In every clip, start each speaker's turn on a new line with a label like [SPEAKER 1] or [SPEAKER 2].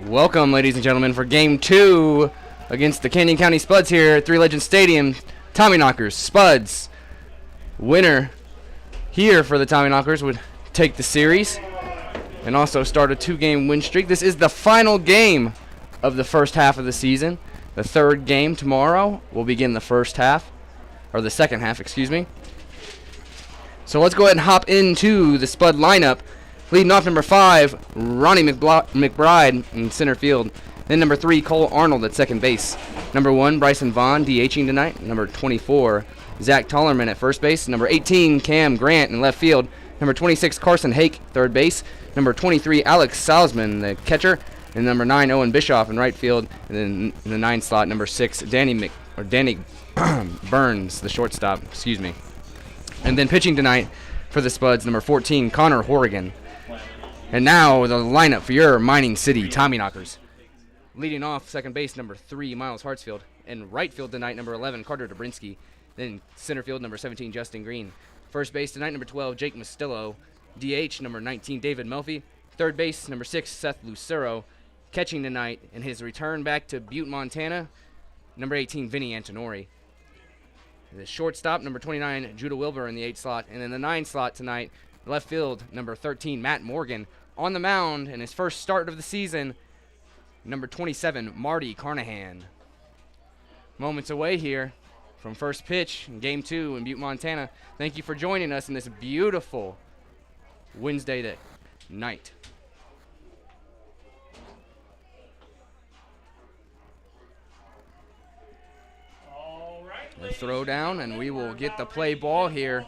[SPEAKER 1] Welcome, ladies and gentlemen, for Game 2 against the Canyon County Spuds here at Three Legends Stadium. Tommyknockers, Spuds. Winner here for the Tommyknockers would take the series and also start a 2-game win streak. This is the final game of the first half of the season. The third game tomorrow will begin the first half, or the second half, excuse me. So let's go ahead and hop into the Spud lineup. Leading off, number 5, Ronnie McBride in center field. Then number 3, Cole Arnold at second base. Number 1, Bryson Vaughn DHing tonight. Number 24, Zach Tollerman at first base. Number 18, Cam Grant in left field. Number 26, Carson Hake, third base. Number 23, Alex Salzman, the catcher. And number 9, Owen Bischoff in right field. And then in the 9 slot, number 6, Danny Burns, the shortstop. Excuse me. And then pitching tonight for the Spuds, number 14, Connor Horrigan. And now the lineup for your Mining City Tommyknockers. Leading off, second base, number 3, Miles Hartsfield. And right field tonight, number 11, Carter Dobrinsky. Then center field, number 17, Justin Green. First base tonight, number 12, Jake Mastillo. DH, number 19, David Melfi. Third base, number 6, Seth Lucero. Catching tonight in his return back to Butte, Montana, number 18, Vinny Antonori. The shortstop, number 29, Judah Wilbur in the 8 slot. And in the 9 slot tonight, left field, number 13, Matt Morgan. On the mound in his first start of the season, number 27, Marty Carnahan. Moments away here from first pitch in Game 2 in Butte, Montana. Thank you for joining us in this beautiful Wednesday night. The throw down, and we will get the play ball here.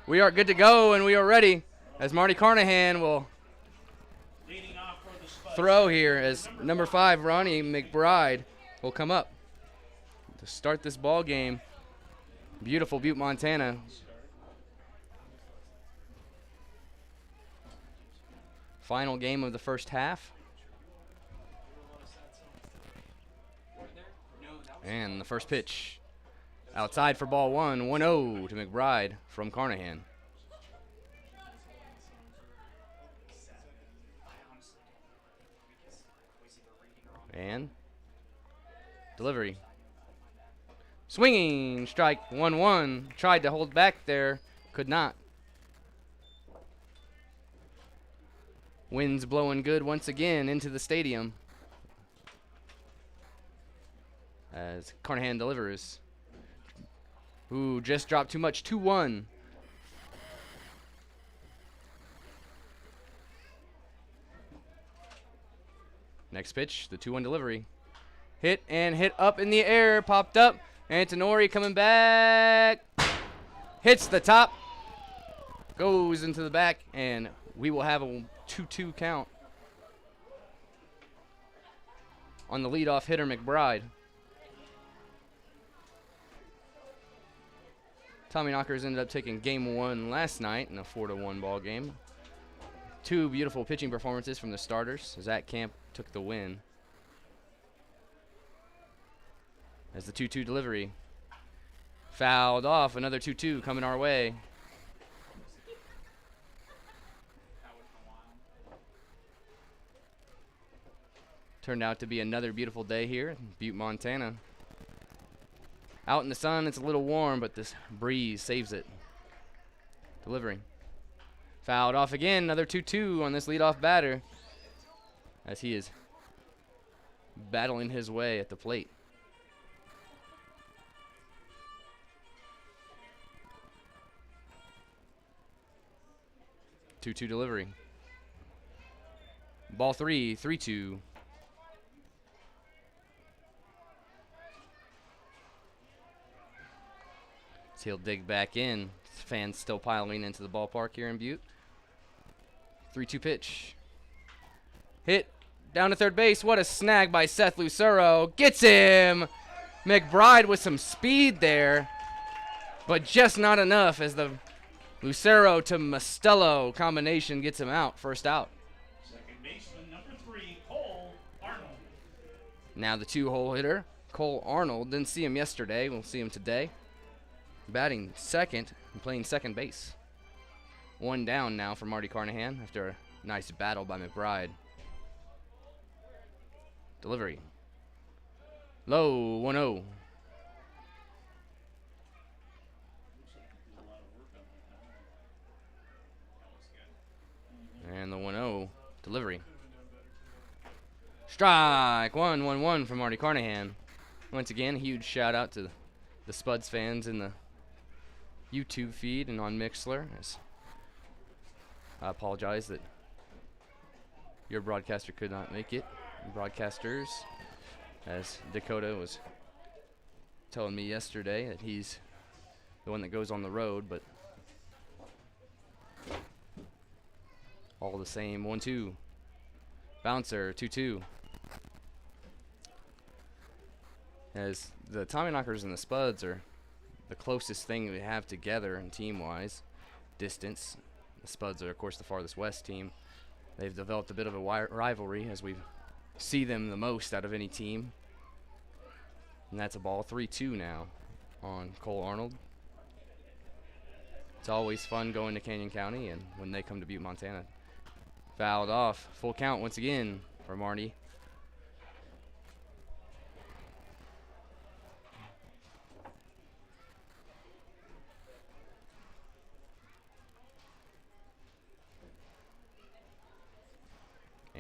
[SPEAKER 1] We are good to go, and we are ready as Marty Carnahan will throw here as number 5, Ronnie McBride, will come up to start this ball game. Beautiful Butte, Montana. Final game of the first half. And the first pitch. Outside for ball 1, 1-0 to McBride from Carnahan. And delivery. Swinging strike 1-1. Tried to hold back there, could not. Winds blowing good once again into the stadium as Carnahan delivers. Ooh, just dropped too much. 2-1. Next pitch, the 2-1 delivery. Hit and hit up in the air. Popped up. Antonori coming back. Hits the top. Goes into the back, and we will have a 2-2 count on the leadoff hitter, McBride. Tommyknockers ended up taking Game 1 last night in a 4-1 ball game. 2 beautiful pitching performances from the starters. Zach Camp took the win. As the 2-2 delivery fouled off, another 2-2 coming our way. Turned out to be another beautiful day here in Butte, Montana. Out in the sun, it's a little warm, but this breeze saves it. Delivering. Fouled off again, another 2-2 on this leadoff batter as he is battling his way at the plate. Two-two delivery. Ball 3, 3-2. So he'll dig back in. Fans still piling into the ballpark here in Butte. 3-2 pitch. Hit down to third base. What a snag by Seth Lucero. Gets him. McBride with some speed there, but just not enough as the Lucero to Mastillo combination gets him out. First out.
[SPEAKER 2] Second baseman, number 3, Cole Arnold.
[SPEAKER 1] Now the 2-hole hitter, Cole Arnold. Didn't see him yesterday. We'll see him today. Batting second and playing second base. One down now for Marty Carnahan after a nice battle by McBride. Delivery. Low, 1-0. And the 1-0 delivery. Strike, 1-1-1 from Marty Carnahan. Once again, huge shout out to the Spuds fans in the YouTube feed and on Mixlr. I apologize that your broadcaster could not make it. Broadcasters, as Dakota was telling me yesterday that he's the one that goes on the road, but all the same. 1-2. Bouncer, 2-2. As the Tommyknockers and the Spuds are the closest thing we have together in team-wise. Distance. The Spuds are, of course, the farthest west team. They've developed a bit of a rivalry as we see them the most out of any team. And that's a ball. 3-2 now on Cole Arnold. It's always fun going to Canyon County, and when they come to Butte, Montana. Fouled off. Full count once again for Marty.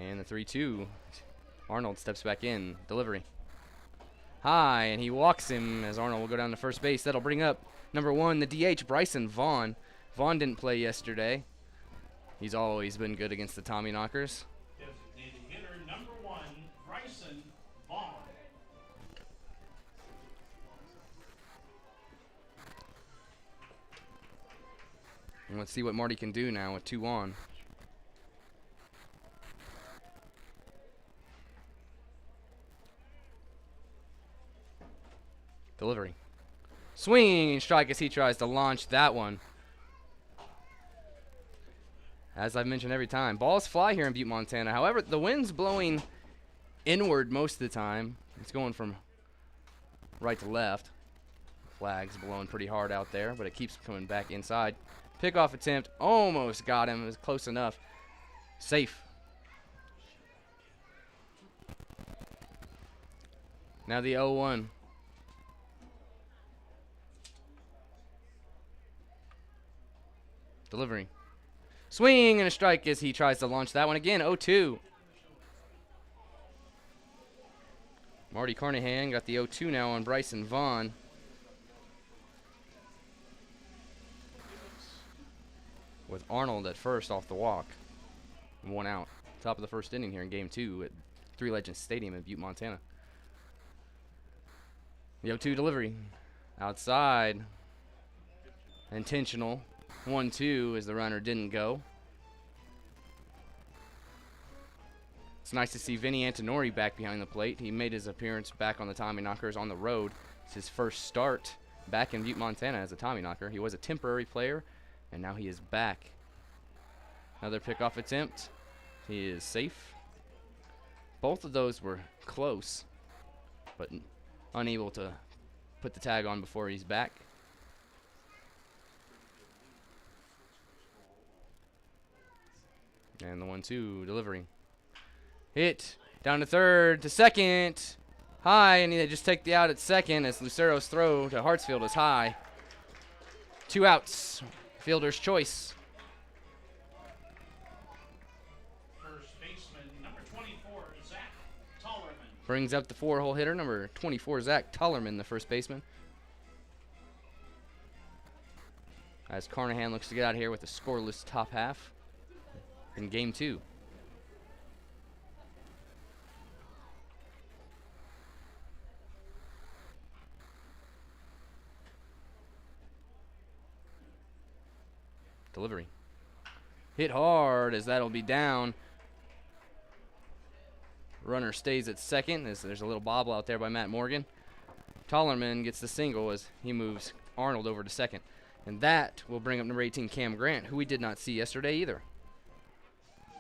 [SPEAKER 1] And the 3-2. Arnold steps back in. Delivery. High, and he walks him as Arnold will go down to first base. That'll bring up number 1, the DH, Bryson Vaughn. Vaughn didn't play yesterday. He's always been good against the Tommyknockers.
[SPEAKER 2] Designated hitter number 1, Bryson Vaughn.
[SPEAKER 1] And let's see what Marty can do now with 2 on. Delivery. Swinging strike as he tries to launch that one. As I've mentioned every time, balls fly here in Butte, Montana. However, the wind's blowing inward most of the time. It's going from right to left. Flag's blowing pretty hard out there, but it keeps coming back inside. Pickoff attempt. Almost got him. It was close enough. Safe. Now the 0-1. Delivery. Swing and a strike as he tries to launch that one again. 0-2. Marty Carnahan got the 0-2 now on Bryson Vaughn. With Arnold at first off the walk. 1 out. Top of the first inning here in Game 2 at Three Legends Stadium in Butte, Montana. The 0-2 delivery. Outside. Intentional. 1-2 as the runner didn't go. It's nice to see Vinny Antonori back behind the plate. He made his appearance back on the Tommyknockers on the road. It's his first start back in Butte, Montana as a Tommyknocker. He was a temporary player, and now he is back. Another pickoff attempt. He is safe. Both of those were close, but unable to put the tag on before he's back. And the 1-2 delivery. Hit down to third to second. High, and they just take the out at second as Lucero's throw to Hartsfield is high. 2 outs. Fielder's choice.
[SPEAKER 2] First baseman number 24, Zach Tollerman.
[SPEAKER 1] Brings up the 4-hole hitter, number 24, Zach Tollerman, the first baseman. As Carnahan looks to get out here with a scoreless top half in Game 2. Delivery. Hit hard as that'll be down. Runner stays at second as there's a little bobble out there by Matt Morgan. Tollerman gets the single as he moves Arnold over to second. And that will bring up number 18, Cam Grant, who we did not see yesterday either.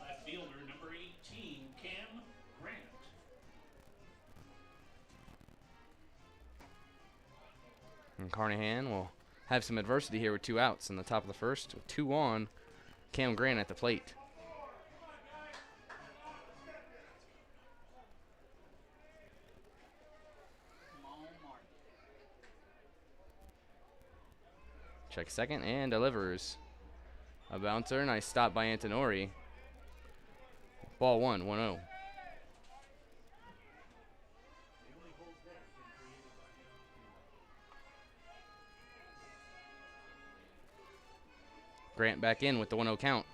[SPEAKER 2] Left fielder number 18, Cam Grant.
[SPEAKER 1] And Carnahan will have some adversity here with 2 outs in the top of the first. With 2 on, Cam Grant at the plate. Check second and delivers. A bouncer. Nice stop by Antonori. Ball 1-0. Grant back in with the 1-0 count.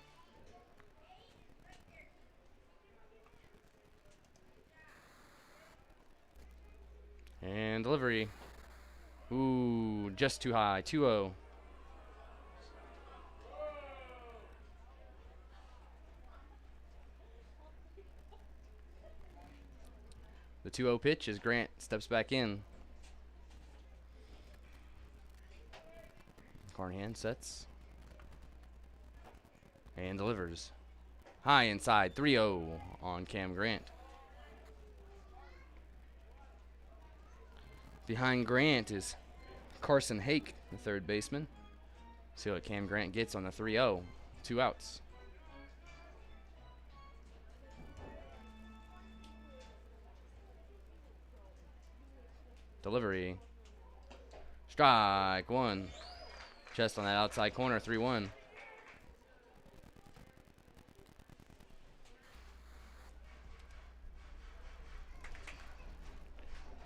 [SPEAKER 1] And delivery. Ooh, just too high. 2-0. The 2-0 pitch as Grant steps back in. Carnahan sets. And delivers. High inside. 3-0 on Cam Grant. Behind Grant is Carson Hake, the third baseman. See what Cam Grant gets on the 3-0. 2 outs. Delivery. Strike 1. Just on that outside corner. 3-1.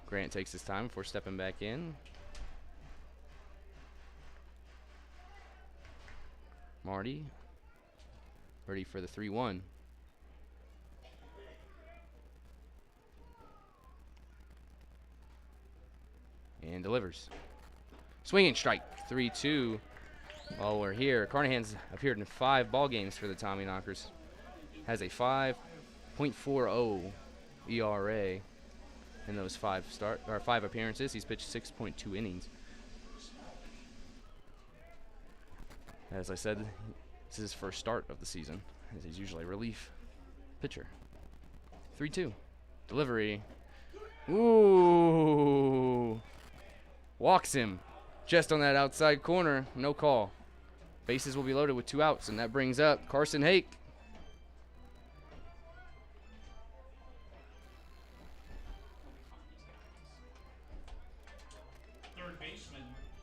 [SPEAKER 1] Grant takes his time before stepping back in. Marty ready for the 3-1. And delivers. Swinging strike. 3-2. While we're here, Carnahan's appeared in 5 ball games for the Tommyknockers. Has a 5.40 ERA in those 5 appearances. He's pitched 6.2 innings. As I said, this is his first start of the season, as he's usually a relief pitcher. 3-2. Delivery. Ooh. Walks him just on that outside corner. No call. Bases will be loaded with 2 outs, and that brings up Carson Hake.
[SPEAKER 2] Third baseman,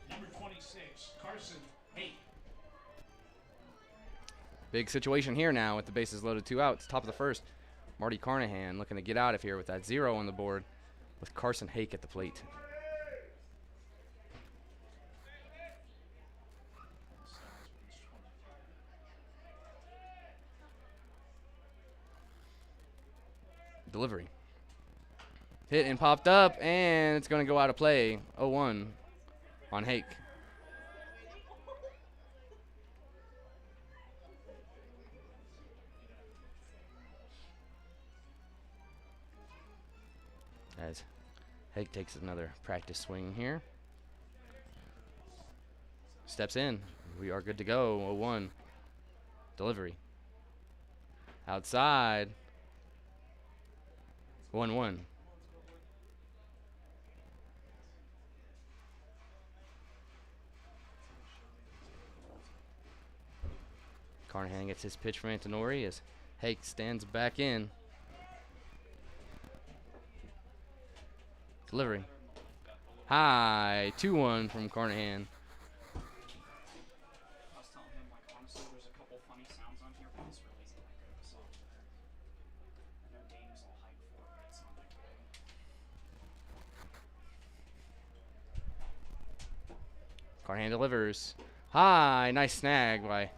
[SPEAKER 2] number 26, Carson Hake.
[SPEAKER 1] Big situation here now with the bases loaded, 2 outs. Top of the first. Marty Carnahan looking to get out of here with that 0 on the board with Carson Hake at the plate. Delivery. Hit and popped up, and it's going to go out of play. 0-1 on Hake. As Hake takes another practice swing here. Steps in. We are good to go. 0-1. Delivery. Outside. 1-1. Carnahan gets his pitch from Antonori as Hake stands back in. Delivery. High. 2-1 from Carnahan.
[SPEAKER 3] I was telling him, like, honestly, there's a couple funny sounds on here, but this really isn't that good of a song. I know Dane was all hyped for it, but it's not that good.
[SPEAKER 1] Carnahan delivers. High. Nice snag by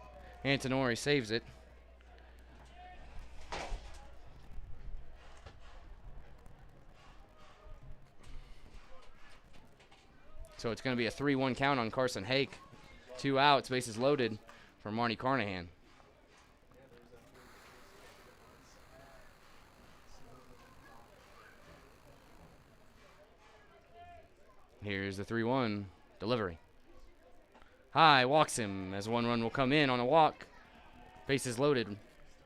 [SPEAKER 1] Antonori. Saves it. So it's going to be a 3-1 count on Carson Hake. 2 outs, bases loaded for Marty Carnahan. Here's the 3-1 delivery. High, walks him as 1 run will come in on a walk. Bases loaded.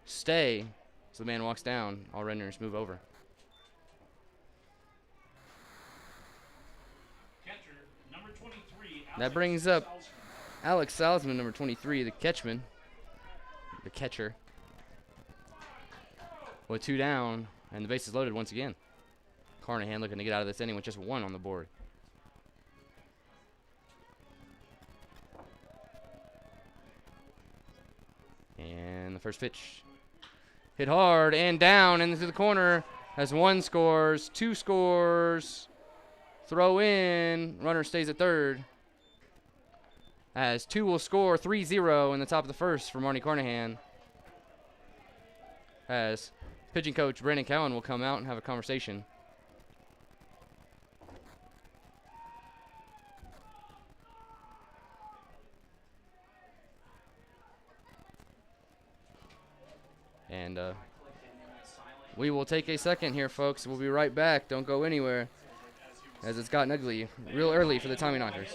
[SPEAKER 1] Stay. So the man walks down. All runners move over.
[SPEAKER 2] Catcher, number 23,
[SPEAKER 1] That brings up Alex Salzman, number 23, the catchman. The catcher. With 2 down, and the base is loaded once again. Carnahan looking to get out of this inning with just 1 on the board. And the first pitch. Hit hard and down into the corner as 1 scores, 2 scores. Throw in. Runner stays at third. As 2 will score 3-0 in the top of the first for Marty Carnahan. As pitching coach Brandon Cowan will come out and have a conversation. And we will take a second here, folks. We'll be right back. Don't go anywhere, as it's gotten ugly real early for the Tommyknockers.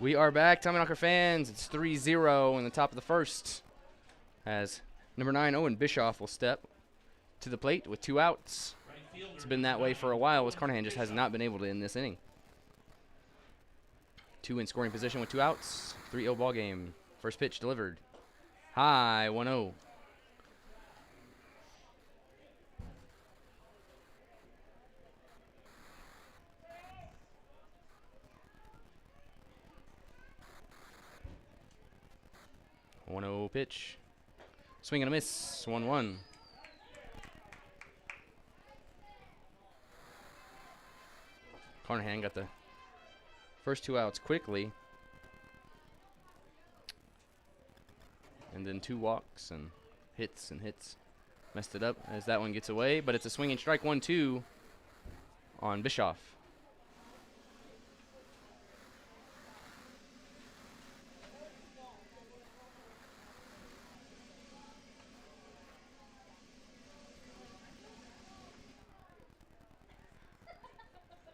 [SPEAKER 1] We are back, Tommyknocker fans. It's 3-0 in the top of the first, as number 9, Owen Bischoff, will step to the plate with 2 outs. It's been that way for a while, as Carnahan just has not been able to end this inning. 2 in scoring position with 2 outs. 3-0 ball game. First pitch delivered. High, 1-0. Pitch. Swing and a miss. 1-1. Carnahan got the first 2 outs quickly. And then 2 walks and hits. Messed it up as that one gets away. But it's a swinging strike 1-2 on Bischoff.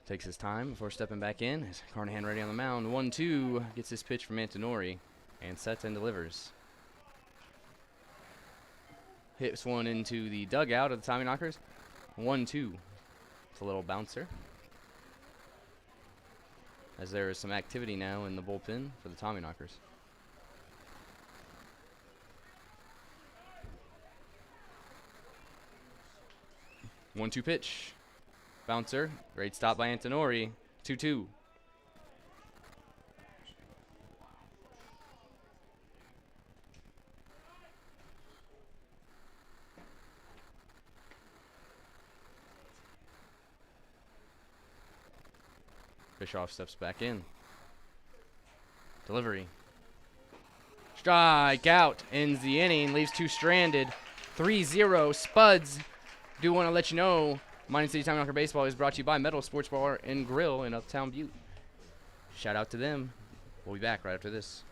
[SPEAKER 1] Takes his time before stepping back in. As Carnahan ready on the mound. 1-2 gets this pitch from Antonori and sets and delivers. Hits one into the dugout of the Tommyknockers. 1-2. It's a little bouncer. As there is some activity now in the bullpen for the Tommyknockers. One-two pitch. Bouncer. Great stop by Antonori. 2-2. Bischoff steps back in. Delivery. Strike out. Ends the inning. Leaves 2 stranded. 3-0. Spuds. Do want to let you know, Mining City Tommyknocker Baseball is brought to you by Metal Sports Bar and Grill in Uptown Butte. Shout out to them. We'll be back right after this.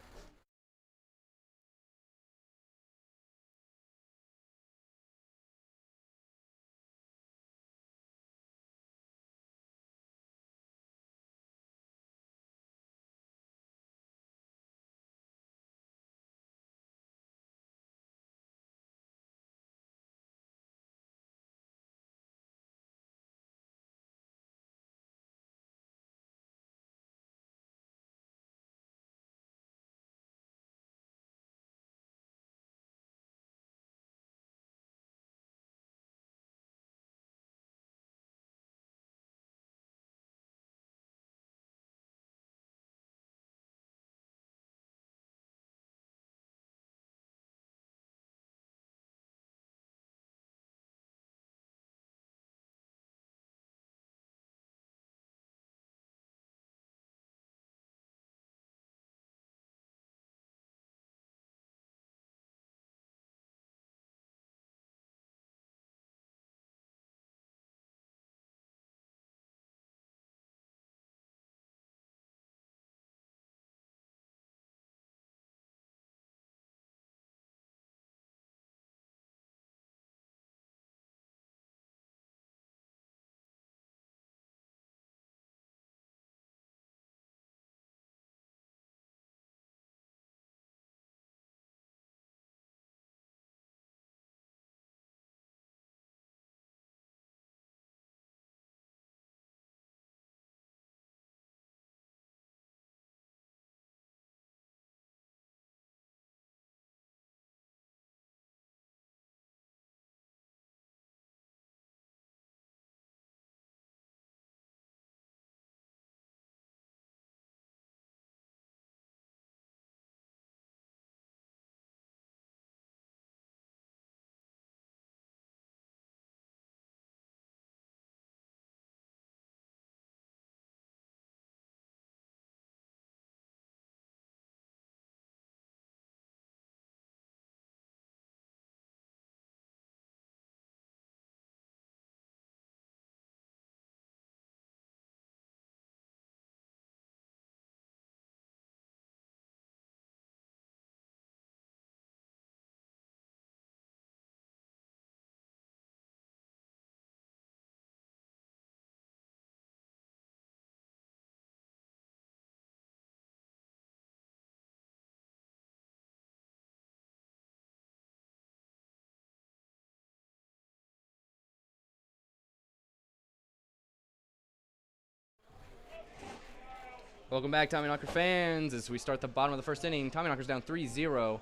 [SPEAKER 1] Welcome back, Tommyknocker fans, as we start the bottom of the first inning. Tommyknockers down 3-0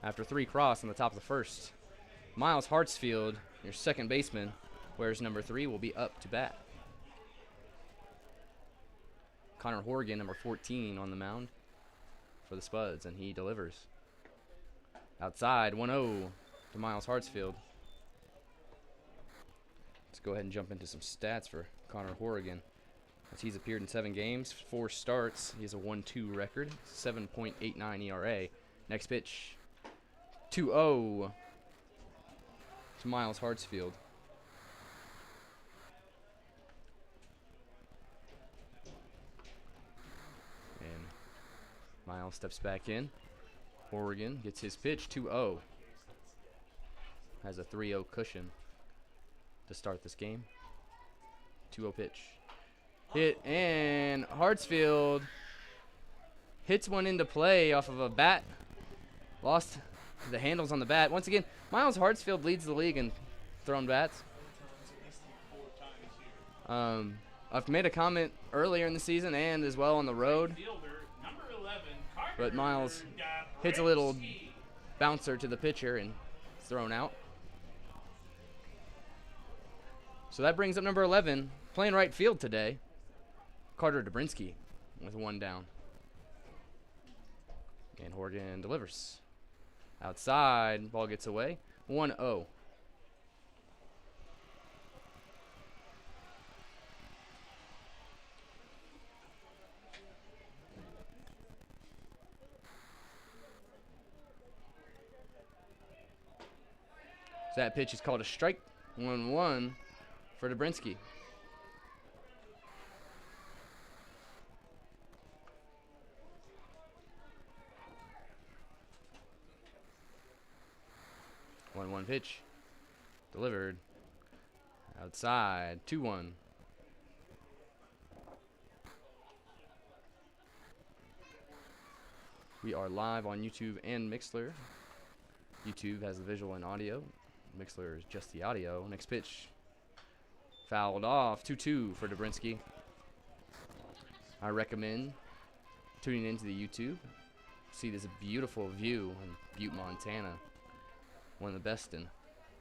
[SPEAKER 1] after 3 cross on the top of the first. Miles Hartsfield, your second baseman, wears number 3, will be up to bat. Connor Horgan, number 14, on the mound for the Spuds, and he delivers. Outside, 1-0 to Miles Hartsfield. Let's go ahead and jump into some stats for Connor Horgan. As he's appeared in 7 games, 4 starts. He has a 1-2 record, 7.89 ERA. Next pitch, 2-0 to Miles Hartsfield. And Miles steps back in. Horgan gets his pitch, 2-0. Has a 3-0 cushion to start this game. 2-0 pitch. Hit, and Hartsfield hits one into play off of a bat. Lost the handles on the bat. Once again, Miles Hartsfield leads the league in thrown bats. I've made a comment earlier in the season and as well on the road. But Miles hits a little bouncer to the pitcher and is thrown out. So that brings up number 11, playing right field today, Carter Dobrinsky with 1 down. And Horgan delivers. Outside, ball gets away, 1-0. So that pitch is called a strike, 1-1 for Dobrinsky. One pitch delivered outside, 2-1. We are live on YouTube and Mixlr. YouTube has the visual and audio. Mixlr is just the audio. Next pitch fouled off, 2-2 for Dobrinsky. I recommend tuning into the YouTube. See this beautiful view in Butte, Montana. One of the best in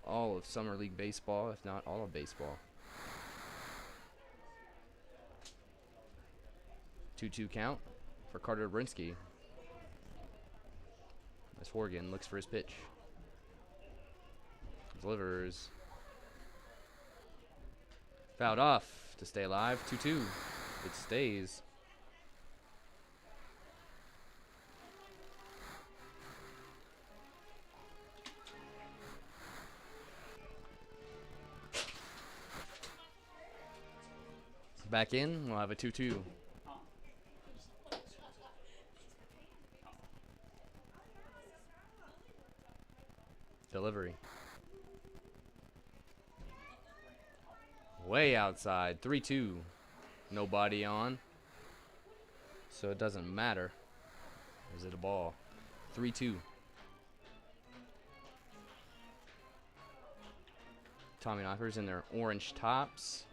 [SPEAKER 1] all of Summer League baseball, if not all of baseball. 2-2 count for Carter Dobrinsky. As Horgan looks for his pitch. Delivers. Fouled off to stay alive. 2-2. It stays. Back in, we'll have a 2-2. Delivery. Way outside, 3-2. Nobody on. So it doesn't matter. Is it a ball? 3-2. Tommyknockers in their orange tops,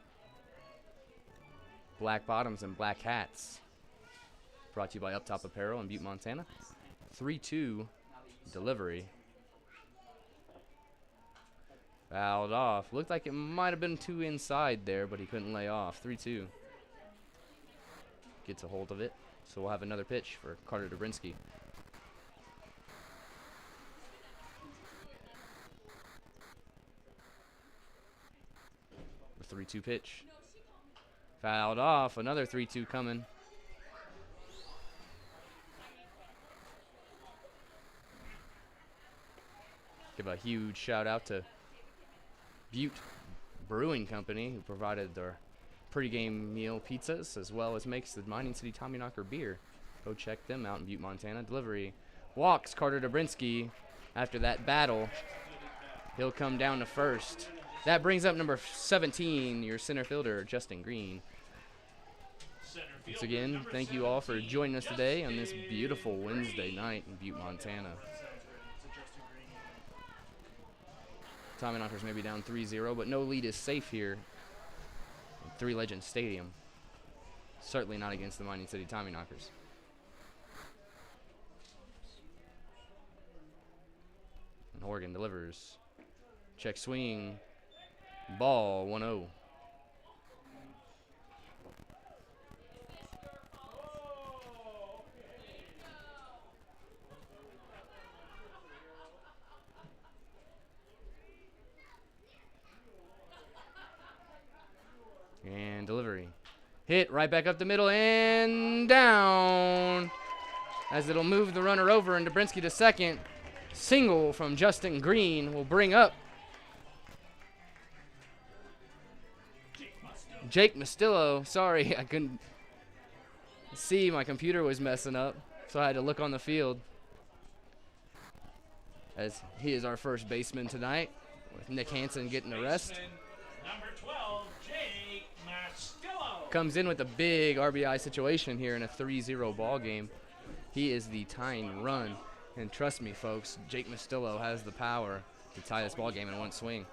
[SPEAKER 1] black bottoms, and black hats. Brought to you by Up Top Apparel in Butte, Montana. 3-2 delivery. Fouled off. Looked like it might have been 2 inside there, but he couldn't lay off. 3-2. Gets a hold of it. So we'll have another pitch for Carter Dobrinsky. The 3-2 pitch. Fouled off. Another 3-2 coming. Give a huge shout out to Butte Brewing Company, who provided their pregame meal pizzas as well as makes the Mining City Tommyknocker beer. Go check them out in Butte, Montana. Delivery. Walks Carter Dobrinsky after that battle. He'll come down to first. That brings up number 17, your center fielder, Justin Green. Once again, thank you all for joining us today on this beautiful Wednesday night in Butte, Montana. Tommyknockers may be down 3-0, but no lead is safe here at Three Legends Stadium. Certainly not against the Mining City Tommyknockers. And Horgan delivers. Check swing. Ball 1-0. And delivery. Hit right back up the middle and down. As it'll move the runner over and Dobrinsky to second. Single from Justin Green will bring up Jake Mastillo. Sorry, I couldn't see. My computer was messing up, so I had to look on the field. As he is our first baseman tonight, with Nick Hansen getting the rest.
[SPEAKER 2] Number 12, Jake Mastillo.
[SPEAKER 1] Comes in with a big RBI situation here in a 3-0 ball game. He is the tying run. And trust me, folks, Jake Mastillo has the power to tie this ball game in one swing.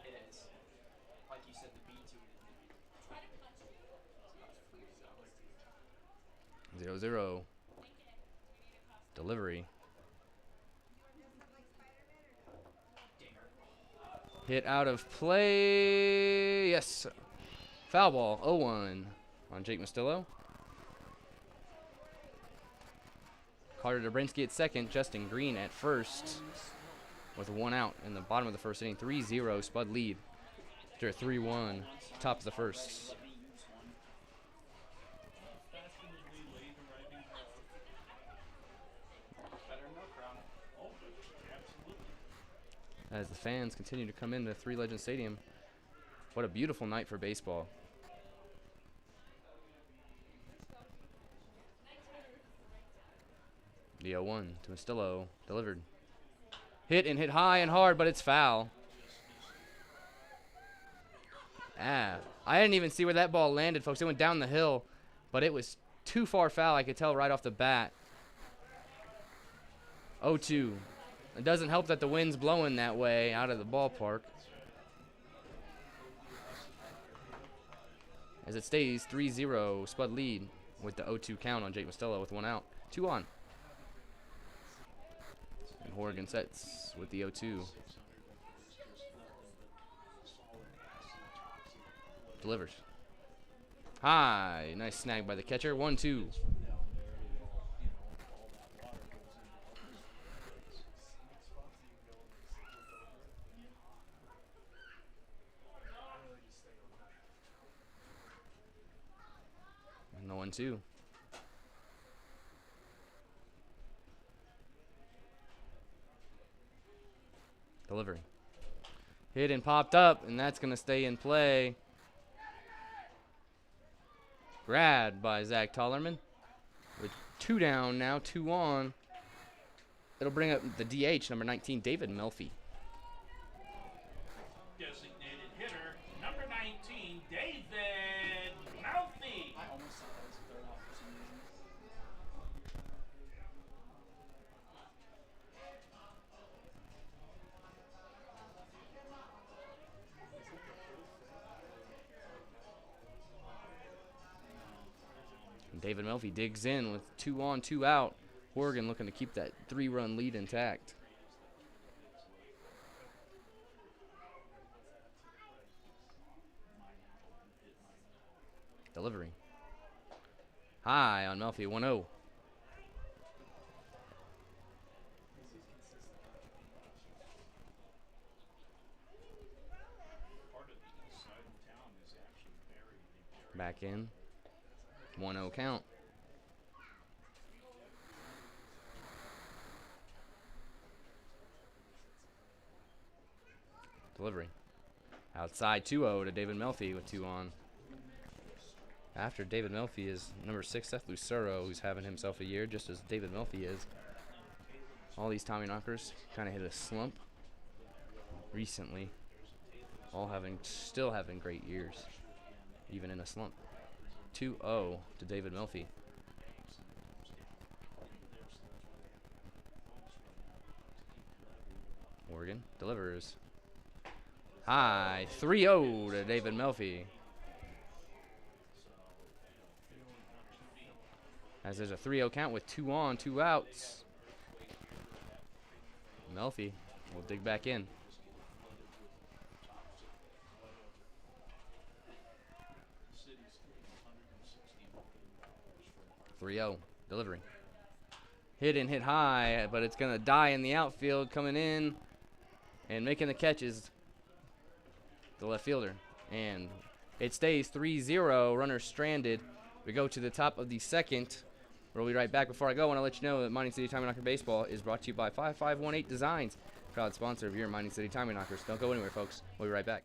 [SPEAKER 3] It is. Like you said, the beat to it.
[SPEAKER 1] 0-0. Delivery. Hit out of play. Yes. Foul ball. 0-1 on Jake Mastillo. Carter Dobrinsky at second. Justin Green at first with 1 out in the bottom of the first inning. 3-0 Spud lead after a 3-1 top of the first. As the fans continue to come into Three Legends Stadium. What a beautiful night for baseball. The 0-1 to Mastillo, delivered. Hit and hit high and hard, but it's foul. I didn't even see where that ball landed, folks. It went down the hill, but it was too far foul. I could tell right off the bat. 0-2. It doesn't help that the wind's blowing that way out of the ballpark. As it stays 3-0, Spud lead with the 0-2 count on Jake Mastillo with 1 out. 2 on. And Horgan sets with the 0-2. Delivers. High. Nice snag by the catcher. 1-2. And the 1-2. Delivery. Hit and popped up, and that's going to stay in play. Grabbed by Zach Tollerman. With 2 down now, 2 on. It'll bring up the DH, number 19, David Melfi.
[SPEAKER 2] Designated hitter, number 19, David Melfi.
[SPEAKER 3] I almost thought that was a third off for some reason.
[SPEAKER 1] And David Melfi digs in with 2 on, 2 out. Oregon looking to keep that 3-run lead intact. Delivery. High on Melfi, 1-0. Back in. 1-0 count. Delivery. Outside 2-0 to David Melfi with 2 on. After David Melfi is number 6, Seth Lucero, who's having himself a year, just as David Melfi is. All these Tommyknockers kind of hit a slump recently. All still having great years, even in a slump. 2-0 to David Melfi. Oregon delivers. High, 3-0 to David Melfi. as there's a 3-0 count with 2 on, 2 outs. Melfi will dig back in. 3-0 delivery. Hit and hit high, but it's going to die in the outfield. Coming in and making the catches, the left fielder. And it stays 3-0, runner stranded. We go to the top of the second. We'll be right back. Before I go, I want to let you know that Mining City Tommyknocker Baseball is brought to you by 5518 Designs, proud sponsor of your Mining City Tommyknockers. Don't go anywhere, folks. We'll be right back.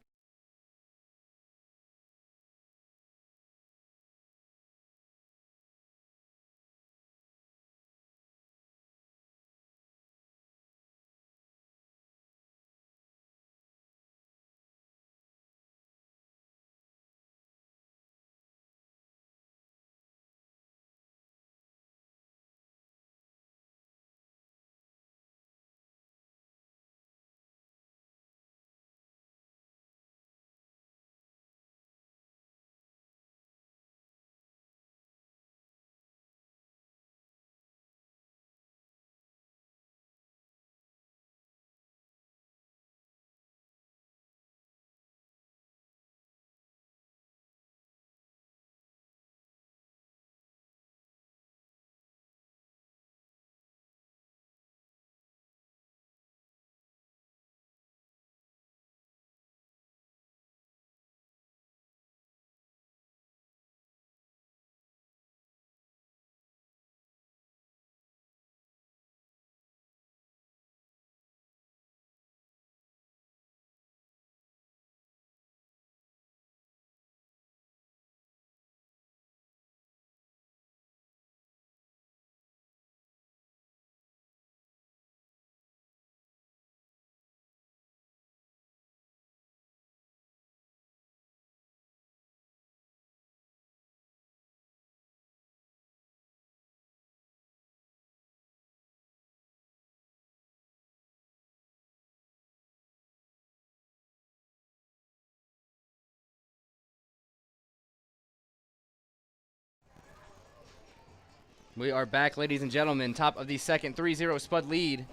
[SPEAKER 1] We are back, ladies and gentlemen. Top of the second, 3-0 Spud lead.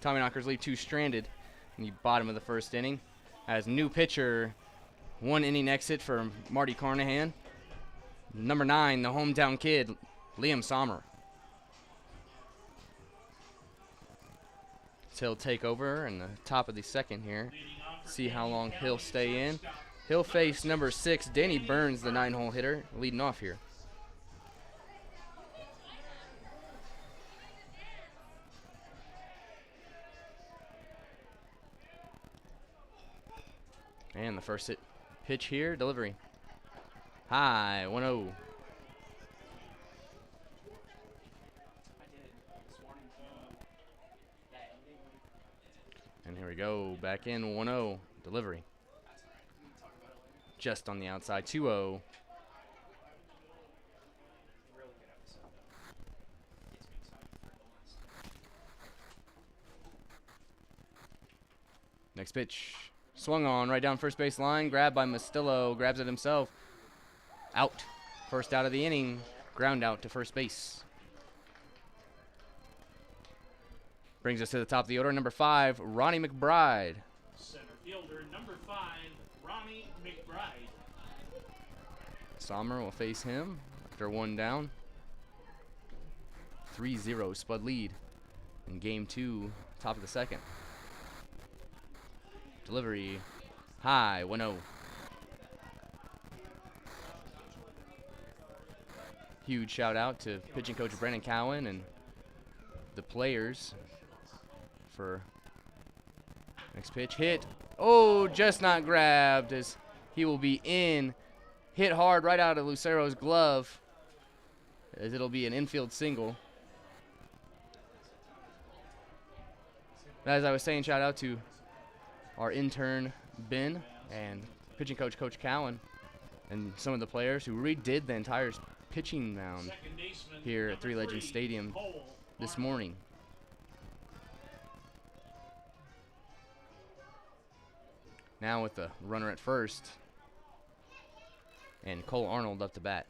[SPEAKER 1] Tommyknockers leave 2 stranded in the bottom of the first inning. As new pitcher, 1 inning exit for Marty Carnahan. Number 9, the hometown kid, Liam Sommer. So he'll take over in the top of the second here. See how long he'll stay in. He'll face number 6, Danny Burns, the 9-hole hitter, leading off here. And the first pitch here, delivery. High, 1-0. And here we go, back in, 1-0, delivery. Just on the outside, 2-0. Next pitch. Swung on right down first base line. Grabbed by Mastillo. Grabs it himself. Out. First out of the inning. Ground out to first base. Brings us to the top of the order. Number 5, Ronnie McBride.
[SPEAKER 2] Center fielder, number 5, Ronnie McBride.
[SPEAKER 1] Sommer will face him after 1 down. 3-0 Spud lead in game 2, top of the second. Delivery high, 1-0. Huge shout out to pitching coach Brandon Cowan and the players for next pitch. Hit. Oh, just not grabbed as he will be in. Hit hard right out of Lucero's glove as it'll be an infield single. As I was saying, shout out to our intern, Ben, and pitching coach, Coach Cowan, and some of the players who redid the entire pitching mound here at Three Legends Stadium this morning. Now with the runner at first, and Cole Arnold up to bat.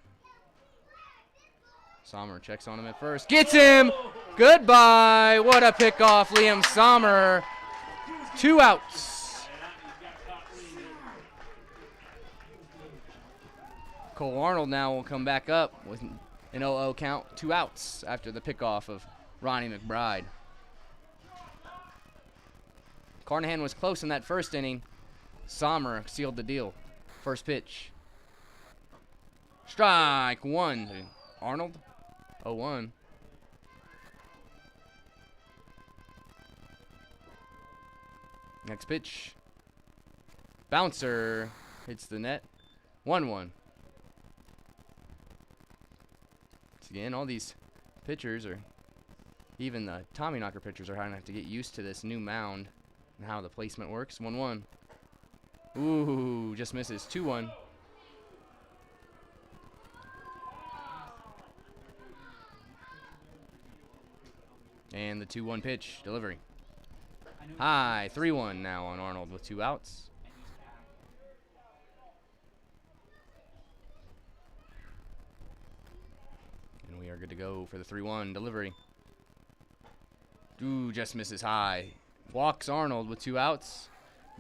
[SPEAKER 1] Sommer checks on him at first. Gets him! Goodbye! What a pickoff, Liam Sommer. 2 outs. Cole Arnold now will come back up with an 0-0 count. 2 outs after the pickoff of Ronnie McBride. Carnahan was close in that first inning. Sommer sealed the deal. First pitch. Strike 1 to Arnold. 0-1. Next pitch. Bouncer hits the net. 1-1. Once again, all these pitchers, or even the Tommyknocker pitchers, are going to have to get used to this new mound and how the placement works. 1-1. Ooh, just misses. 2-1. And the 2-1 pitch delivery. High. 3-1 now on Arnold with 2 outs. And we are good to go for the 3-1 delivery. Ooh, just misses high. Walks Arnold with 2 outs.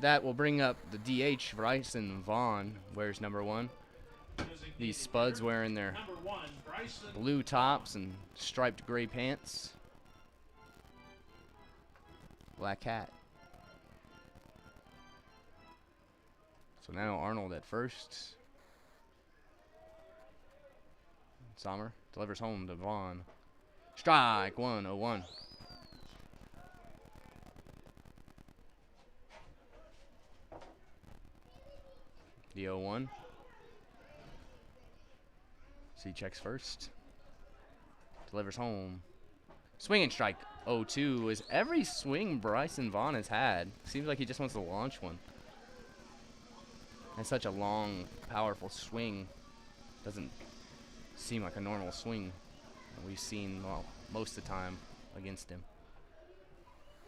[SPEAKER 1] That will bring up the DH, Bryson Vaughn, wears number 1. These Spuds wearing their blue tops and striped gray pants. Black hat. So now Arnold at first. Sommer delivers home to Vaughn. Strike 1, 0-1. The 0-1. So he checks first. Delivers home. Swinging strike 0-2 is every swing Bryson Vaughn has had. Seems like he just wants to launch one. And such a long, powerful swing doesn't seem like a normal swing that we've seen, well, most of the time against him.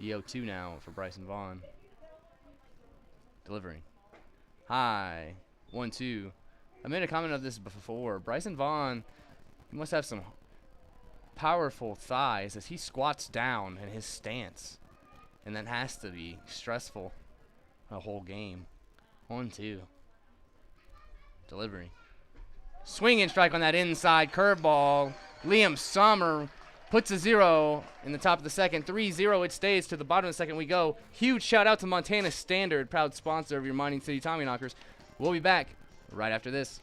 [SPEAKER 1] The 0-2 now for Bryson Vaughn. Delivering. High. 1-2. I made a comment of this before. Bryson Vaughn, he must have some powerful thighs as he squats down in his stance. And that has to be stressful a whole game. 1-2. Delivery. Swing and strike on that inside curveball. Liam Sommer puts a 0 in the top of the second. 3-0 it stays. To the bottom of the second we go. Huge shout out to Montana Standard, proud sponsor of your Mining City Tommyknockers. We'll be back right after this.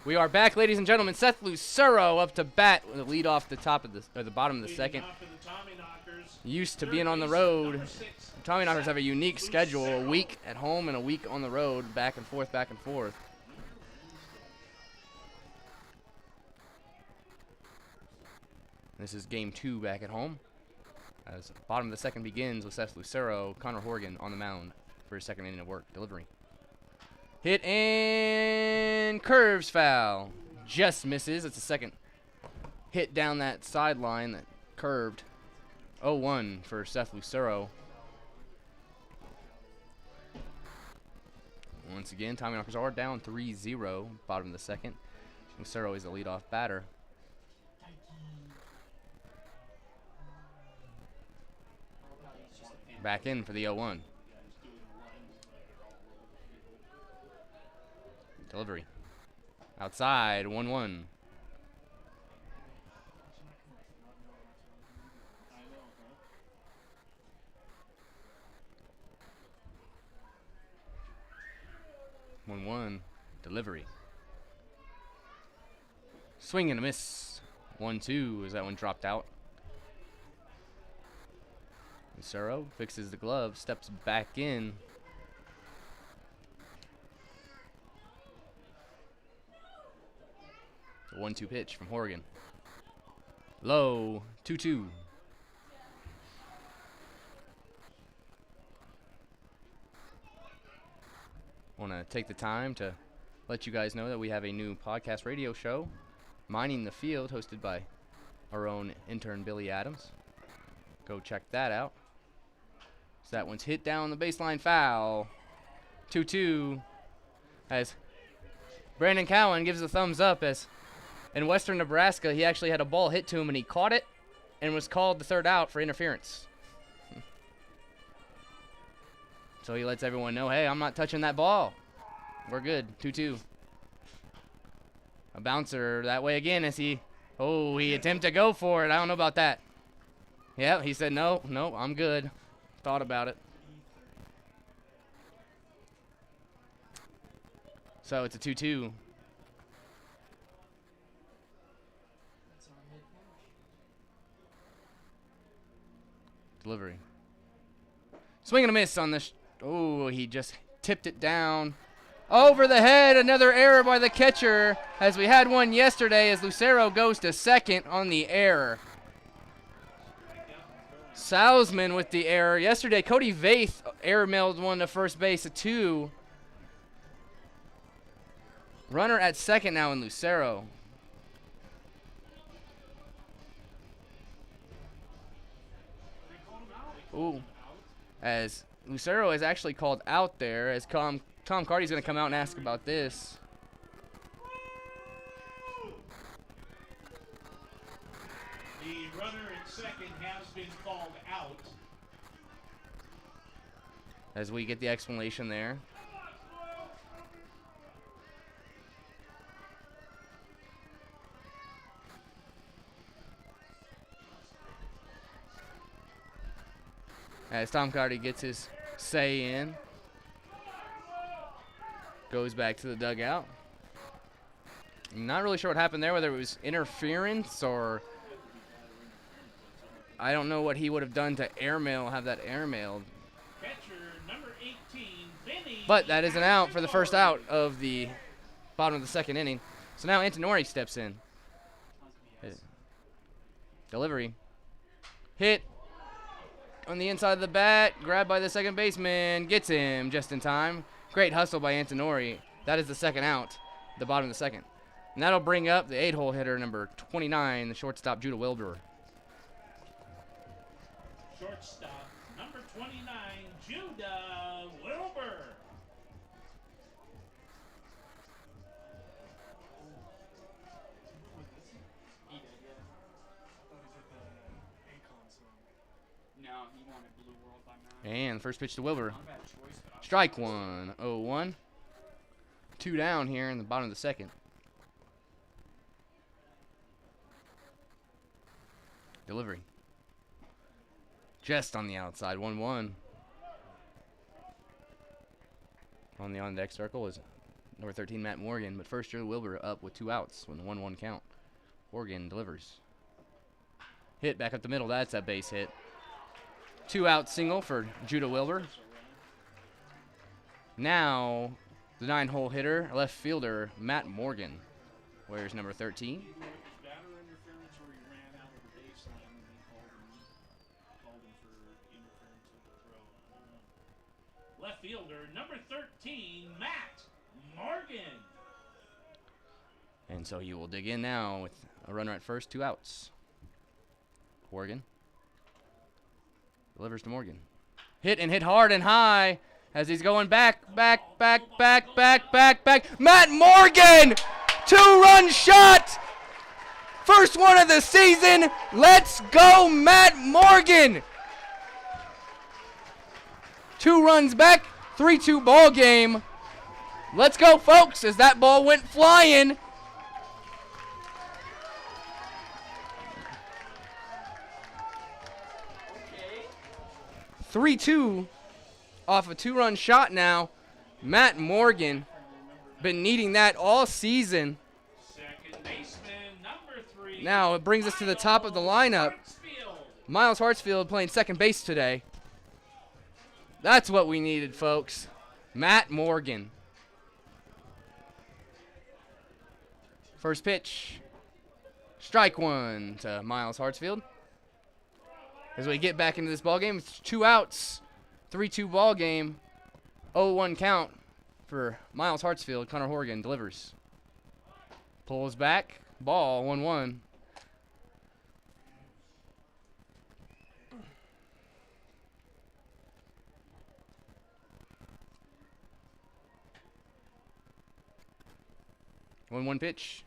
[SPEAKER 1] We are back, ladies and gentlemen. Seth Lucero up to bat with a lead off the top of the bottom of the second. Used to being on the road. The Tommyknockers have a unique schedule, a week at home and a week on the road, back and forth, back and forth. This is game 2 back at home. As the bottom of the second begins with Seth Lucero, Connor Horgan on the mound for his second inning of work. Delivery. Hit and curves foul. Just misses. It's a second hit down that sideline that curved. 0-1 for Seth Lucero. Once again, Tommyknockers are down 3-0, bottom of the second. Lucero is the leadoff batter. Back in for the 0-1. Delivery. Outside, 1-1. Delivery. Swing and a miss. 1-2 as that one dropped out. Lucero fixes the glove, steps back in. It's a 1-2 pitch from Horgan. Low, 2-2. Want to take the time to let you guys know that we have a new podcast radio show, Mining the Field, hosted by our own intern Billy Adams. Go check that out. So that one's hit down the baseline, foul. 2-2 as Brandon Cowan gives a thumbs up, as in Western Nebraska he actually had a ball hit to him and he caught it and was called the third out for interference. So he lets everyone know, hey, I'm not touching that ball. We're good. 2-2. A bouncer that way again as he attempted to go for it. I don't know about that. Yeah, he said, no, I'm good. Thought about it. So it's a 2-2. Delivery. Swing and a miss on this. He just tipped it down. Over the head, another error by the catcher, as we had one yesterday as Lucero goes to second on the error. Salzman with the error. Yesterday, Cody Vaith error mailed one to first base at 2. Runner at second now in Lucero. As Lucero is actually called out there, as Tom Carty's going to come out and ask about this.
[SPEAKER 2] The runner at second has been called out.
[SPEAKER 1] As we get the explanation there. As Tom Carty gets his say in. Goes back to the dugout. I'm not really sure what happened there, whether it was interference or I don't know what he would have done to have that airmailed.
[SPEAKER 2] Catcher number 18, Vinny.
[SPEAKER 1] But that is an out for the first out of the bottom of the second inning. So now Antonori steps in. Delivery. Hit on the inside of the bat, grabbed by the second baseman, gets him just in time. Great hustle by Antonori. That is the second out, the bottom of the second. And that'll bring up the 8-hole hitter, number 29, the shortstop, Judah Wilbur.
[SPEAKER 2] Shortstop number 29, Judah Wilbur.
[SPEAKER 3] No, he wanted Blue World by now.
[SPEAKER 1] And first pitch to Wilbur.
[SPEAKER 3] Not a bad choice, but
[SPEAKER 1] Strike one, 0-1. 2 down here in the bottom of the second. Delivery. Just on the outside, 1-1. On the on-deck circle is number 13, Matt Morgan. But first, Joe Wilbur up with 2 outs with a 1-1 count. Morgan delivers. Hit back up the middle. That's a base hit. 2-out single for Judah Wilbur. Now, the 9-hole hitter, left fielder, Matt Morgan. Wears number 13.
[SPEAKER 2] Batter interference where he ran out of the baseline and they called him for interference with the throw. Left fielder, number 13, Matt Morgan.
[SPEAKER 1] And so he will dig in now with A runner at first, 2 outs. Horgan delivers to Morgan. Hit and hit hard and high as he's going back. Matt Morgan! 2-run shot! First one of the season. Let's go, Matt Morgan! 2 runs back, 3-2 ball game. Let's go, folks, as that ball went flying.
[SPEAKER 3] Okay.
[SPEAKER 1] 3-2 off a 2-run shot now. Matt Morgan, been needing that all season.
[SPEAKER 2] Second baseman, number 3.
[SPEAKER 1] Now it brings us to the top of the lineup.
[SPEAKER 2] Hartsfield.
[SPEAKER 1] Miles Hartsfield playing second base today. That's what we needed, folks. Matt Morgan. First pitch. Strike 1 to Miles Hartsfield. As we get back into this ball game, it's 2 outs. 3-2 ball game. 0-1 count for Miles Hartsfield. Connor Horgan delivers. Pulls back. Ball 1-1. One pitch.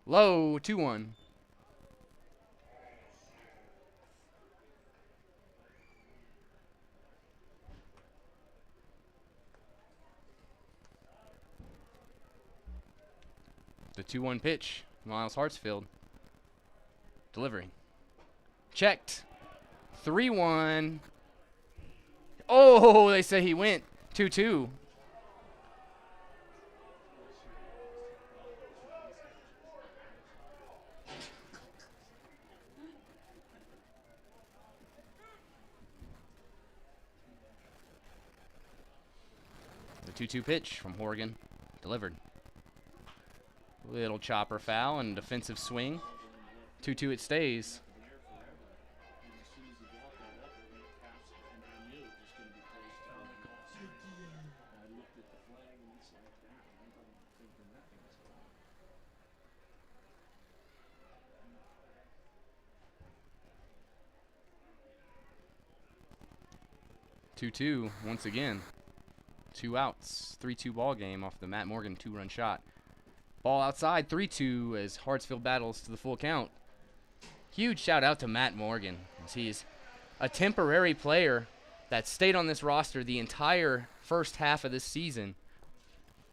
[SPEAKER 1] Low, 2-1. The 2-1 pitch. Miles Hartsfield. Delivering. Checked. 3-1. Oh, they say he went. 2-2. The 2-2 pitch from Horgan. Delivered. Little chopper foul and defensive swing. 2-2 it stays. Two once again. 2 outs. 3-2 ball game off the Matt Morgan 2-run shot. Ball outside, 3-2 as Hartsfield battles to the full count. Huge shout out to Matt Morgan, as he's a temporary player that stayed on this roster the entire first half of this season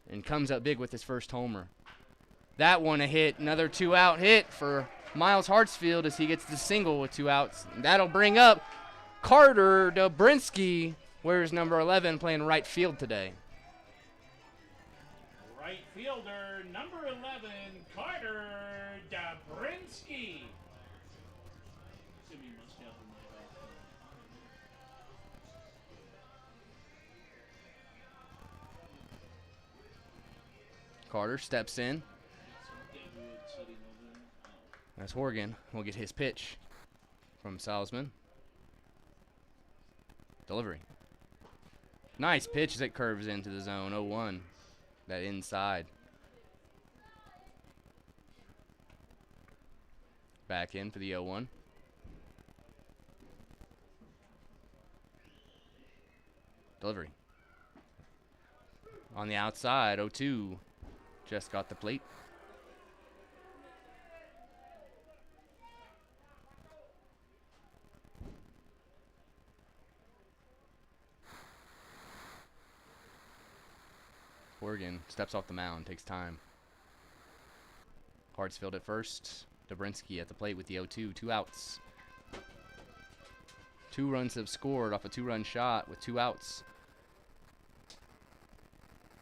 [SPEAKER 1] and comes up big with his first homer. That one a hit, another 2-out hit for Miles Hartsfield as he gets the single with 2 outs. That'll bring up Carter Dobrinsky, wears number 11, playing right field today.
[SPEAKER 2] Right fielder, number 11, Carter Dobrinsky.
[SPEAKER 1] Carter steps in. That's Horgan. We'll get his pitch from Salzman. Delivery. Nice pitch as it curves into the zone. 0-1. That inside. Back in for the 0-1. Delivery. On the outside, 0-2. Just got the plate. Horgan steps off the mound, takes time. Hartsfield at first. Dobrinsky at the plate with the 0-2, 2 outs. 2 runs have scored off a 2-run shot with 2 outs.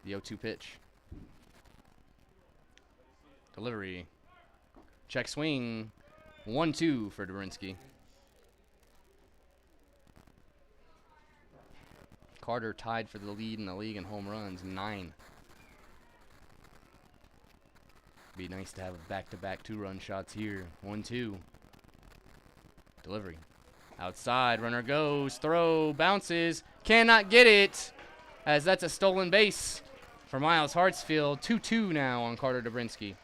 [SPEAKER 1] The 0-2 pitch. Delivery. Check swing. 1-2 for Dobrinsky. Carter tied for the lead in the league in home runs, 9. Be nice to have a back-to-back 2-run shots here. 1-2. Delivery. Outside, runner goes, throw, bounces, cannot get it, as that's a stolen base for Miles Hartsfield. 2-2 now on Carter Dobrinsky.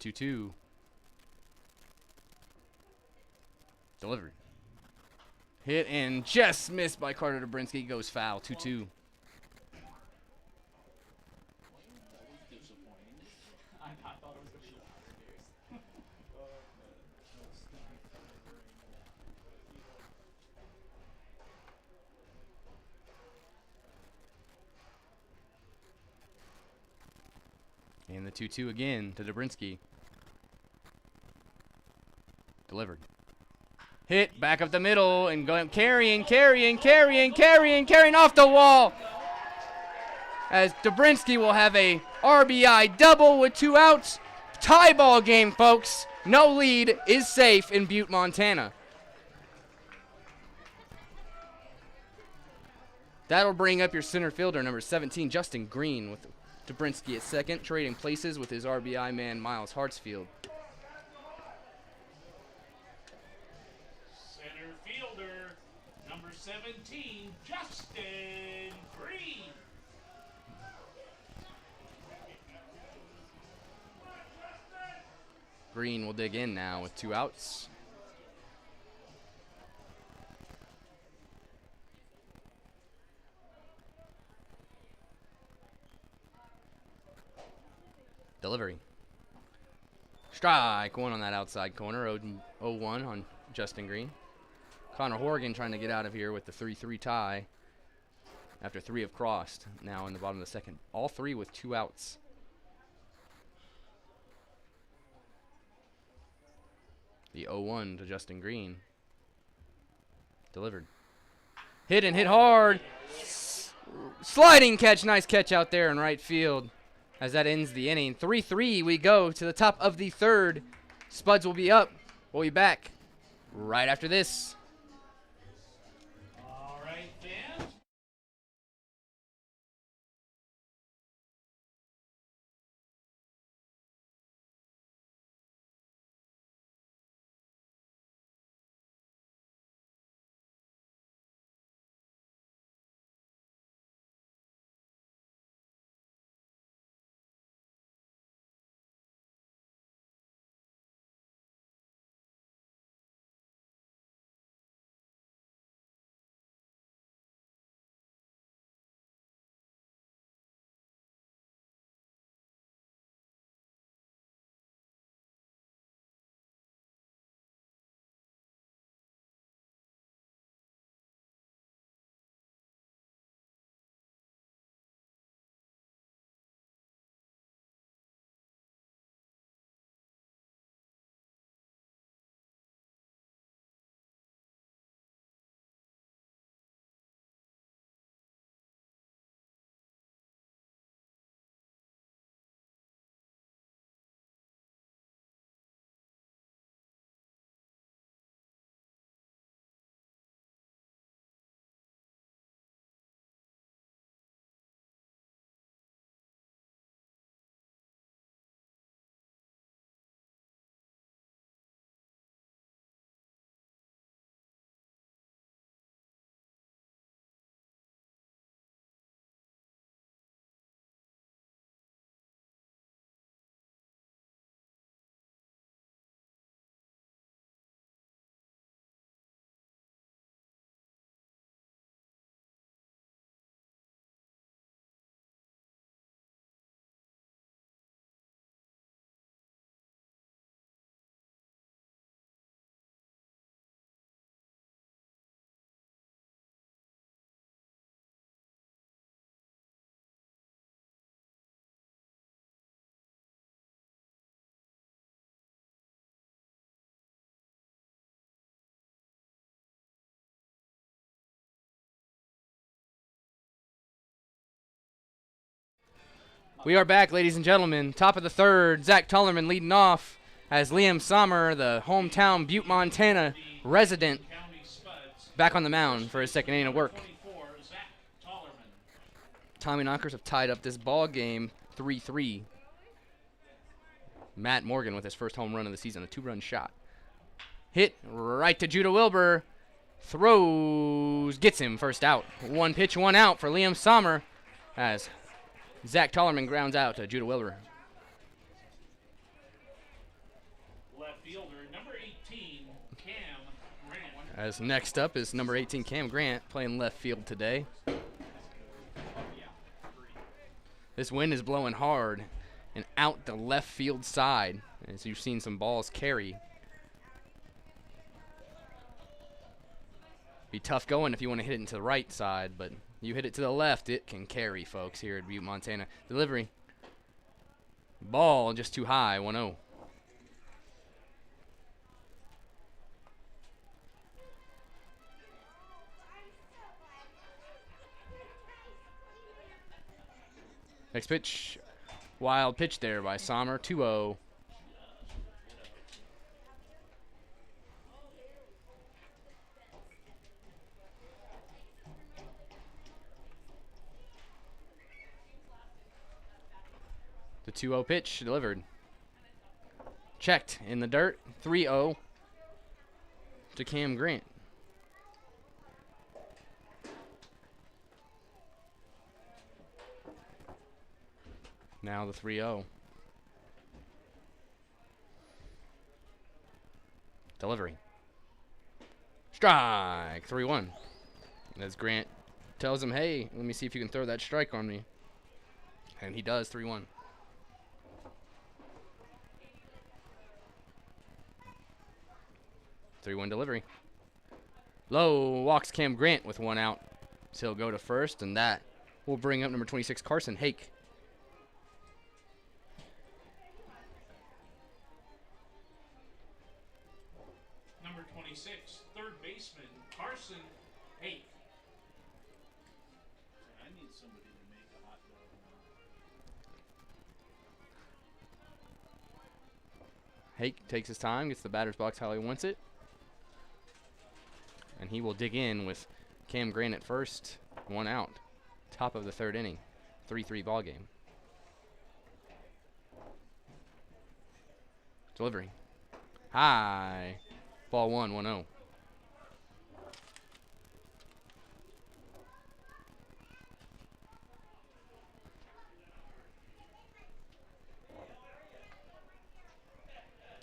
[SPEAKER 1] 2-2. Delivered. Hit and just missed by Carter Dobrinsky. Goes foul. 2-2.
[SPEAKER 3] I thought it was going to be the higher days.
[SPEAKER 1] And the 2-2 again to Dobrinsky. Delivered. Hit back up the middle and going carrying off the wall. As Dobrinsky will have a RBI double with 2 outs. Tie ball game, folks. No lead is safe in Butte, Montana. That'll bring up your center fielder, number 17, Justin Green, with Dobrinsky at second, trading places with his RBI man, Miles Hartsfield.
[SPEAKER 2] Center fielder, number 17, Justin Green.
[SPEAKER 1] Green will dig in now with 2 outs. Delivery. Strike one on that outside corner. 0-1 on Justin Green. Connor Horgan trying to get out of here with the 3-3 tie after 3 have crossed. Now in the bottom of the second. All 3 with 2 outs. The 0-1 to Justin Green. Delivered. Hit and hit hard. Sliding catch. Nice catch out there in right field. As that ends the inning. 3-3, we go to the top of the third. Spuds will be up. We'll be back right after this.
[SPEAKER 2] All right, fans.
[SPEAKER 1] We are back, ladies and gentlemen. Top of the third, Zach Tullerman leading off as Liam Sommer, the hometown Butte, Montana resident,
[SPEAKER 2] County Spuds.
[SPEAKER 1] back on the mound for his second inning of work.
[SPEAKER 2] 24, Zach Tollerman.
[SPEAKER 1] Tommyknockers have tied up this ball game 3-3. Matt Morgan with his first home run of the season, a 2-run shot. Hit right to Judah Wilbur. Throws, gets him first out. 1 pitch, 1 out for Liam Sommer as Zach Tollerman grounds out to Judah Wilbur. As next up is number 18, Cam Grant, playing left field today. This wind is blowing hard and out the left field side, as you've seen some balls carry. Be tough going if you want to hit it into the right side, but you hit it to the left, it can carry, folks, here at Butte, Montana. Delivery. Ball just too high, 1-0. Next pitch, wild pitch there by Sommer, 2-0. The 2-0 pitch delivered. Checked in the dirt, 3-0 to Cam Grant. Now the 3-0. Delivery. Strike, 3-1. As Grant tells him, hey, let me see if you can throw that strike on me. And he does, 3-1. Three-one delivery. Low walks Cam Grant with 1 out. So he'll go to first, and that will bring up number 26, Carson Hake.
[SPEAKER 2] Number 26, third baseman, Carson Hake.
[SPEAKER 4] I need somebody to make a hot dog now.
[SPEAKER 1] Hake takes his time, gets the batter's box how he wants it. And he will dig in with Cam Grant at first, 1 out. Top of the third inning, 3-3 ball game. Delivery. High. Ball 1, 1-0.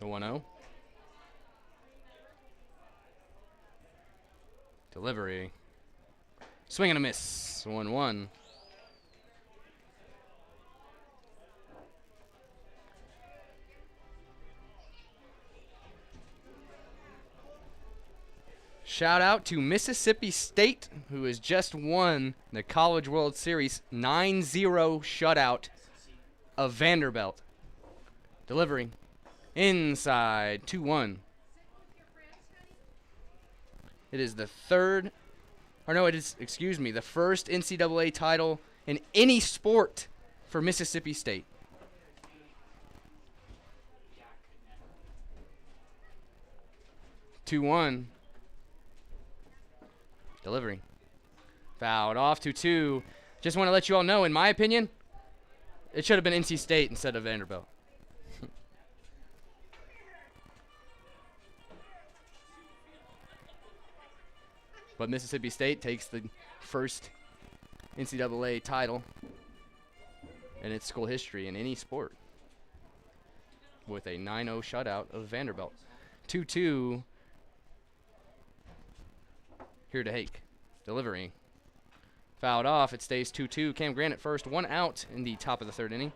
[SPEAKER 1] The 1-0. Delivery. Swing and a miss. 1-1. Shout out to Mississippi State, who has just won the College World Series 9-0 shutout of Vanderbilt. Delivery. Inside. 2-1. It is the third, or no, it is, excuse me, the first NCAA title in any sport for Mississippi State.
[SPEAKER 3] Yeah, could never.
[SPEAKER 1] 2-1. Delivery. Fouled off, 2-2. Just want to let you all know, in my opinion, it should have been NC State instead of Vanderbilt. But Mississippi State takes the first NCAA title in its school history in any sport with a 9-0 shutout of Vanderbilt. 2-2 here to Hake. Delivery. Fouled off. It stays 2-2. Cam Grant at first. 1 out in the top of the third inning.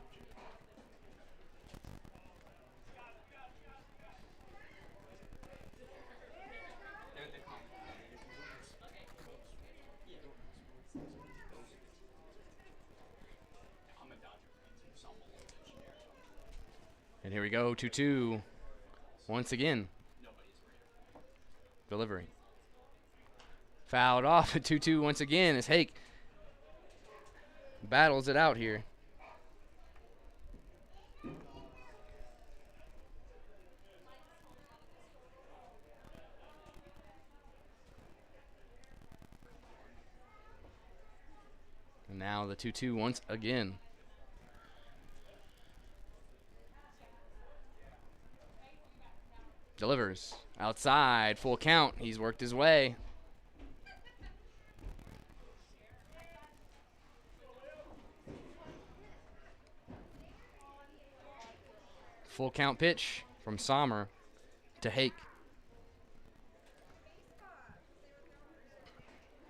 [SPEAKER 1] And here we go, 2-2. Once again. Delivery. Fouled off at 2-2 once again as Hake battles it out here. And now the 2-2 once again. Delivers. Outside. Full count. He's worked his way. Full count pitch from Sommer to Hake.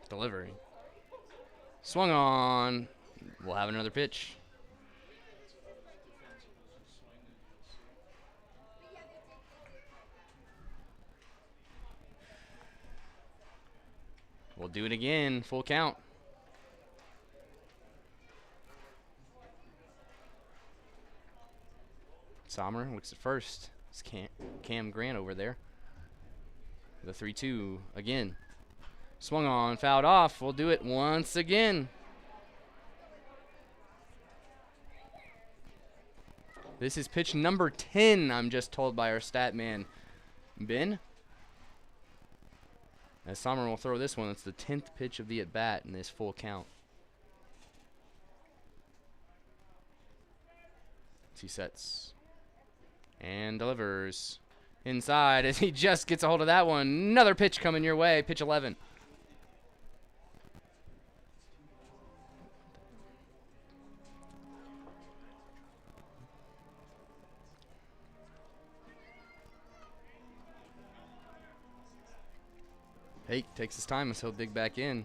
[SPEAKER 1] Delivery. Swung on. We'll have another pitch. We'll do it again. Full count. Sommer looks at first. It's Cam Grant over there. The 3-2 again. Swung on, fouled off. We'll do it once again. This is pitch number 10, I'm just told by our stat man, Ben. As Sommer will throw this one, it's the 10th pitch of the at-bat in this full count. He sets and delivers inside as he just gets a hold of that one. Another pitch coming your way, pitch 11. Hake takes his time as he'll dig back in.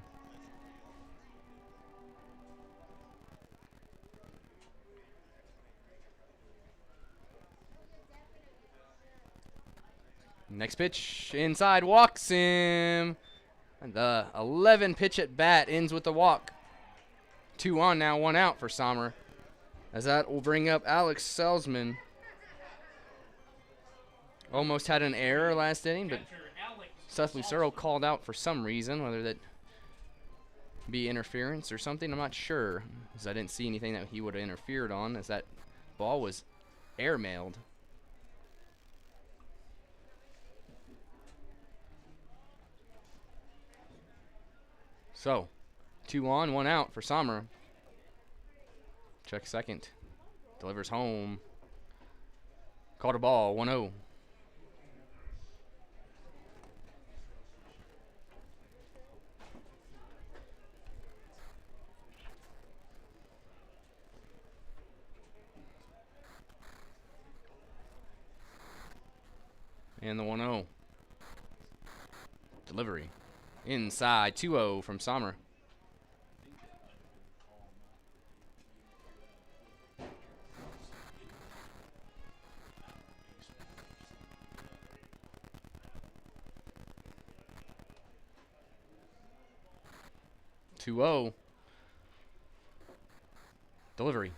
[SPEAKER 1] Next pitch, inside, walks him. And the 11 pitch at bat ends with the walk. 2 on now, 1 out for Sommer. As that will bring up Alex Salzman. Almost had an error last inning, but Seth Lucero called out for some reason, whether that be interference or something, I'm not sure. Because I didn't see anything that he would have interfered on, as that ball was airmailed. So, 2 on, 1 out for Sommer. Check second. Delivers home. Called a ball, 1-0. And the 1-0. Delivery. Inside, 2-0 from Sommer. Delivery.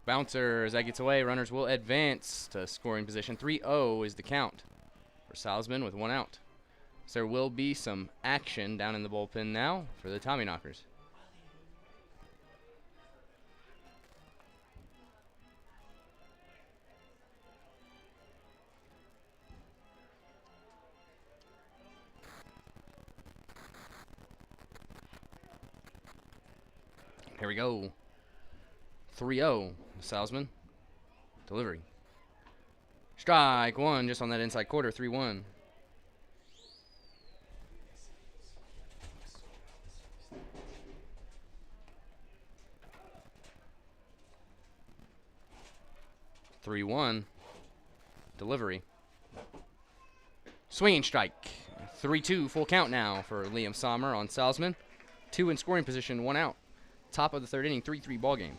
[SPEAKER 1] Bouncer as that gets away. Runners will advance to scoring position. 3-0 is the count for Salzman with 1 out. So there will be some action down in the bullpen now for the Tommyknockers. Here we go. 3-0, Salzman. Delivery. Strike 1 just on that inside quarter, 3-1. Delivery. Swinging strike. 3-2, full count now for Liam Sommer on Salzman. 2 in scoring position, 1 out. Top of the 3rd inning, 3-3 ball game.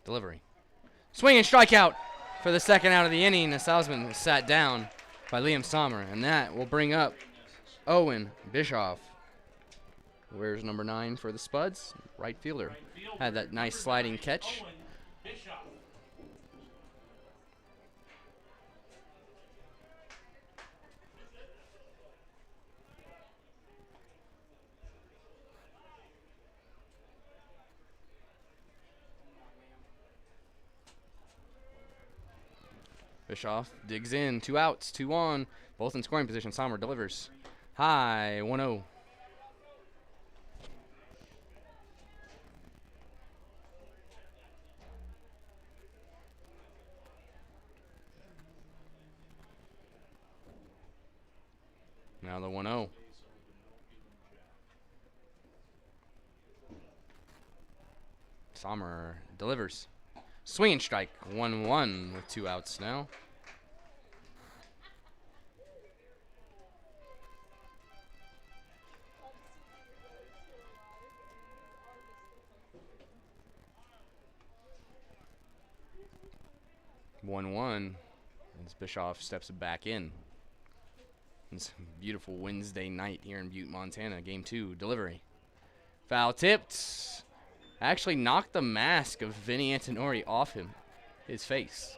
[SPEAKER 1] Delivery. Swinging strikeout for the 2nd out of the inning. Salzman was sat down by Liam Sommer, and that will bring up Owen Bischoff. Where's number 9 for the Spuds? Right fielder. Had that nice sliding catch. Bischoff digs in, 2 outs, 2 on, both in scoring position. Sommer delivers high, 1-0. Now the 1-0. Sommer delivers. Swing and strike. 1-1 with 2 outs now. As Bischoff steps back in. It's a beautiful Wednesday night here in Butte, Montana. Game 2, delivery. Foul tipped. Actually knocked the mask of Vinny Antonori off his face.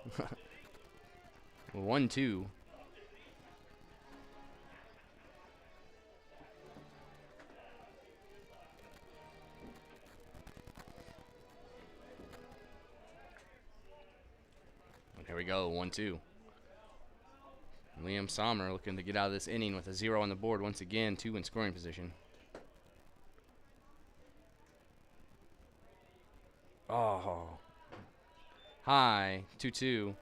[SPEAKER 1] 1-2. Here we go, 1-2. Liam Sommer looking to get out of this inning with a 0 on the board once again, 2 in scoring position. Oh. High, 2-2.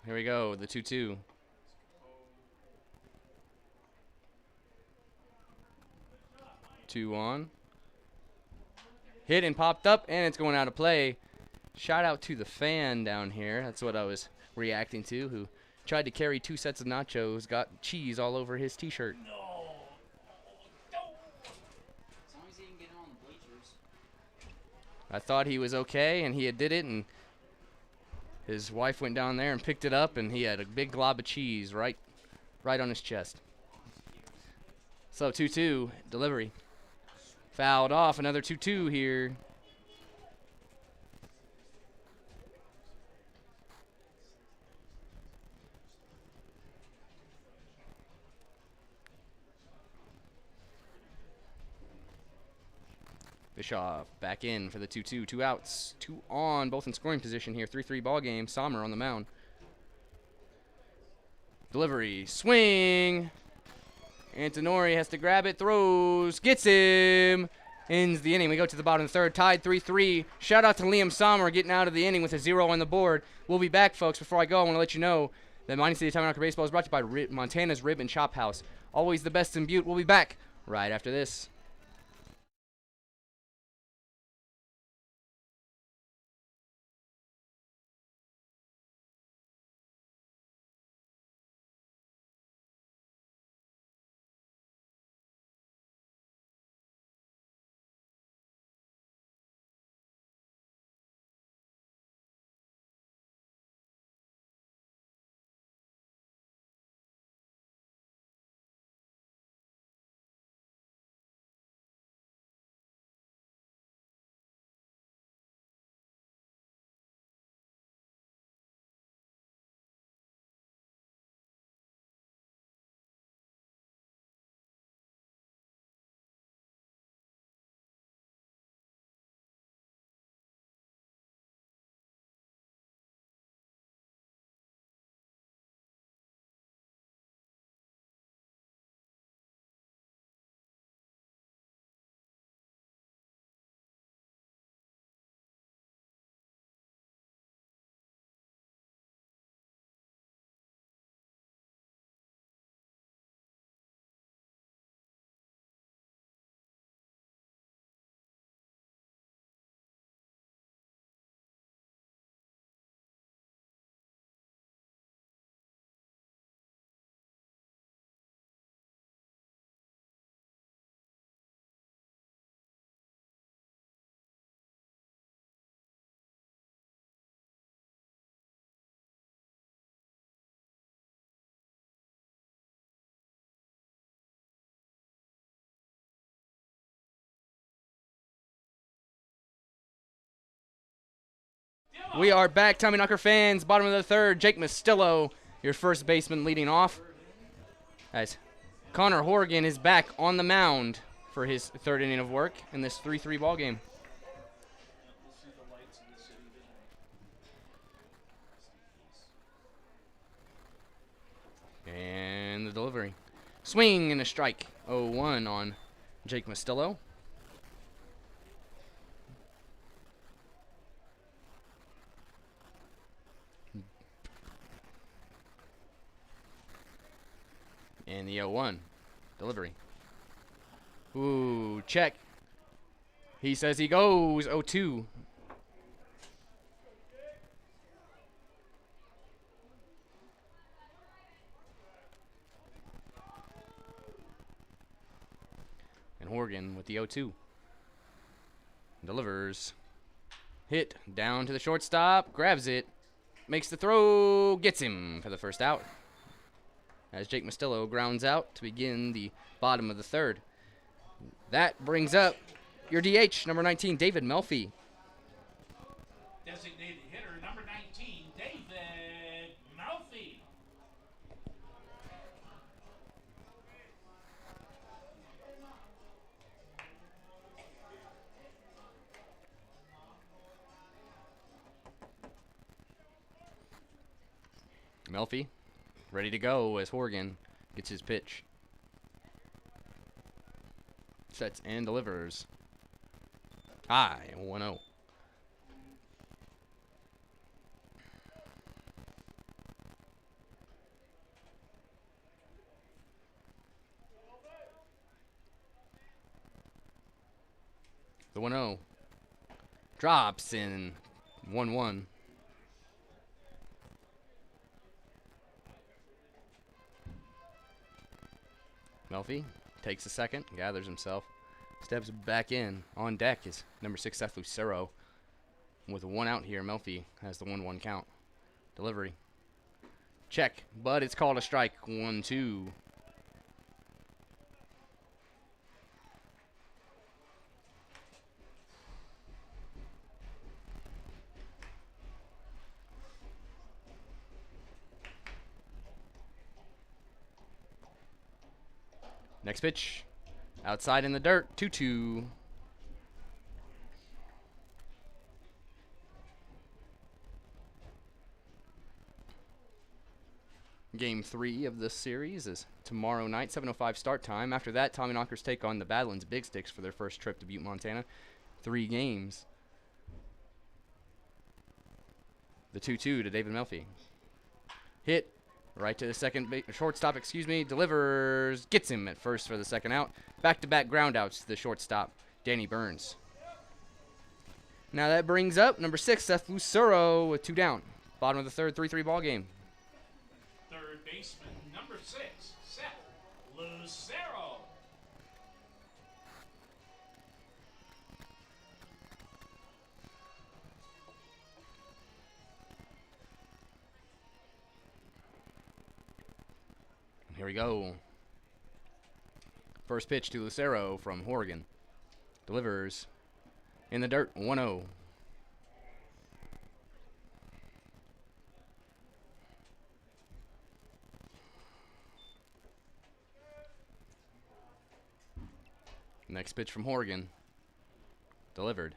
[SPEAKER 1] Here we go, the 2-2. Two on. Hit and popped up, and it's going out of play. Shout out to the fan down here. That's what I was reacting to, who tried to carry 2 sets of nachos, got cheese all over his t-shirt.
[SPEAKER 3] As long as he didn't get it on the bleachers.
[SPEAKER 1] I thought he was okay, and he did it, and his wife went down there and picked it up, and he had a big glob of cheese right on his chest. So 2-2, delivery. Fouled off, another 2-2 here. Bischoff back in for the 2-2. 2 outs, 2 on, both in scoring position here. 3-3 ball game. Sommer on the mound. Delivery, swing. Antonori has to grab it, throws, gets him. Ends the inning. We go to the bottom of the third, tied 3-3. Shout out to Liam Sommer getting out of the inning with a 0 on the board. We'll be back, folks. Before I go, I want to let you know that Mining City Tommyknocker Baseball is brought to you by Montana's Rib and Chop House. Always the best in Butte. We'll be back right after this. We are back, Tommyknocker fans. Bottom of the third, Jake Mastillo, your first baseman, leading off. As Connor Horgan is back on the mound for his 3rd inning of work in this 3-3 ball game.
[SPEAKER 4] We'll see the lights in the city tonight.
[SPEAKER 1] And the delivery. Swing and a strike. 0-1 on Jake Mastillo. And the 0-1. Delivery. Ooh, check. He says he goes. 0-2. And Horgan with the 0-2. Delivers. Hit down to the shortstop. Grabs it. Makes the throw. Gets him for the first out. As Jake Mastillo grounds out to begin the bottom of the third. That brings up your DH, number 19, David Melfi.
[SPEAKER 2] Designated hitter number 19, David Melfi.
[SPEAKER 1] Melfi, ready to go as Horgan gets his pitch. Sets and delivers. High, 1-0. The 1-0 drops in 1-1. Melfi takes a second, gathers himself, steps back in. On deck is number 6, Seth Lucero. With one out here, Melfi has the 1-1 count. Delivery. Check, but it's called a strike. 1-2. Next pitch. Outside in the dirt. 2-2. Game 3 of this series is tomorrow night, 7:05 start time. After that, Tommyknockers take on the Badlands Big Sticks for their first trip to Butte, Montana. 3 games. The 2-2 to David Melfi. Hit right to the shortstop, delivers, gets him at first for the second out. Back-to-back groundouts to the shortstop, Danny Burns. Now that brings up number 6, Seth Lucero with 2 down. Bottom of the third, 3-3 ball game.
[SPEAKER 2] Third baseman number 6, Seth Lucero.
[SPEAKER 1] Here we go. First pitch to Lucero from Horgan. Delivers in the dirt, 1-0. Next pitch from Horgan. Delivered.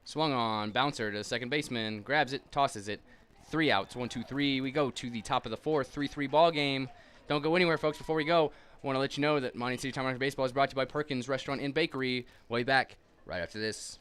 [SPEAKER 1] Swung on, bouncer to second baseman, grabs it, tosses it. 3 outs, 1-2-3. We go to the top of the fourth, 3-3 ball game. Don't go anywhere, folks. Before we go, I want to let you know that Mining City Tommyknockers Baseball is brought to you by Perkins Restaurant and Bakery. Way back right after this.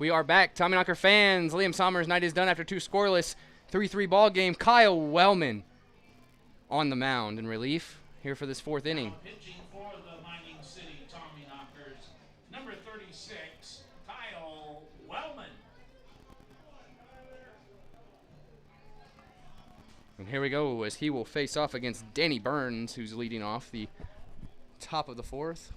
[SPEAKER 1] We are back. Tommyknocker fans, Liam Sommer's night is done after 2 scoreless. 3-3 ball game. Kyle Wellman on the mound in relief here for this 4th inning.
[SPEAKER 2] Now pitching for the Mining City Tommyknockers, number 36, Kyle Wellman.
[SPEAKER 1] And here we go as he will face off against Danny Burns, who's leading off the top of the 4th.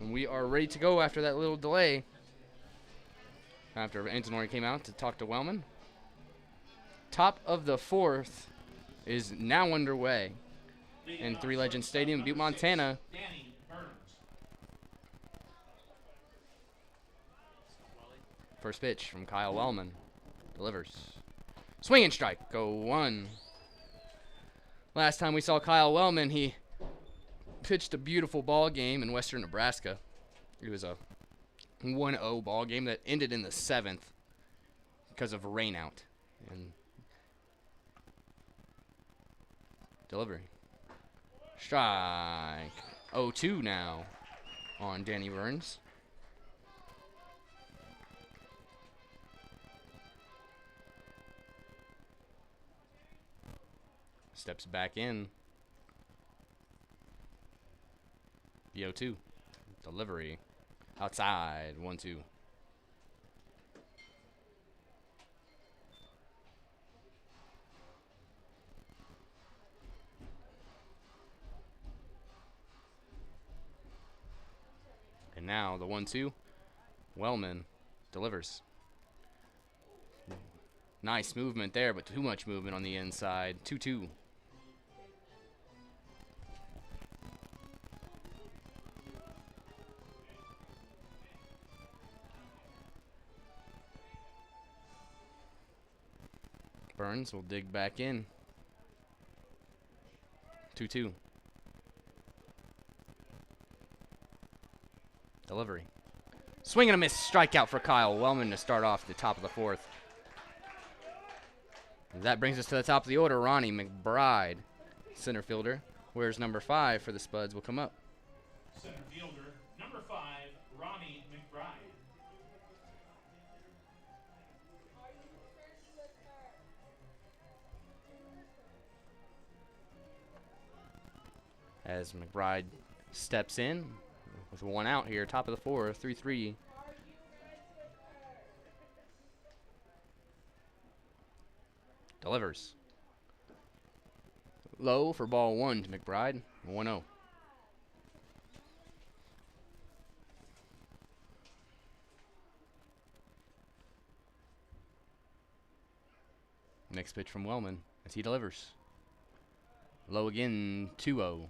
[SPEAKER 1] And we are ready to go after that little delay. After Antonori came out to talk to Wellman. Top of the 4th is now underway in Three Legends Stadium, Butte, Montana.
[SPEAKER 2] Danny Burns.
[SPEAKER 1] First pitch from Kyle Wellman. Delivers. Swing and strike. Go 1. Last time we saw Kyle Wellman, he pitched a beautiful ball game in western Nebraska. It was a 1-0 ball game that ended in the 7th because of a rainout. And delivery. Strike. 0-2 now on Danny Burns. Steps back in. The 0-2. Delivery. Outside. 1-2. And now the 1-2. Wellman delivers. Nice movement there, but too much movement on the inside. 2-2. Burns will dig back in. 2-2. Delivery. Swing and a miss. Strikeout for Kyle Wellman to start off the top of the 4th. And that brings us to the top of the order. Ronnie McBride, center fielder. Where's number 5 for the Spuds will come up.
[SPEAKER 2] Center fielder, number 5, Ronnie McBride.
[SPEAKER 1] As McBride steps in with 1 out here, top of the 4th, 3-3. Delivers. Low for ball 1 to McBride. 1-0. Next pitch from Wellman as he delivers. Low again, 2-0.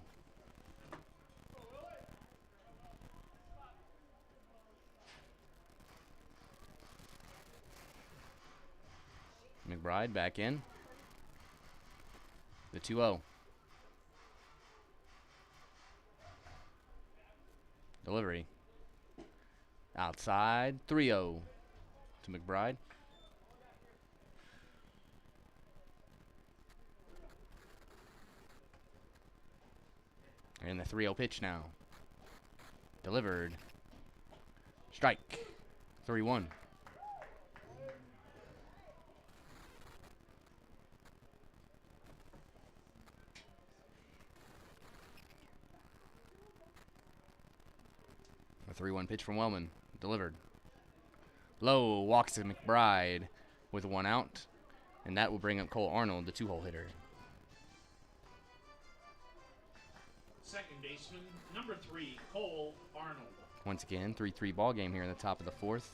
[SPEAKER 1] McBride back in. The 2-0. Delivery. Outside, 3-0 to McBride. And the 3-0 pitch now. Delivered. Strike. 3-1. A 3-1 pitch from Wellman. Delivered. Low walks to McBride with 1 out. And that will bring up Cole Arnold, the 2-hole hitter.
[SPEAKER 2] Second baseman, number 3, Cole Arnold.
[SPEAKER 1] Once again, 3-3 ball game here in the top of the 4th.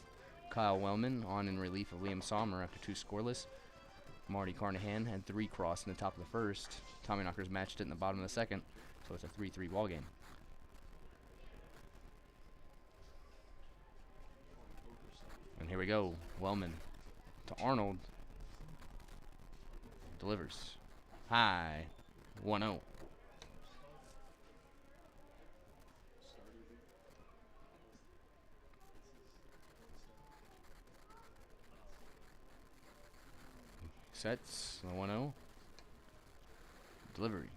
[SPEAKER 1] Kyle Wellman on in relief of Liam Sommer after 2 scoreless. Marty Carnahan had 3 crossed in the top of the 1st. Tommyknockers matched it in the bottom of the 2nd. So it's a 3-3 ball game. And here we go. Wellman to Arnold. Delivers. High. 1-0. Sets. The 1-0. Delivery.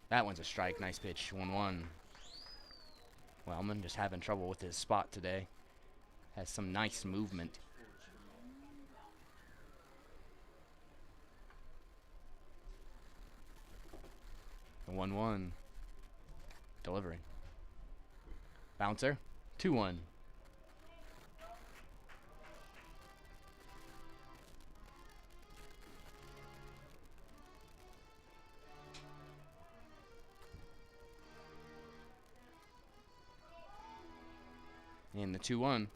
[SPEAKER 1] That one's a strike. Nice pitch. 1-1. Wellman just having trouble with his spot today. Has some nice movement. The 1-1. Delivery. Bouncer. 2-1. And the 2-1.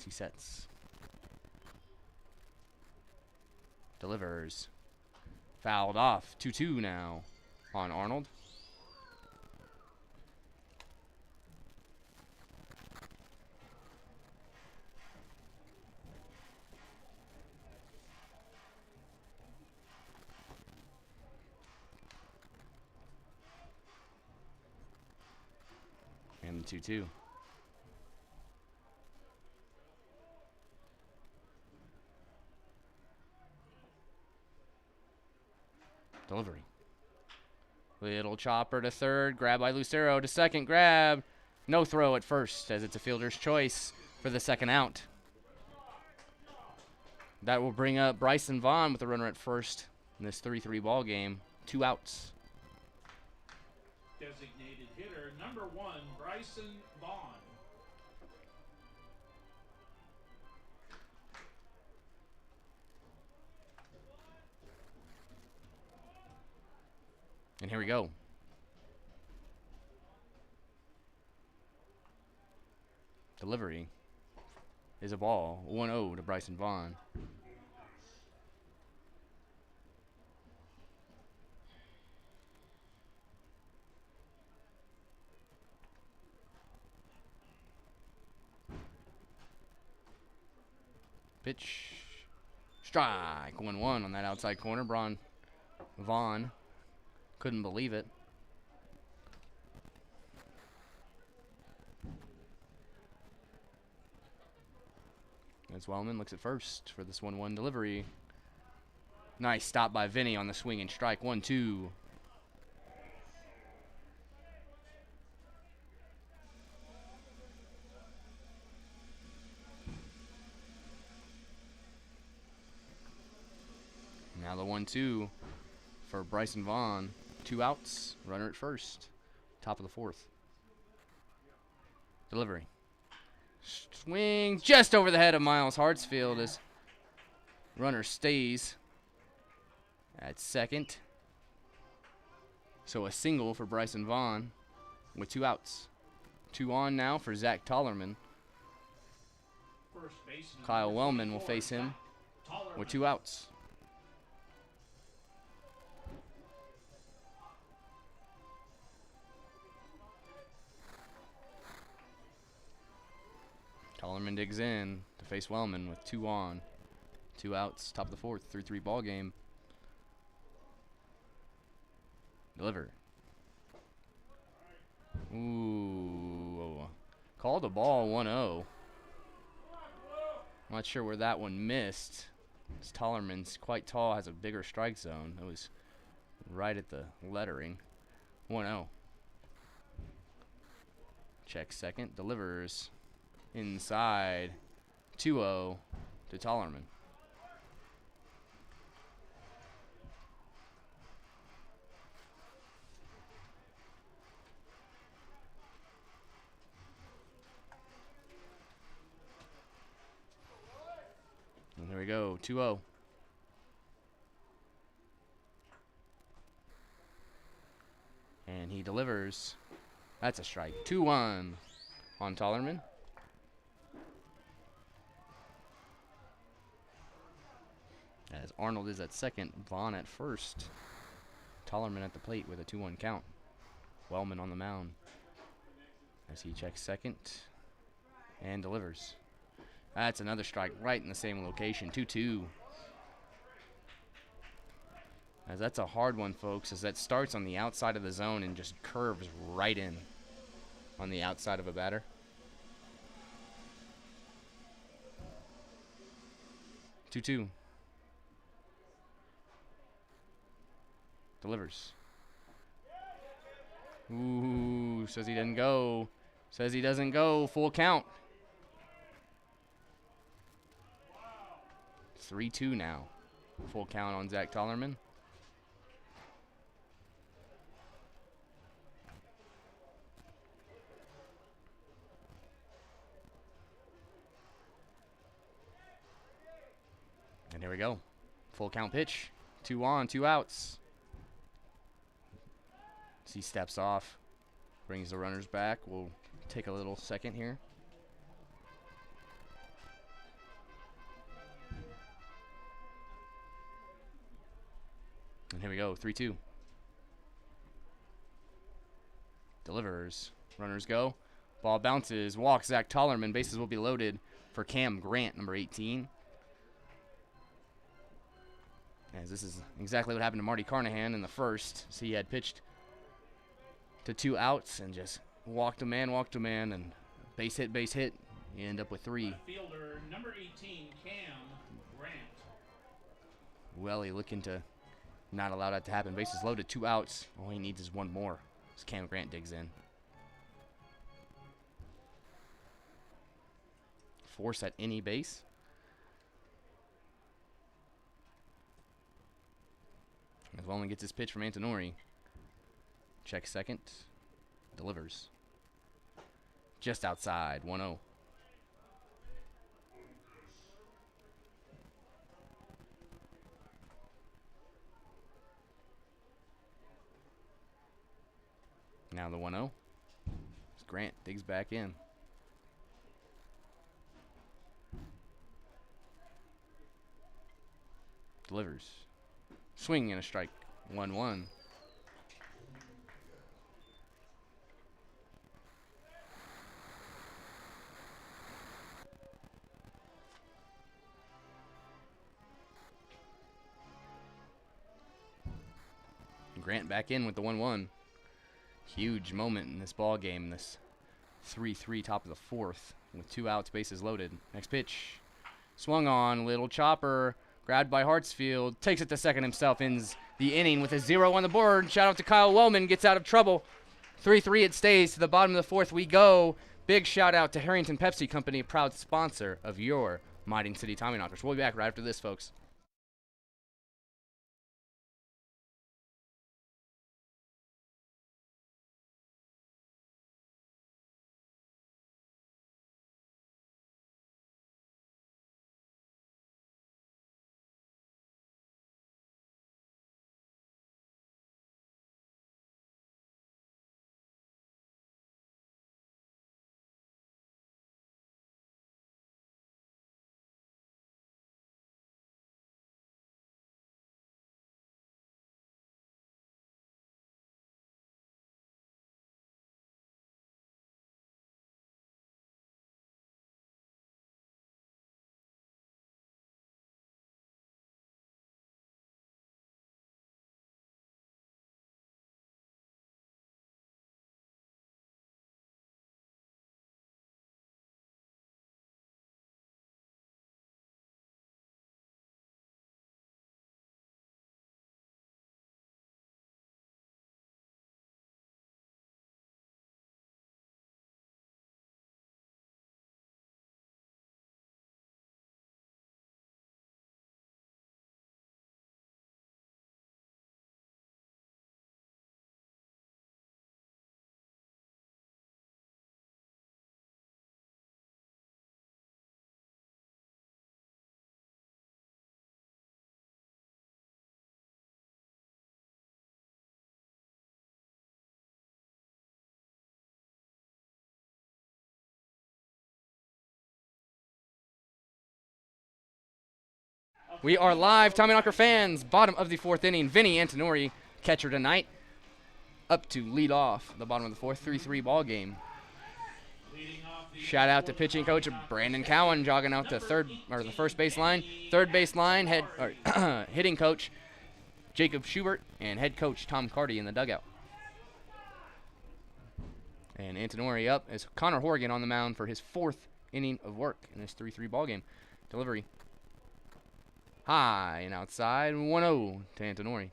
[SPEAKER 1] He sets. Delivers. Fouled off. 2-2 now on Arnold. And the 2-2. Delivery. Little chopper to third. Grab by Lucero to second. Grab. No throw at first as it's a fielder's choice for the second out. That will bring up Bryson Vaughn with a runner at first in this 3-3 ball game. 2 outs.
[SPEAKER 2] Designated hitter number 1, Bryson Vaughn.
[SPEAKER 1] And here we go. Delivery is a ball. 1-0 to Bryson Vaughn. Pitch. Strike. 1-1 on that outside corner. Vaughn couldn't believe it. As Wellman looks at first for this 1-1 delivery. Nice stop by Vinny on the swing and strike. 1-2. Now the 1-2 for Bryson Vaughn. 2 outs. Runner at first. Top of the 4th. Delivery. Swing just over the head of Miles Hartsfield as runner stays at second. So a single for Bryson Vaughn with 2 outs. 2 on now for Zach Tollerman.
[SPEAKER 2] First baseman
[SPEAKER 1] Kyle
[SPEAKER 2] number
[SPEAKER 1] Wellman will
[SPEAKER 2] 24,
[SPEAKER 1] face him
[SPEAKER 2] Tollerman.
[SPEAKER 1] with 2 outs. Tollerman digs in to face Wellman with 2 on. 2 outs, top of the 4th, 3-3 ball game. Deliver. Ooh. Called a ball 1-0. Not sure where that one missed. This Tollerman's quite tall, has a bigger strike zone. It was right at the lettering. 1-0. Check second. Delivers. Inside. 2-0 to Tollerman. And there we go. 2-0. And he delivers. That's a strike. 2-1 on Tollerman. As Arnold is at second, Vaughn at first. Tollerman at the plate with a 2-1 count. Wellman on the mound as he checks second and delivers. That's another strike right in the same location. 2-2. As that's a hard one, folks, as that starts on the outside of the zone and just curves right in on the outside of a batter. 2-2. Delivers. Ooh, says he didn't go. Says he doesn't go. Full count. 3-2 now. Full count on Zach Tollerman. And here we go. Full count pitch. 2 on, 2 outs. As he steps off, brings the runners back. We'll take a little second here. And here we go, 3-2. Delivers. Runners go. Ball bounces. Walks Zach Tollerman. Bases will be loaded for Cam Grant, number 18. As this is exactly what happened to Marty Carnahan in the first. So he had pitched to 2 outs and just walked a man, and base hit. You end up with 3.
[SPEAKER 2] Fielder number 18, Cam Grant.
[SPEAKER 1] Welly looking to not allow that to happen. Bases loaded, 2 outs. All he needs is 1 more as Cam Grant digs in. Force at any base. As Wellman gets his pitch from Antonori. Check second. Delivers. Just outside. 1-0. Now the 1-0. Grant digs back in. Delivers. Swing and a strike. 1-1. Grant back in with the 1-1. Huge moment in this ball game. This 3-3 top of the 4th with 2 outs, bases loaded. Next pitch. Swung on. Little chopper. Grabbed by Hartsfield. Takes it to second himself. Ends the inning with a 0 on the board. Shout out to Kyle Wellman. Gets out of trouble. 3-3 it stays. To the bottom of the 4th we go. Big shout out to Harrington Pepsi Company, proud sponsor of your Mighty City Tommyknockers. We'll be back right after this, folks. We are live, Tommyknocker fans. Bottom of the 4th inning. Vinny Antonori, catcher tonight, up to lead off the bottom of the 4th. 3-3 ball game. Shout out to pitching coach Brandon Cowan jogging out the the first base line. Third base line, hitting coach Jacob Schubert and head coach Tom Carty in the dugout. And Antonori up as Connor Horgan on the mound for his 4th inning of work in this 3-3 ball game. Delivery. High and outside, 1-0 to Antonori.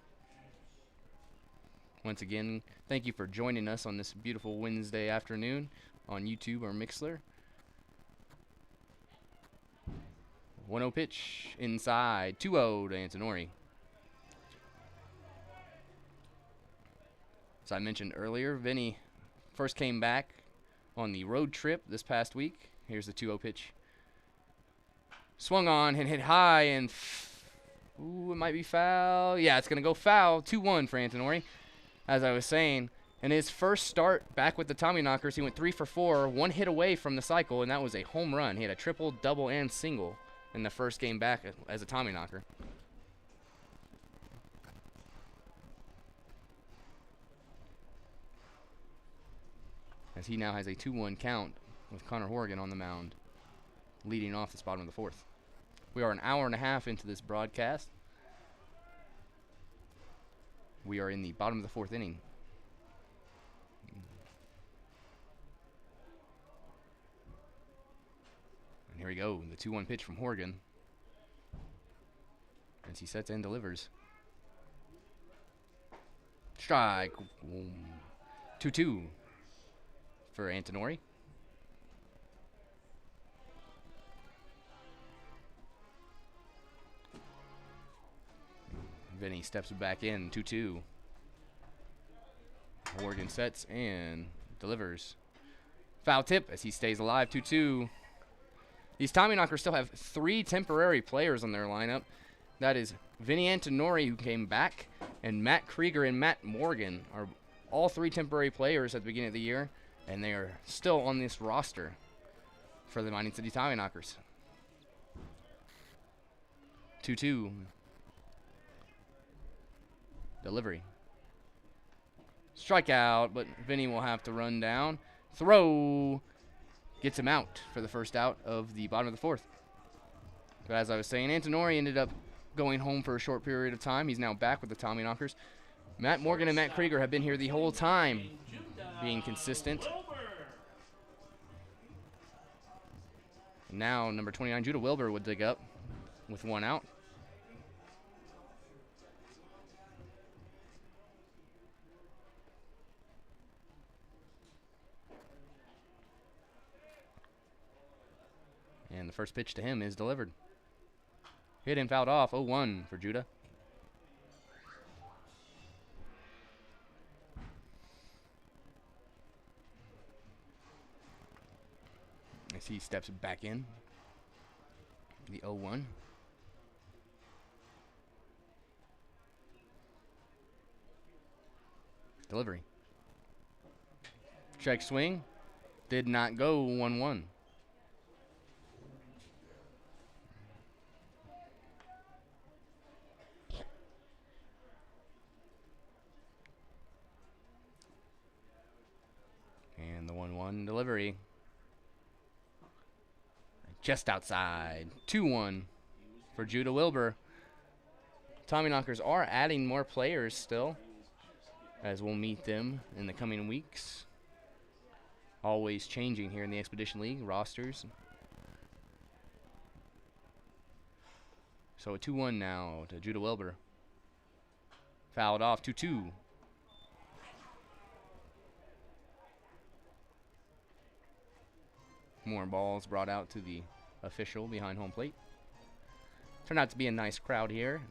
[SPEAKER 1] Once again, thank you for joining us on this beautiful Wednesday afternoon on YouTube or Mixlr. 1-0 pitch inside, 2-0 to Antonori. As I mentioned earlier, Vinny first came back on the road trip this past week. Here's the 2-0 pitch. Swung on and hit high, and ooh, it might be foul. Yeah, it's going to go foul. 2-1 for Antonori. As I was saying, in his first start back with the Tommyknockers, he went 3 for 4, 1 hit away from the cycle, and that was a home run. He had a triple, double, and single in the first game back as a Tommyknocker. As he now has a 2-1 count with Connor Horgan on the mound, leading off this bottom of the fourth. We are an hour and a half into this broadcast. We are in the bottom of the fourth inning. And here we go, the 2-1 pitch from Horgan. As he sets and delivers. Strike. 2-2 for Antonori. Vinny steps back in, 2-2. Horgan sets and delivers. Foul tip as he stays alive, 2-2. These Tommyknockers still have 3 temporary players on their lineup. That is Vinny Antonori, who came back, and Matt Krieger and Matt Morgan are all 3 temporary players at the beginning of the year, and they are still on this roster for the Mining City Tommyknockers. 2-2. Delivery. Strikeout, but Vinny will have to run down. Throw gets him out for the first out of the bottom of the fourth. But as I was saying, Antonori ended up going home for a short period of time. He's now back with the Tommyknockers. Matt Morgan and Matt Krieger have been here the whole time, being consistent. And now number 29, Judah Wilbur, would dig up with 1 out. And the first pitch to him is delivered. Hit and fouled off, 0-1 for Judah. As he steps back in. The 0-1. Delivery. Check swing. Did not go, 1-1. And the 1-1 delivery. Just outside. 2-1 for Judah Wilbur. Tommyknockers are adding more players still, as we'll meet them in the coming weeks. Always changing here in the Expedition League rosters. So a 2-1 now to Judah Wilbur. Fouled off, 2-2. More balls brought out to the official behind home plate. Turned out to be a nice crowd here,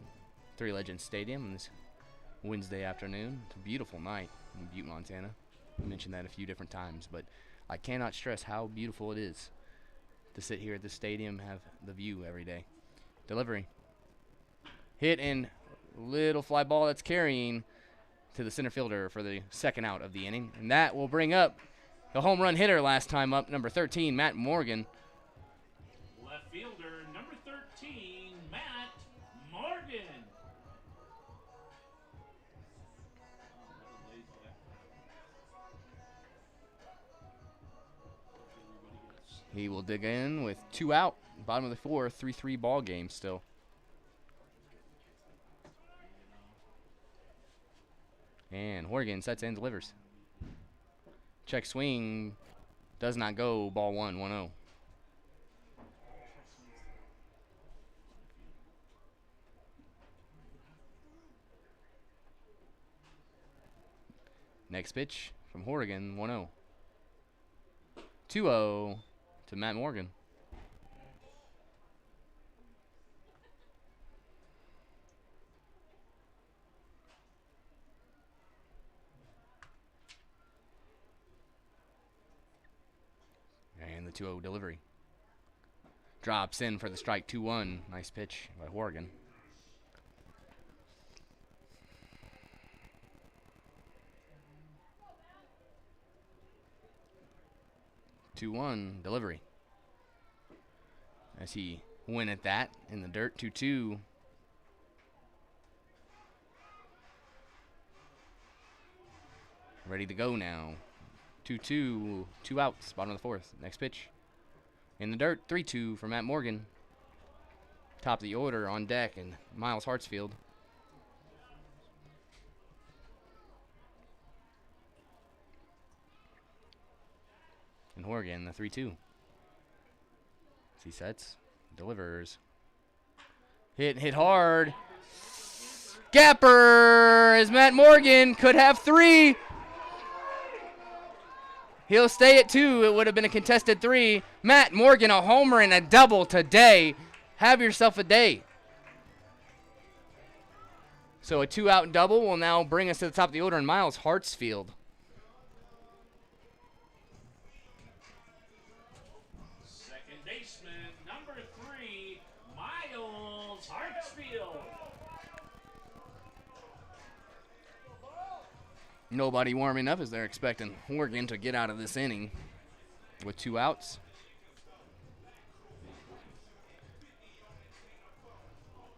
[SPEAKER 1] Three Legends Stadium, this Wednesday afternoon. It's a beautiful night in Butte, Montana. I mentioned that a few different times, but I cannot stress how beautiful it is to sit here at the stadium, have the view every day. Delivery. Hit and little fly ball that's carrying to the center fielder for the second out of the inning. And that will bring up the home run hitter last time up, number 13, Matt Morgan.
[SPEAKER 2] Left fielder, number 13, Matt Morgan.
[SPEAKER 1] He will dig in with 2 out. Bottom of the fourth, 3-3 ball game still. And Horgan sets and delivers. Check swing does not go. Ball 1, 1-0. Next pitch from Horrigan, 1-0. 2-0 to Matt Morgan. And the 2-0 delivery. Drops in for the strike, 2-1. Nice pitch by Horrigan. Delivery. As he went at that in the dirt, 2-2. Ready to go now. 2-2, 2 outs, bottom of the fourth. Next pitch. In the dirt, 3-2 for Matt Morgan. Top of the order on deck, and Miles Hartsfield. And Horrigan, the 3-2. He sets, delivers. Hit hard. Gapper as Matt Morgan could have 3. He'll stay at 2. It would have been a contested 3. Matt Morgan, a homer and a double today. Have yourself a day. So a 2-out double will now bring us to the top of the order in Miles Hartsfield.
[SPEAKER 2] Second baseman, number 3, Miles Hartsfield.
[SPEAKER 1] Nobody warming up as they're expecting Horrigan to get out of this inning with 2 outs.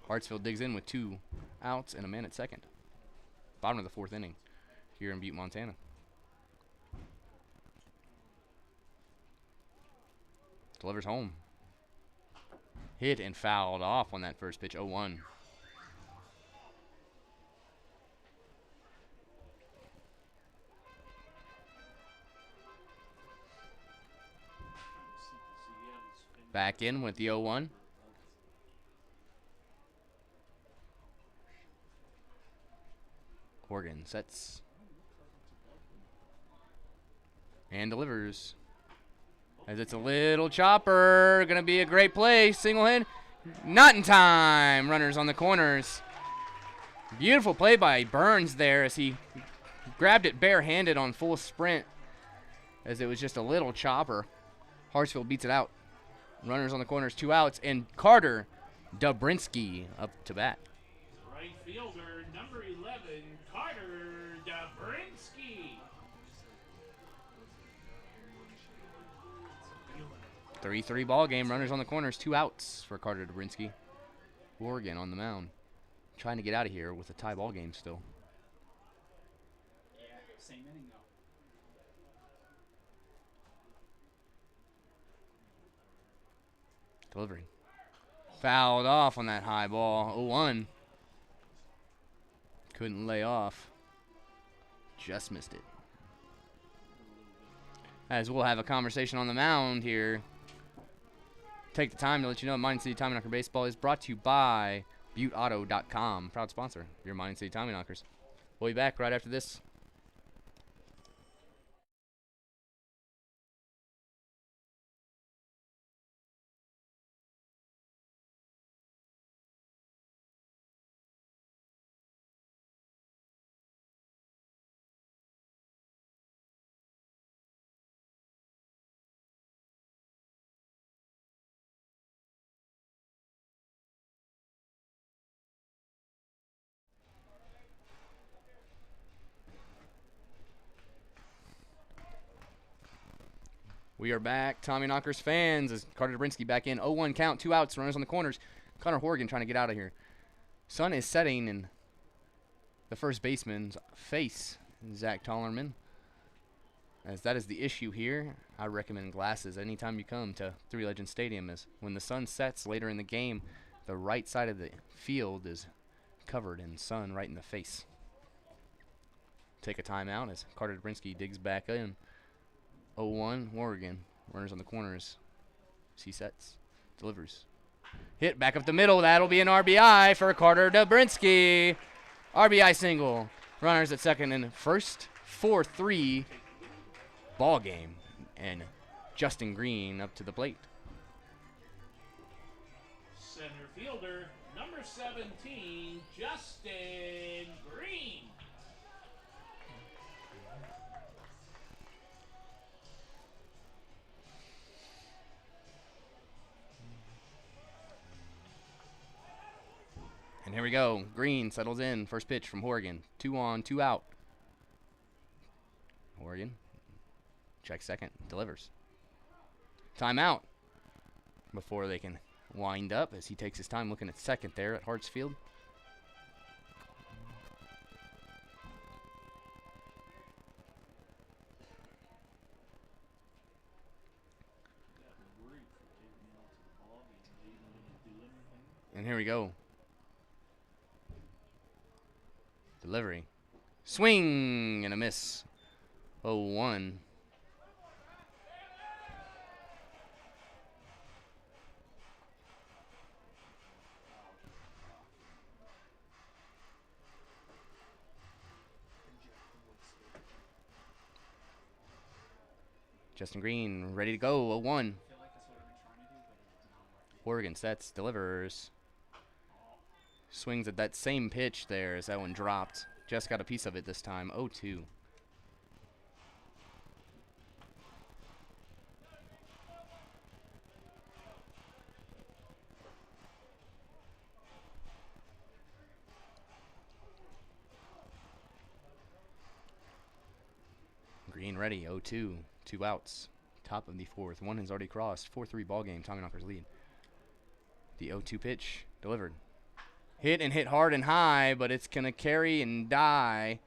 [SPEAKER 1] Hartsfield digs in with 2 outs and a man at second. Bottom of the fourth inning here in Butte, Montana. Delivers home. Hit and fouled off on that first pitch, 0-1. Back in with the 0-1. Horrigan sets. And delivers. As it's a little chopper. Going to be a great play. Single hit. Not in time. Runners on the corners. Beautiful play by Burns there as he grabbed it barehanded on full sprint. As it was just a little chopper. Hartsfield beats it out. Runners on the corners, 2 outs. And Carter Dobrinsky up to bat.
[SPEAKER 2] Right fielder, number 11, Carter Dobrinsky.
[SPEAKER 1] 3-3 ball game. Runners on the corners, 2 outs for Carter Dobrinsky. Horrigan on the mound, trying to get out of here with a tie ball game still.
[SPEAKER 3] Yeah, same inning though.
[SPEAKER 1] Delivery. Fouled off on that high ball. 0-1. Couldn't lay off. Just missed it. As we'll have a conversation on the mound here. Take the time to let you know Mining City Tommyknocker Baseball is brought to you by ButteAuto.com. Proud sponsor of your Mining City Tommyknockers. We'll be back right after this. We are back. Tommyknockers fans as Carter Dobrinsky back in. 0-1 count, 2 outs, runners on the corners. Connor Horrigan trying to get out of here. Sun is setting in the first baseman's face, Zach Tollerman. As that is the issue here, I recommend glasses anytime you come to Three Legends Stadium. Is when the sun sets later in the game, the right side of the field is covered in sun right in the face. Take a timeout as Carter Dobrinsky digs back in. 0-1, Horrigan. Runners on the corners. He sets. Delivers. Hit back up the middle. That'll be an RBI for Carter Dobrinsky. RBI single. Runners at second and first 4-3 ball game. And Justin Green up to the plate.
[SPEAKER 2] Center fielder, number 17, Justin Green.
[SPEAKER 1] And here we go. Green settles in. First pitch from Horgan. 2 on, 2 out. Horgan. Check second. Delivers. Timeout. Before they can wind up as he takes his time looking at second there at Hartsfield. And here we go. Delivery. Swing and a miss. 0-1. Justin Green ready to go. 0-1.
[SPEAKER 3] I feel like that's what I've been trying to do, but it's not working.
[SPEAKER 1] Horgan sets, delivers. Swings at that same pitch there as that one dropped. Just got a piece of it this time. 0-2. Green ready. 0-2. 2 outs. Top of the fourth. One has already crossed. 4-3 ball game. Tommyknockers lead. The 0-2 pitch delivered. Hit and hit hard and high, but it's going to carry and die.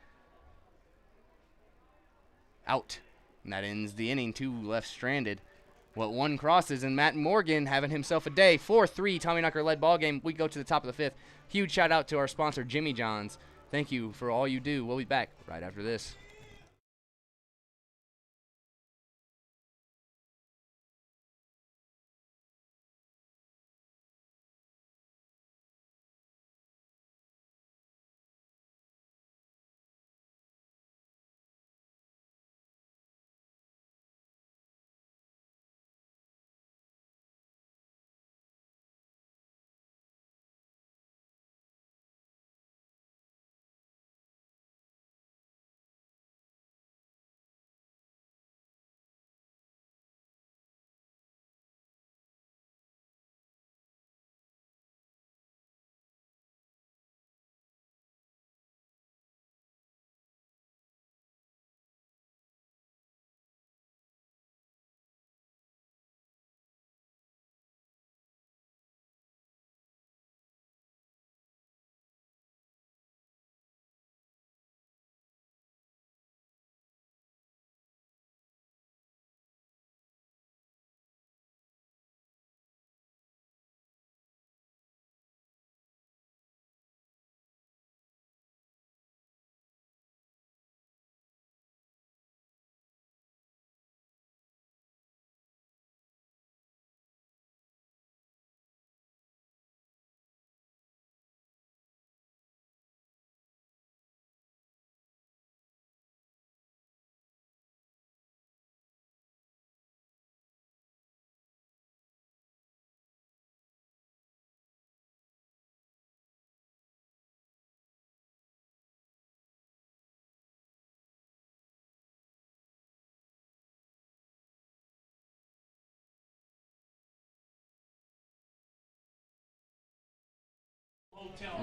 [SPEAKER 1] Out. And that ends the inning. 2 left stranded. What 1 crosses, and Matt Morgan having himself a day. 4-3 Tommyknocker led ball game. We go to the top of the fifth. Huge shout out to our sponsor, Jimmy John's. Thank you for all you do. We'll be back right after this.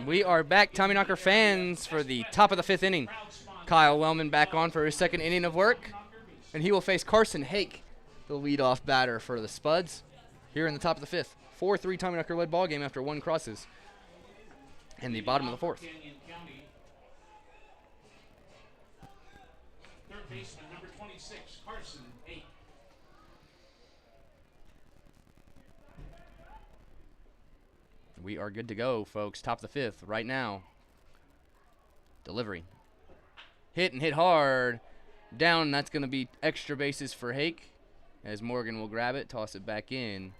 [SPEAKER 1] We are back, Tommyknocker fans, for the top of the fifth inning. Kyle Wellman back on for his second inning of work, and he will face Carson Hake, the leadoff batter for the Spuds, here in the top of the fifth. 4-3 Tommyknocker led ball game after 1 crosses in the bottom of the fourth.
[SPEAKER 2] Third baseman, number 26, Carson Hake.
[SPEAKER 1] We are good to go, folks. Top of the fifth right now. Delivery. Hit and hit hard. Down, that's going to be extra bases for Hake, as Morgan will grab it, toss it back in.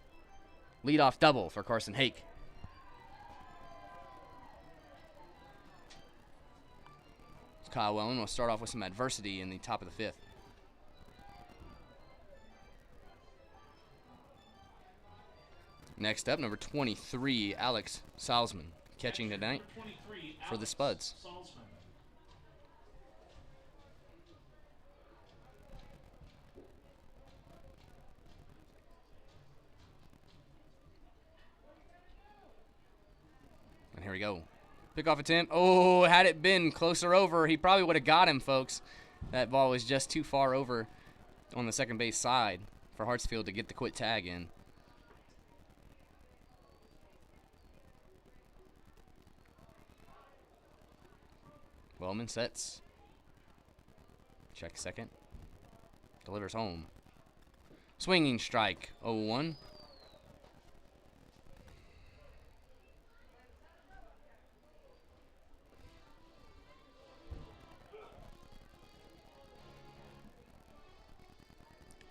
[SPEAKER 1] Leadoff double for Carson Hake. Kyle Wellman will start off with some adversity in the top of the 5th. Next up, number 23, Alex Salzman, catching tonight for the Spuds. And here we go. Pickoff attempt. Oh, had it been closer over, he probably would have got him, folks. That ball was just too far over on the second base side for Hartsfield to get the quit tag in. Wellman sets. Check second. Delivers home. Swinging strike. 0-1.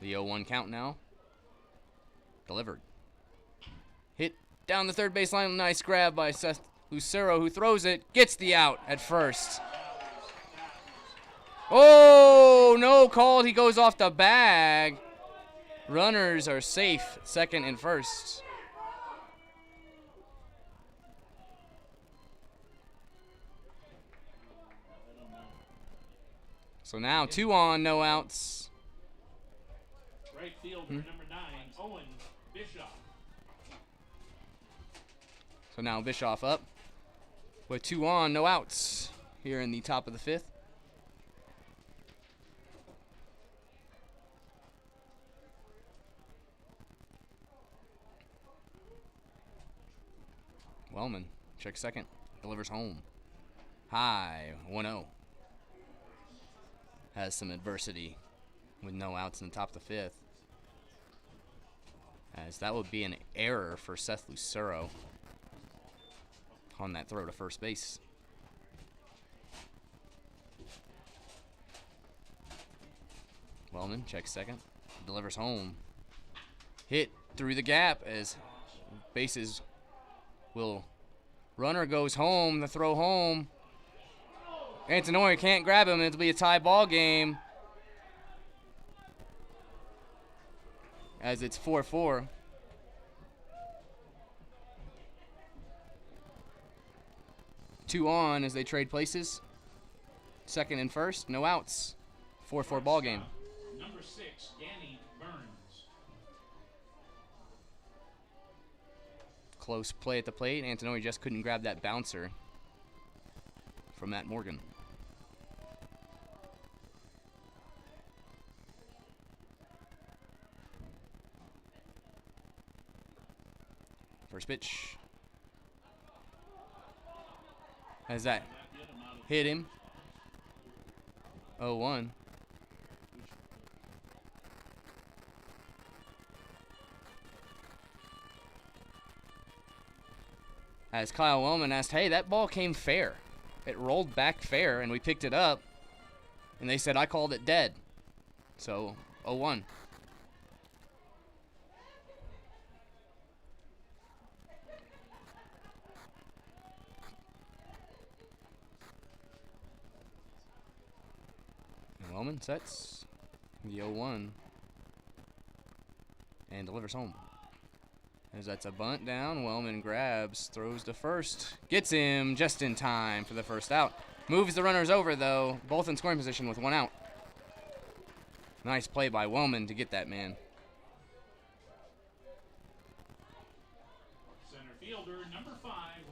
[SPEAKER 1] The 0-1 count now. Delivered. Hit down the third baseline. Nice grab by Seth Lucero, who throws it. Gets the out at first. Oh, no called. He goes off the bag. Runners are safe, second and first. So now 2 on, no outs.
[SPEAKER 2] Right fielder, number 9, Owen Bischoff.
[SPEAKER 1] So now Bischoff up with 2 on, no outs here in the top of the 5th. Wellman, check second, delivers home. High, 1-0. Has some adversity with no outs in the top of the 5th. As that would be an error for Seth Lucero on that throw to first base. Wellman checks second, delivers home. Hit through the gap as bases will. Runner goes home, the throw home. Antonori can't grab him, it'll be a tie ball game. As it's 4-4. Two on as they trade places. Second and first, no outs. 4-4 ball game.
[SPEAKER 2] Number 6, Danny Burns.
[SPEAKER 1] Close play at the plate. Antonori just couldn't grab that bouncer from Matt Morgan. First pitch. Has that hit him? 0-1. As Kyle Wellman asked, hey, that ball came fair. It rolled back fair, and we picked it up. And they said I called it dead. So, 0-1. Wellman sets the 0-1 and delivers home. As that's a bunt down, Wellman grabs, throws to first, gets him just in time for the first out. Moves the runners over, though, both in scoring position with 1 out. Nice play by Wellman to get that man.
[SPEAKER 2] Center fielder, number 5,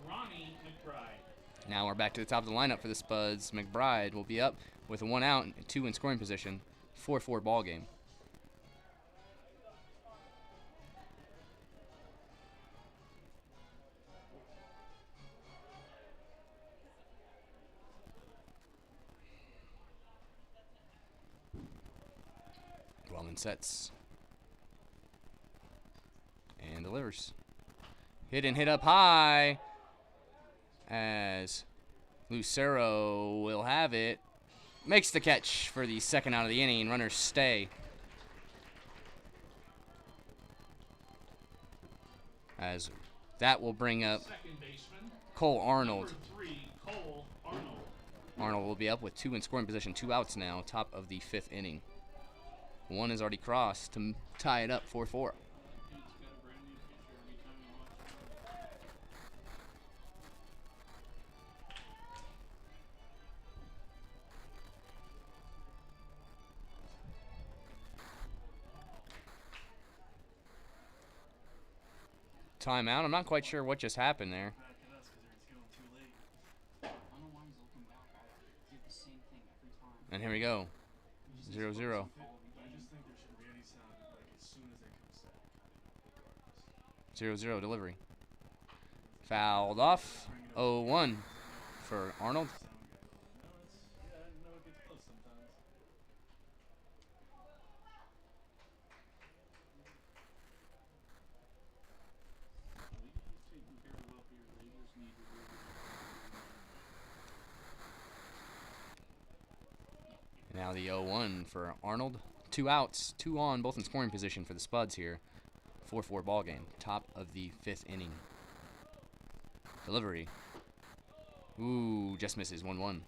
[SPEAKER 2] Ronnie McBride.
[SPEAKER 1] Now we're back to the top of the lineup for the Spuds. McBride will be up with 1 out and 2 in scoring position. 4-4 ball game. Wellman sets and delivers. Hit and hit up high as Lucero will have it. Makes the catch for the second out of the inning. Runners stay. As that will bring up
[SPEAKER 2] Second baseman,
[SPEAKER 1] Cole Arnold
[SPEAKER 2] number 3, Cole Arnold.
[SPEAKER 1] Arnold will be up with 2 in scoring position, 2 outs now, top of the 5th inning. 1 is already crossed to tie it up 4-4.
[SPEAKER 2] It's got a brand new picture every time you watch it.
[SPEAKER 1] Timeout. I'm not quite sure what just happened there.
[SPEAKER 4] Back at us because it's going too late.
[SPEAKER 3] I don't know why he's looking back. I do the same thing every time.
[SPEAKER 1] And here we go. 0-0.
[SPEAKER 4] I just think there shouldn't be any sound like as soon as they come set. Regardless.
[SPEAKER 1] 0-0 delivery. Fouled off. 0-1 for Arnold.
[SPEAKER 4] Sound guy. No, it's yeah. No, it gets close sometimes.
[SPEAKER 2] He's taking care of up here. They just need to really
[SPEAKER 1] Now the 0-1 for Arnold. 2 outs, 2 on, both in scoring position for the Spuds here. 4-4 ball game. Top of the 5th inning. Delivery. Ooh, just misses. 1-1.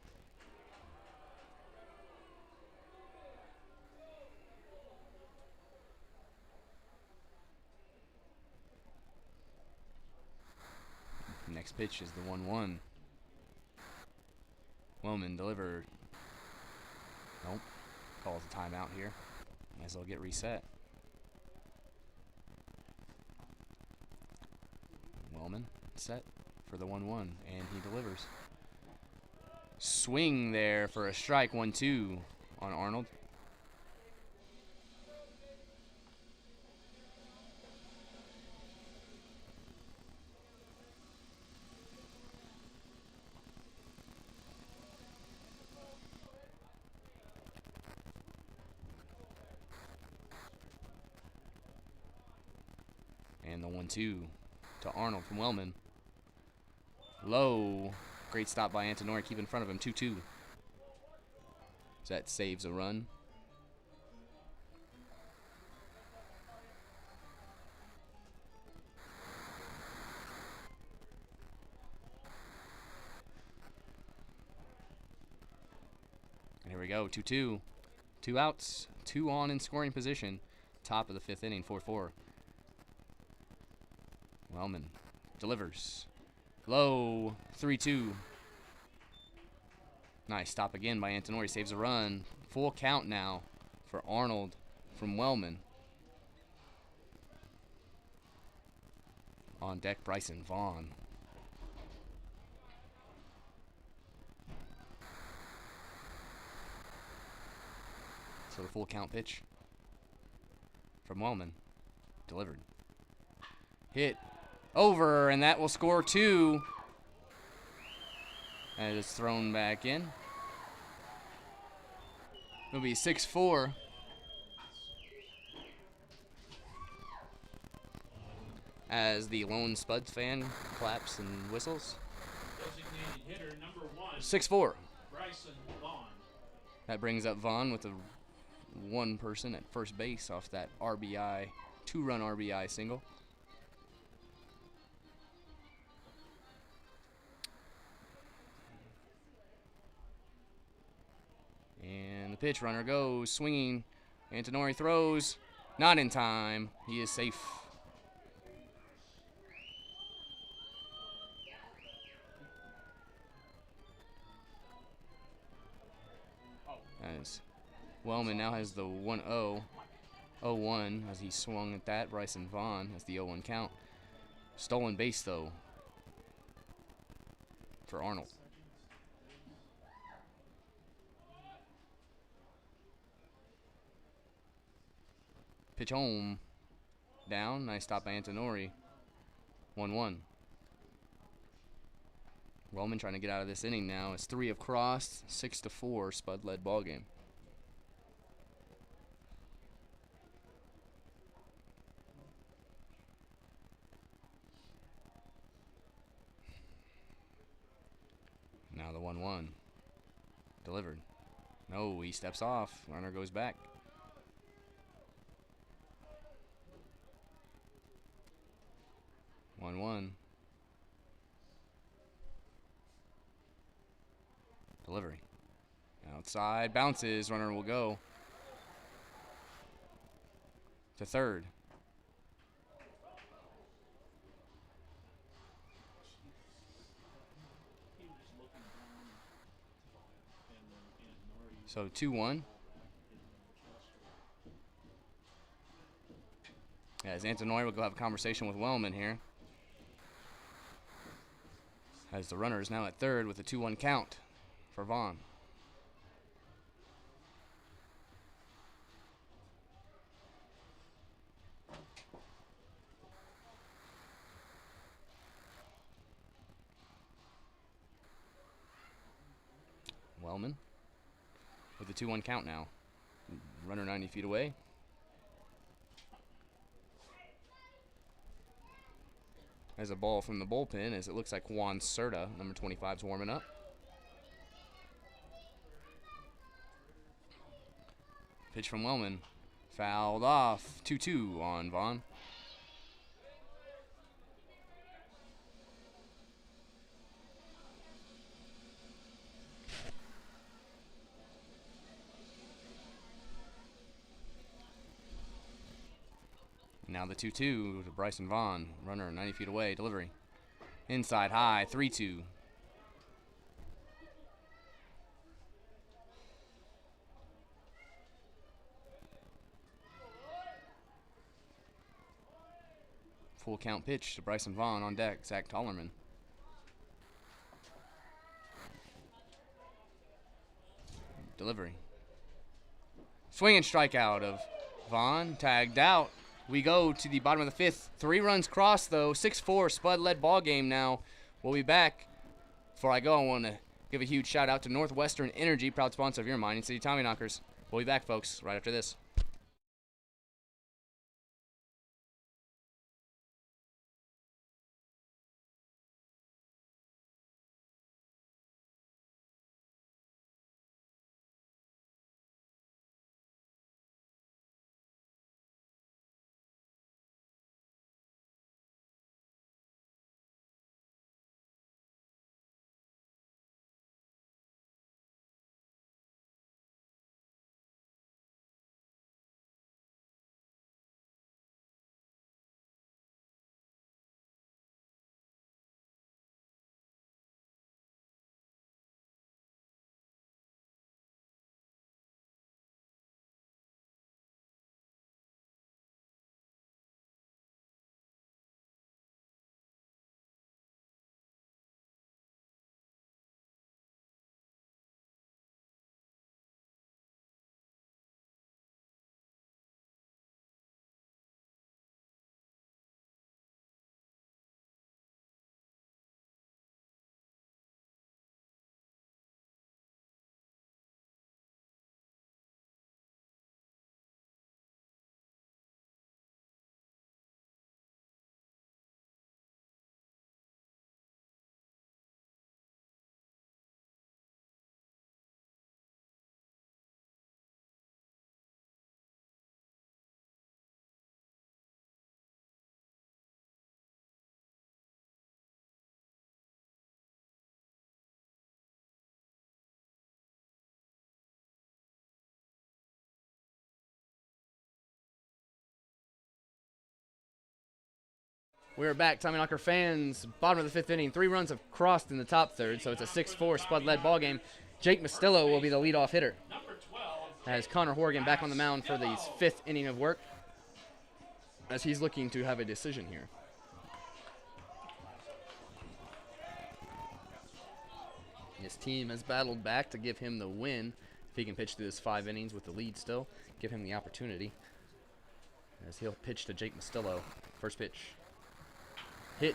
[SPEAKER 1] Next pitch is the 1-1. Wellman delivered. Nope. Calls a timeout here. Might as well get reset. Wellman set for the 1-1, and he delivers. Swing there for a strike. 1-2 on Arnold. And the 1-2 to Arnold from Wellman. Low. Great stop by Antonori. Keep in front of him. 2-2. That saves a run. And here we go. 2-2. 2 outs. 2 on in scoring position. Top of the 5th inning. 4-4. Wellman delivers. Low. 3-2. Nice stop again by Antonori. Saves a run. Full count now for Arnold from Wellman. On deck, Bryson Vaughn. So the full count pitch from Wellman. Delivered. Hit. Over, and that will score 2. And it's thrown back in. It'll be 6-4. As the lone Spuds fan claps and whistles.
[SPEAKER 2] designated hitter number 1,
[SPEAKER 1] 6-4.
[SPEAKER 2] Bryson Vaughn.
[SPEAKER 1] That brings up Vaughn with a 1 person at first base off that RBI, 2-run RBI single. And the pitch runner goes swinging. Antonori throws. Not in time. He is safe. As Wellman now has the 1-0. 0-1 as he swung at that. Bryson Vaughn has the 0-1 count. Stolen base, though, for Arnold. Pitch home. Down. Nice stop by Antonori. 1-1. Wellman trying to get out of this inning now. It's 3 have crossed. 6-4 Spud-led ball game. Now the 1-1. Delivered. No, he steps off. Runner goes back. One. Delivery. Outside bounces. Runner will go to third. So 2-1. As Antenoy will go have a conversation with Wellman here. As the runner is now at third with a 2-1 count for Vaughn. Wellman with a 2-1 count now. Runner 90 feet away. As a ball from the bullpen, as it looks like Juan Cerda, number 25, is warming up. Pitch from Wellman. Fouled off. 2-2 on Vaughn. Now the 2-2 to Bryson Vaughn. Runner 90 feet away. Delivery. Inside high. 3-2. Full count pitch to Bryson Vaughn on deck. Zach Tollerman. Delivery. Swing and strikeout of Vaughn. Tagged out. We go to the bottom of the fifth. 3 runs crossed, though. 6-4, Spud-led ball game now. We'll be back. Before I go, I want to give a huge shout-out to Northwestern Energy, proud sponsor of your Mining City Tommyknockers. We'll be back, folks, right after this. We're back, Tommyknocker fans. Bottom of the fifth inning. 3 runs have crossed in the top third, so it's a 6-4 Spud-led ball game. Jake Mastillo will be the leadoff hitter. As Connor Horgan back on the mound for the 5th inning of work, as he's looking to have a decision here. His team has battled back to give him the win. If he can pitch through this 5 innings with the lead still, give him the opportunity. As he'll pitch to Jake Mastillo. First pitch. Hit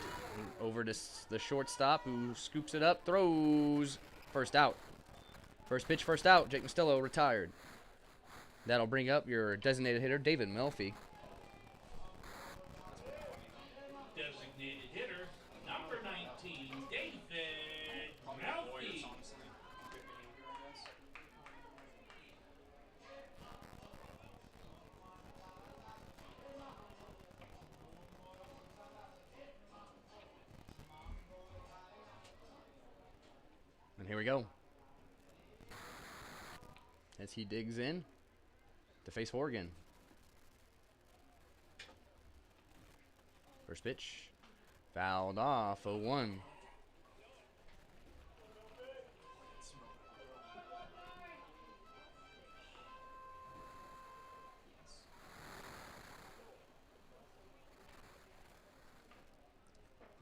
[SPEAKER 1] over to the shortstop, who scoops it up, throws. First out. First pitch, first out. Jake Mastillo retired. That'll bring up your designated hitter, David Melfi.
[SPEAKER 2] Designated hitter, number 19, David Melfi.
[SPEAKER 1] And here we go. as he digs in to face Horgan. First pitch. Fouled off, 0-1.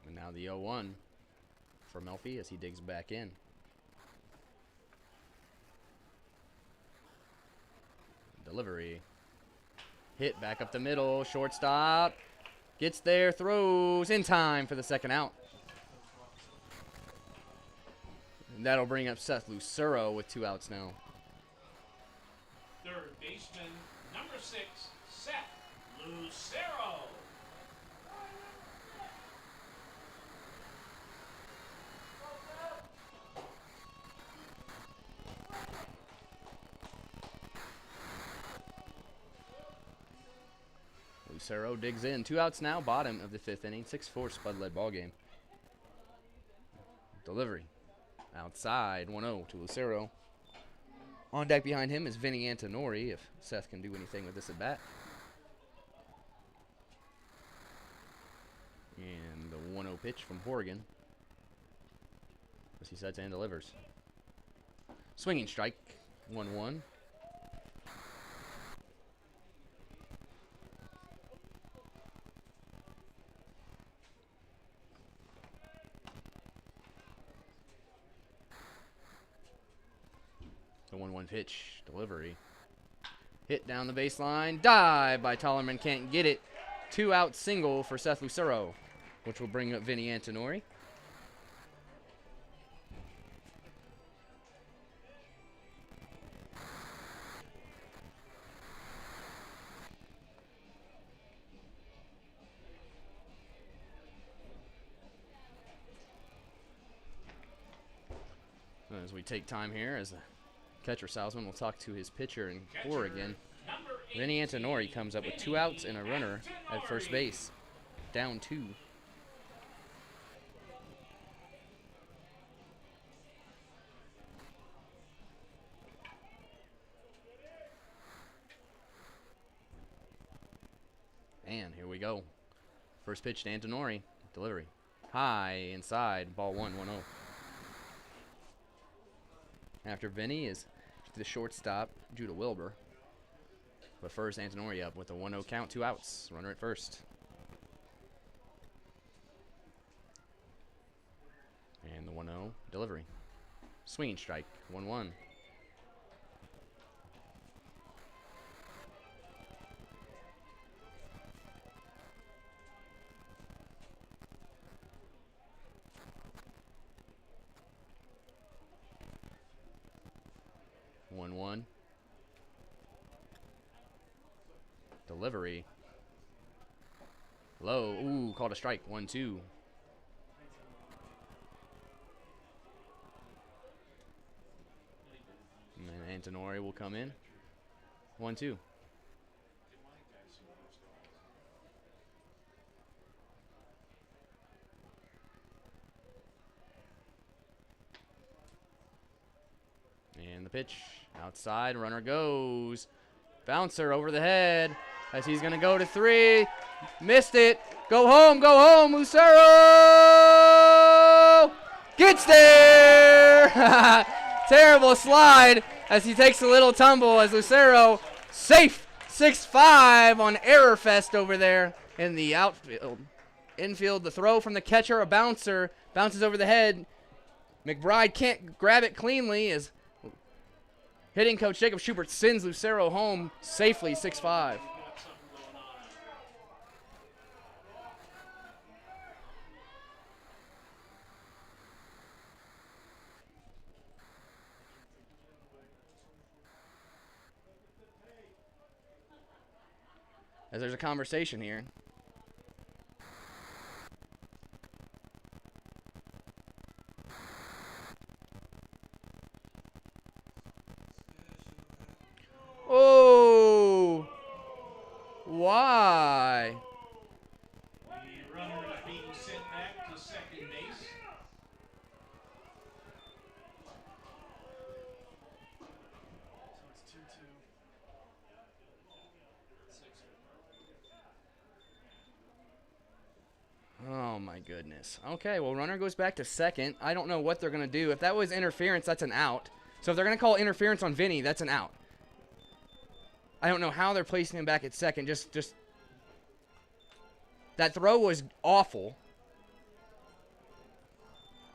[SPEAKER 1] And now the 0-1 for Melfi as he digs back in. Delivery. Hit back up the middle. Shortstop. Gets there. Throws in time for the second out. And that'll bring up Seth Lucero with 2 outs now.
[SPEAKER 2] Third baseman, number 6, Seth Lucero.
[SPEAKER 1] Lucero digs in. 2 outs now. Bottom of the 5th inning. 6-4 Spud-led ball game. Delivery. Outside. 1-0 to Lucero. On deck behind him is Vinny Antonori, if Seth can do anything with this at bat. And the 1-0 pitch from Horgan as he sets and delivers. Swinging strike. 1-1. The 1-1 pitch, delivery. Hit down the baseline, dive by Tollerman, can't get it. 2 out single for Seth Lucero, which will bring up Vinny Antonori. As we take time here, as the catcher Salzman will talk to his pitcher in Oregon. Vinny Antonori comes up with 2 outs and a runner at first base. Down 2. And here we go. First pitch to Antonori. Delivery. High inside. Ball 1, 1-0. After Vinny is the shortstop, Judah Wilbur. But first, Antonori up with a 1-0 count, 2 outs. Runner at first. And the 1-0 delivery. Swinging strike, 1-1. Delivery. Low. Ooh, called a strike. 1-2. And then Antonori will come in. 1-2. And the pitch. Outside. Runner goes. Bouncer over the head. As he's going to go to 3. Missed it. Go home, Lucero! Gets there! Terrible slide as he takes a little tumble as Lucero safe 6-5 on Error Fest over there in the outfield. Infield, the throw from the catcher, a bouncer, bounces over the head. McBride can't grab it cleanly as hitting coach Jacob Schubert sends Lucero home safely 6-5. As there's a conversation here. Oh! Why?
[SPEAKER 2] The runner is being sent back to second base.
[SPEAKER 4] So it's 2
[SPEAKER 1] my goodness. Okay, well, runner goes back to second. I don't know what they're going to do. If that was interference, that's an out. So if they're going to call interference on Vinny, that's an out. I don't know how they're placing him back at second. Just that throw was awful.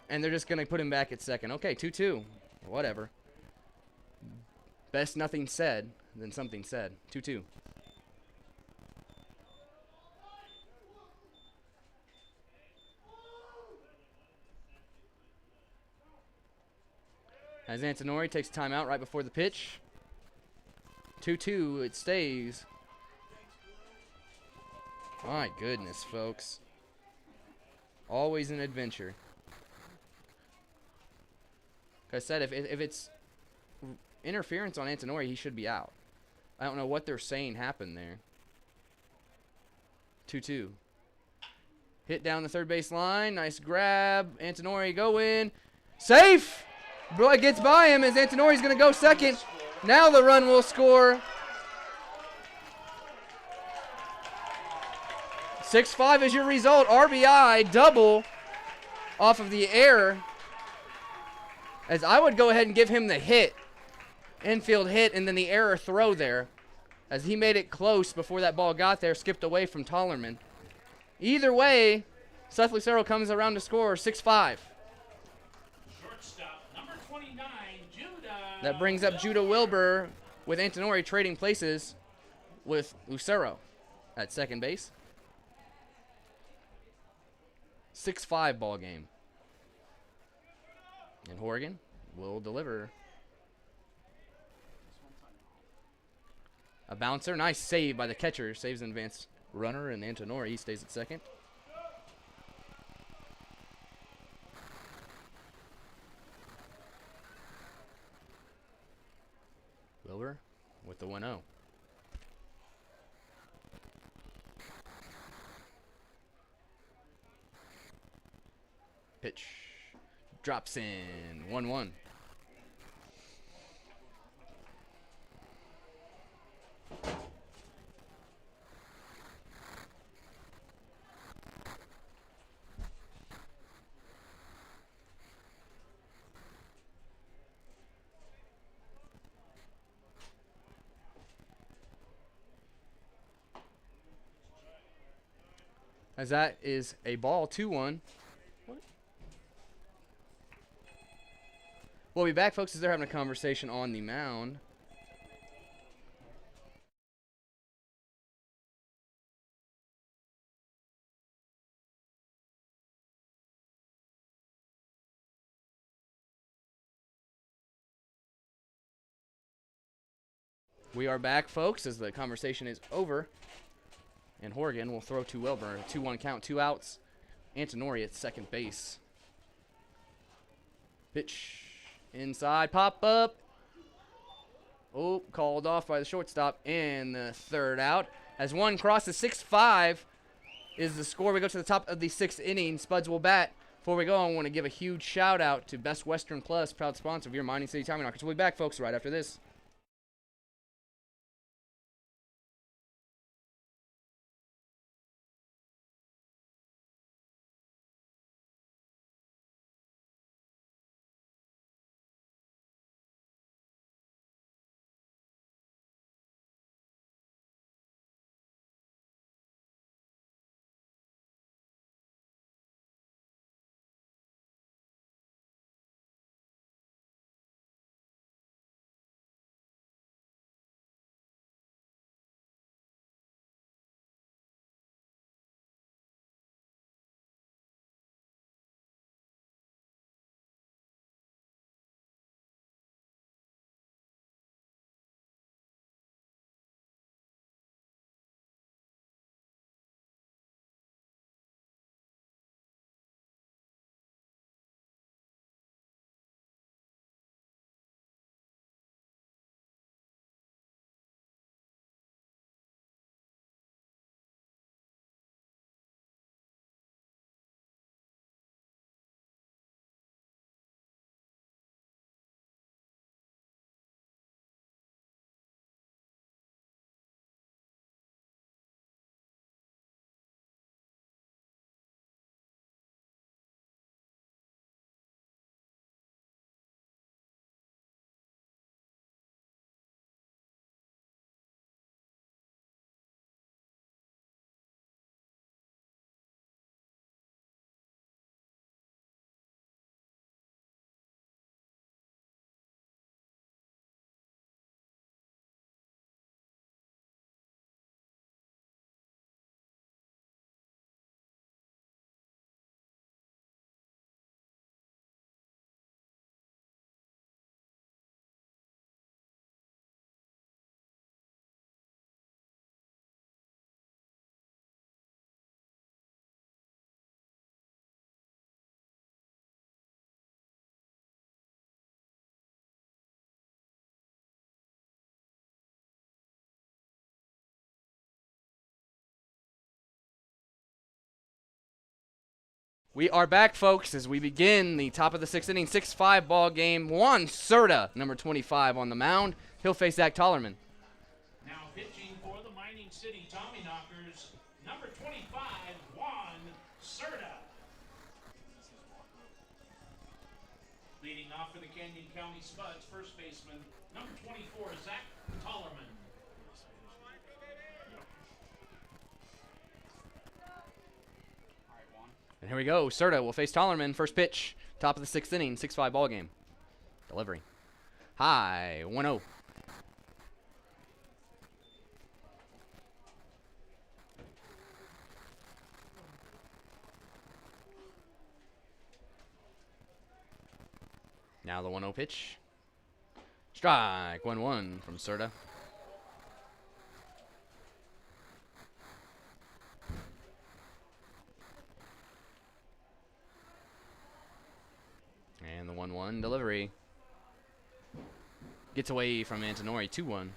[SPEAKER 1] And they're just going to put him back at second. Okay, 2-2. Whatever. Best nothing said than something said. 2-2. As Antonori takes timeout right before the pitch. 2-2, it stays. My goodness, folks. Always an adventure. Like I said, if it's interference on Antonori, he should be out. I don't know what they're saying happened there. 2-2. Hit down the third base line. Nice grab. Antonori go in. Safe! Boy gets by him as Antonori's going to go second. Now the run will score. 6-5 is your result. RBI double off of the error. As I would go ahead and give him the hit. Infield hit and then the error throw there. As he made it close before that ball got there. Skipped away from Tollerman. Either way, Seth Lucero comes around to score 6-5.
[SPEAKER 2] Shortstop, number 29, Judah.
[SPEAKER 1] That brings up Judah Wilbur with Antonori trading places with Lucero at second base. 6-5 ball game. And Horgan will deliver. A bouncer. Nice save by the catcher. Saves an advanced runner, and Antonori stays at second. Wilbur with the 1-0. Pitch. Drops in. 1-1. As that is a ball, 2-1. We'll be back, folks, as they're having a conversation on the mound. We are back, folks, as the conversation is over. And Horgan will throw to Wilbur. 2-1 count, 2 outs. Antonori at second base. Pitch. Inside, pop up. Oh, called off by the shortstop. And the third out. As one crosses 6-5 is the score. We go to the top of the 6th inning. Spuds will bat. Before we go, I want to give a huge shout out to Best Western Plus, proud sponsor of your Mining City Tommyknockers. We'll be back, folks, right after this. We are back, folks, as we begin the top of the sixth inning, 6-5 ball game. Juan Cerda, number 25, on the mound. He'll face Zach Tollerman.
[SPEAKER 2] Now pitching for the Mining City Tommyknockers, number 25, Juan Cerda. Leading off for the Canyon County Spuds, first baseman, number 24, Zach Tollerman.
[SPEAKER 3] All right, Juan.
[SPEAKER 1] And here we go. Cerda will face Tollerman. First pitch, top of the sixth inning, 6-5 ball game. Delivery. High, 1-0. Now the 1-0 pitch. Strike, 1-1 from Cerda. And the 1-1 delivery. Gets away from Antonori, 2-1.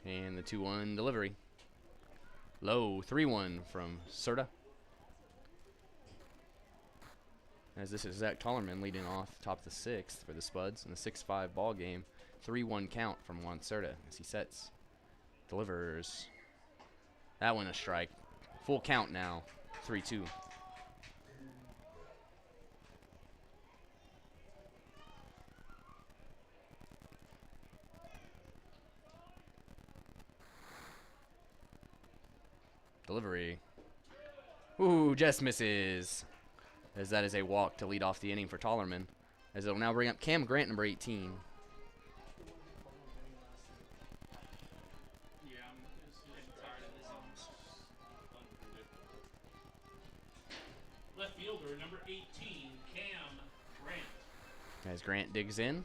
[SPEAKER 1] And the 2-1 delivery. Low, 3-1 from Cerda. As this is Zach Tollerman leading off top of the sixth for the Spuds in the 6-5 ball game. 3-1 count from Juan Cerda as he sets. Delivers. That one a strike. Full count now. 3-2. Delivery. Ooh, just misses. As that is a walk to lead off the inning for Tollerman. As it'll now bring up Cam Grant, number 18.
[SPEAKER 3] Yeah, I'm getting tired of his zones.
[SPEAKER 2] Left fielder, number 18, Cam Grant.
[SPEAKER 1] As Grant digs in.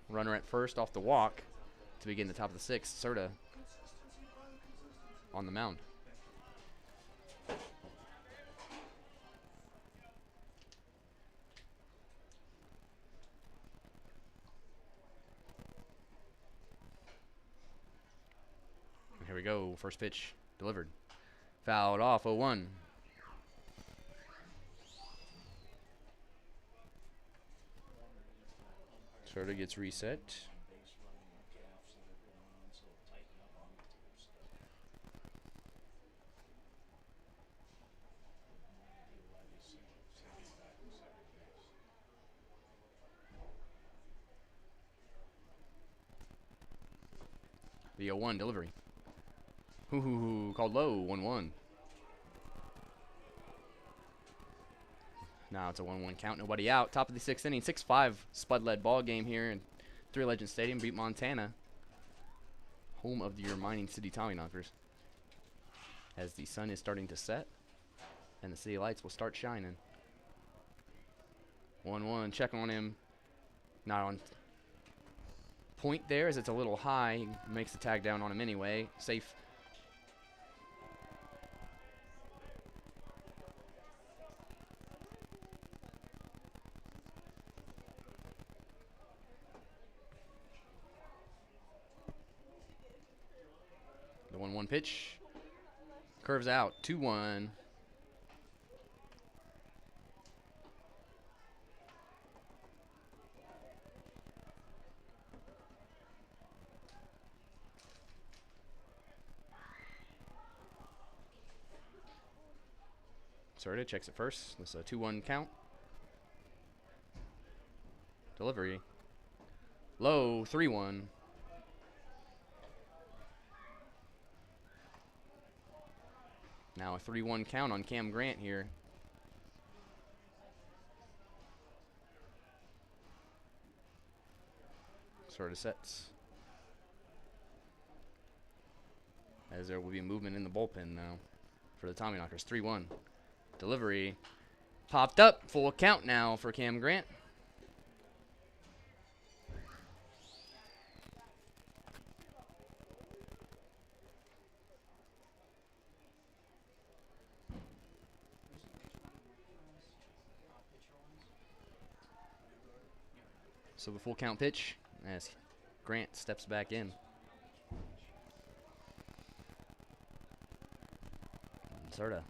[SPEAKER 1] Runner at first off the walk to begin the top of the sixth. Cerda on the mound. Here we go. First pitch delivered. Fouled off, 0-1. Cerda gets reset. The 0-1 delivery. Called low, 1-1. Now it's a 1-1 count, nobody out. Top of the sixth inning, 6-5 Spud-led ball game here in Three Legends Stadium. Beat Montana, home of your Mining City Tommyknockers. As the sun is starting to set and the city lights will start shining. 1-1, check on him. Not on point there as it's a little high. He makes the tag down on him anyway. Safe. The 1-1 pitch. Curves out. 2-1. Cerda checks it first. This is a 2-1 count. Delivery. Low, 3-1. Now a 3-1 count on Cam Grant here. Cerda sets. As there will be movement in the bullpen now for the Tommyknockers. 3-1. Delivery. Popped up. Full count now for Cam Grant. So the full count pitch as Grant steps back in. Serta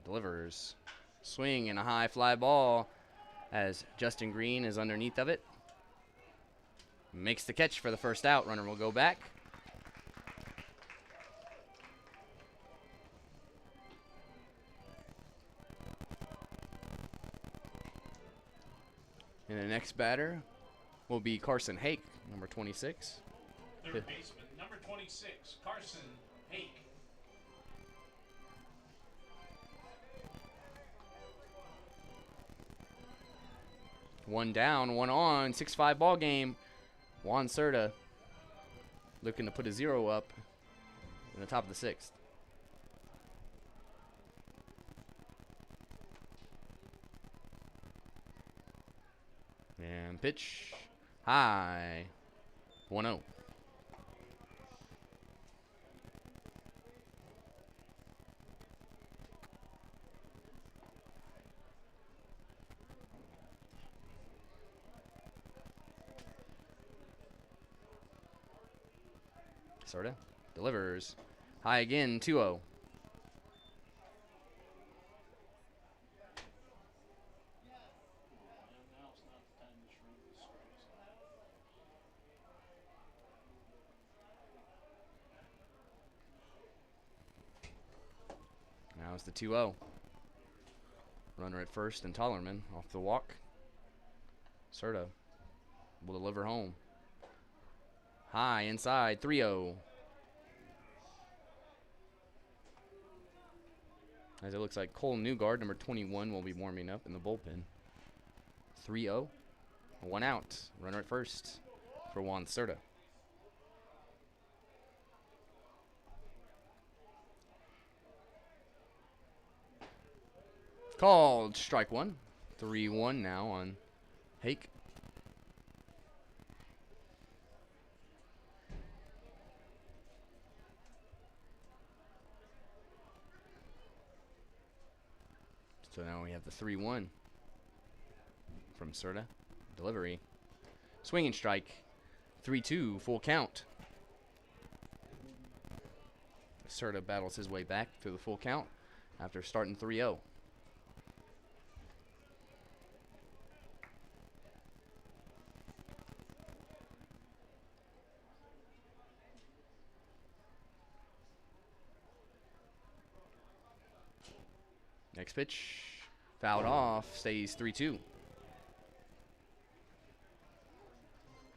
[SPEAKER 1] delivers. Swing and a high fly ball as Justin Green is underneath of it. Makes the catch for the first out. Runner will go back. And the next batter will be Carson Hake, number 26.
[SPEAKER 2] Third baseman, number 26, Carson Hake.
[SPEAKER 1] One down, one on, 6-5 ball game. Juan Serta looking to put a 0 up in the top of the 6th. And pitch high, 1-0. Serta delivers high again, 2-0.
[SPEAKER 2] And now it's not the time to shrink the strikes.
[SPEAKER 1] Now it's the 2-0. Runner at first and Tollerman off the walk. Serta will deliver home. High inside, 3-0. As it looks like Cole Newgard, number 21, will be warming up in the bullpen. 3-0. One out. Runner at first for Juan Serta. Called strike one. 3-1 now on Hake. So now we have the 3-1 from Serta. Delivery. Swinging strike. 3-2, full count. Serta battles his way back through the full count after starting 3-0. Next pitch, fouled off, stays 3-2.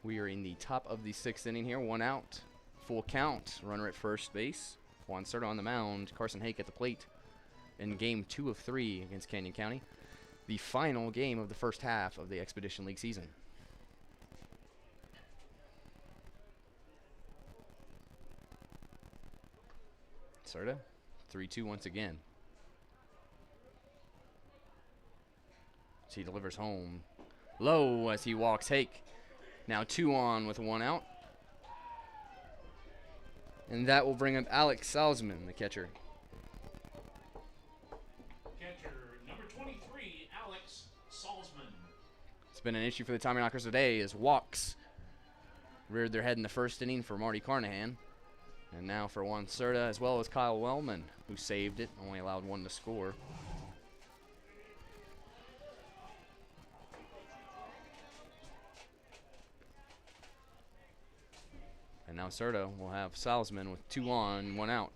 [SPEAKER 1] We are in the top of the 6th inning here, one out, full count, runner at first base. Juan Serta on the mound, Carson Hake at the plate in game 2 of 3 against Canyon County. The final game of the first half of the Expedition League season. Serta, 3-2 once again. He delivers home low as he walks Hake. Now 2 on with 1 out. And that will bring up Alex Salzman, the catcher.
[SPEAKER 2] Catcher, number 23, Alex Salzman.
[SPEAKER 1] It's been an issue for the Tommyknockers today as walks reared their head in the first inning for Marty Carnahan. And now for Juan Serta as well as Kyle Wellman, who saved it, only allowed 1 to score. And now Serta will have Salzman with 2 on, 1 out.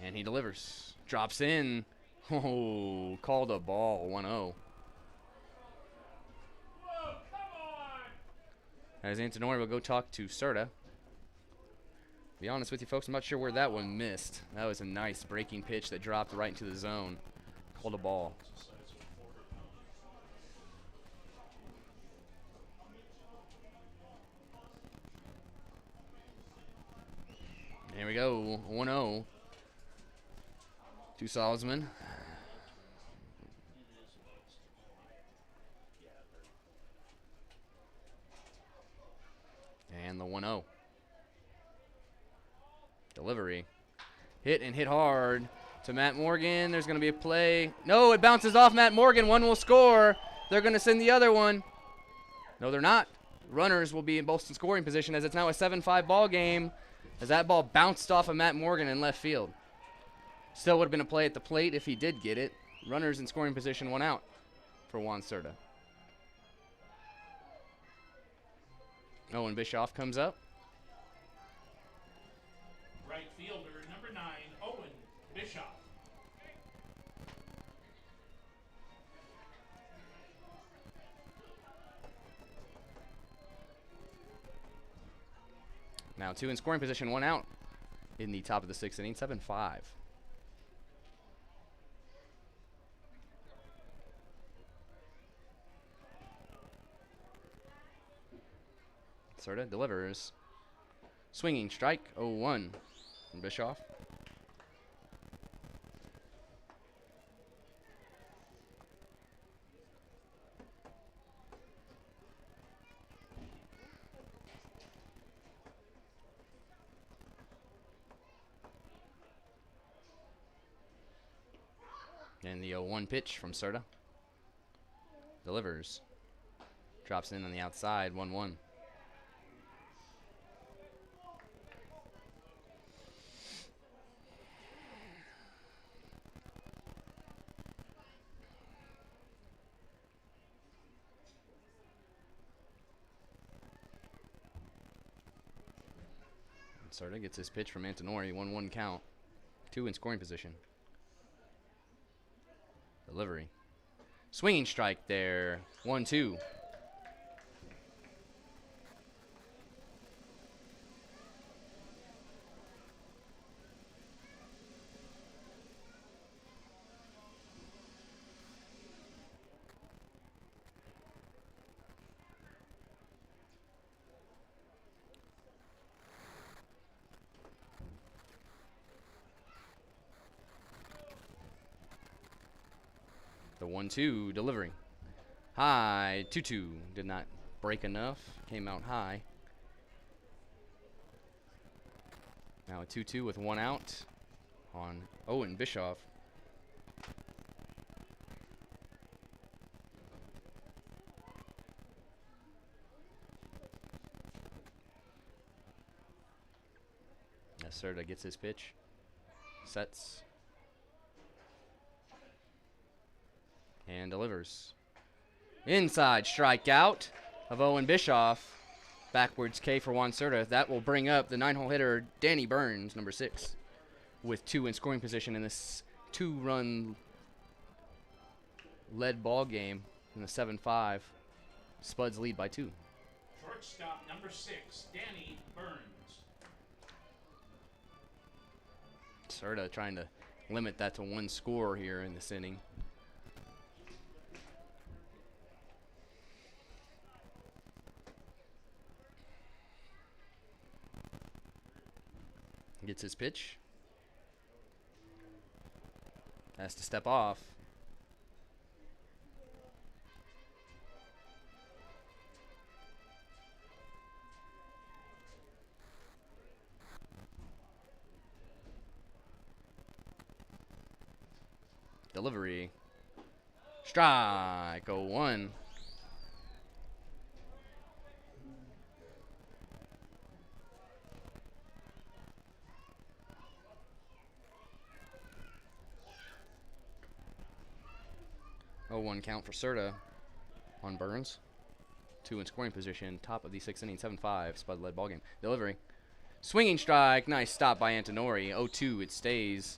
[SPEAKER 1] And he delivers. Drops in. Oh, called a ball, 1-0.
[SPEAKER 2] Whoa, come on!
[SPEAKER 1] As Antonori will go talk to Serta. Be honest with you, folks, I'm not sure where that one missed. That was a nice breaking pitch that dropped right into the zone. Called a ball. There we go, 1-0 to Salzman. And the 1-0. Delivery. Hit and hit hard to Matt Morgan. There's going to be a play. No, it bounces off Matt Morgan. 1 will score. They're going to send the other one. No, they're not. Runners will be in both scoring position as it's now a 7-5 ball game as that ball bounced off of Matt Morgan in left field. Still would have been a play at the plate if he did get it. Runners in scoring position, 1 out for Juan Cerda. Owen Bischoff comes up.
[SPEAKER 2] Right fielder, number 9, Owen Bischoff.
[SPEAKER 1] Now 2 in scoring position, 1 out in the top of the 6th inning, 7-5. Cerda delivers. Swinging strike, 0-1 from Bischoff. And the 0-1 pitch from Cerda. Delivers. Drops in on the outside, 1-1. Cerda gets his pitch from Antonori, 1-1 count. 2 in scoring position. Delivery. Swinging strike there, 1-2. The 1-2 delivery. High, 2-2. Did not break enough. Came out high. Now a 2-2 with 1 out on Owen Bischoff. Cerda gets his pitch. Sets. And delivers. Inside strikeout of Owen Bischoff. Backwards K for Juan Cerda. That will bring up the 9-hole hitter, Danny Burns, number 6, with 2 in scoring position in this 2-run led ball game in the 7-5. Spuds lead by 2.
[SPEAKER 2] Shortstop, number 6, Danny Burns.
[SPEAKER 1] Cerda trying to limit that to 1 score here in this inning. Gets his pitch. Has to step off. Delivery. Strike, 0-1. One count for Cerda on Burns. 2 in scoring position. Top of the 6th inning, 7-5. Spud led ball game. Delivery. Swinging strike. Nice stop by Antonori. 0-2. It stays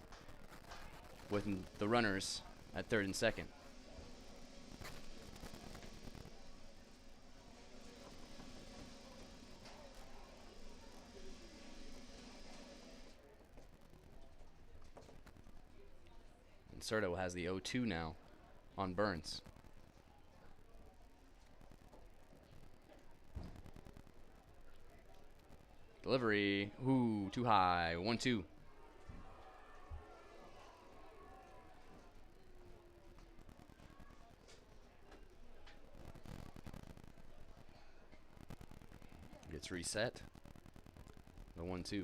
[SPEAKER 1] with the runners at 3rd and 2nd. And Cerda has the 0-2 now on Burns. Delivery. Ooh, too high. 1-2. Gets reset. The 1-2.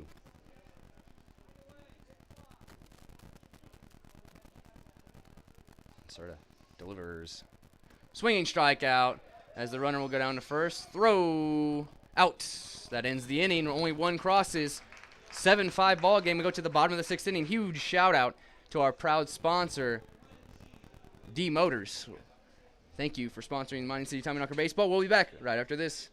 [SPEAKER 1] Cerda delivers. Swinging strikeout as the runner will go down to first. Throw out. That ends the inning. Only one crosses. 7-5 ball game. We go to the bottom of the 6th inning. Huge shout out to our proud sponsor, D Motors. Thank you for sponsoring Mining City Tommyknocker Baseball. We'll be back right after this.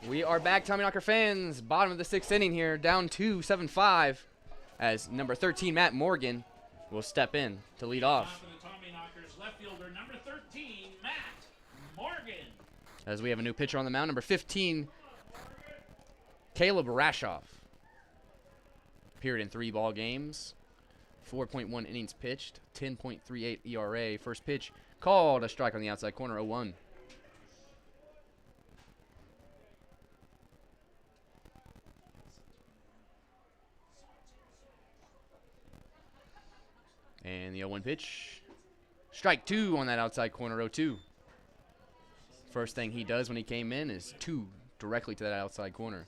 [SPEAKER 1] We are back, Tommyknocker fans. Bottom of the 6th inning here, down 2-7-5, as number 13, Matt Morgan, will step in to lead off.
[SPEAKER 2] For the Tommyknockers, left fielder number 13, Matt Morgan.
[SPEAKER 1] As we have a new pitcher on the mound, number 15, Caleb Rashoff. Appeared in 3 ball games, 4.1 innings pitched, 10.38 ERA. First pitch called a strike on the outside corner, 0-1. And the 0-1 pitch. Strike 2 on that outside corner, 0-2. First thing he does when he came in is 2 directly to that outside corner.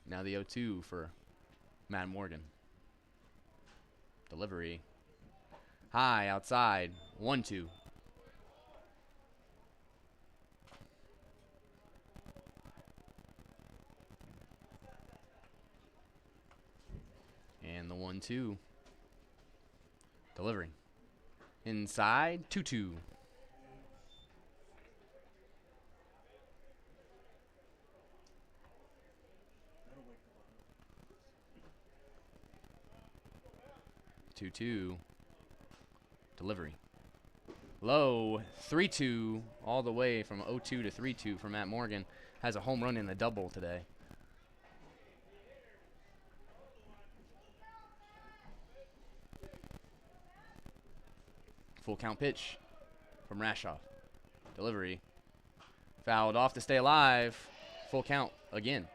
[SPEAKER 1] Now the 0-2 for Matt Morgan. Delivery. High outside, 1-2. And the 1-2. Delivering. Inside, 2-2. Delivery. Low, 3-2, all the way from 0-2 to 3-2 for Matt Morgan. Has a home run in the double today. Full count pitch from Rashoff. Delivery. Fouled off to stay alive. Full count again.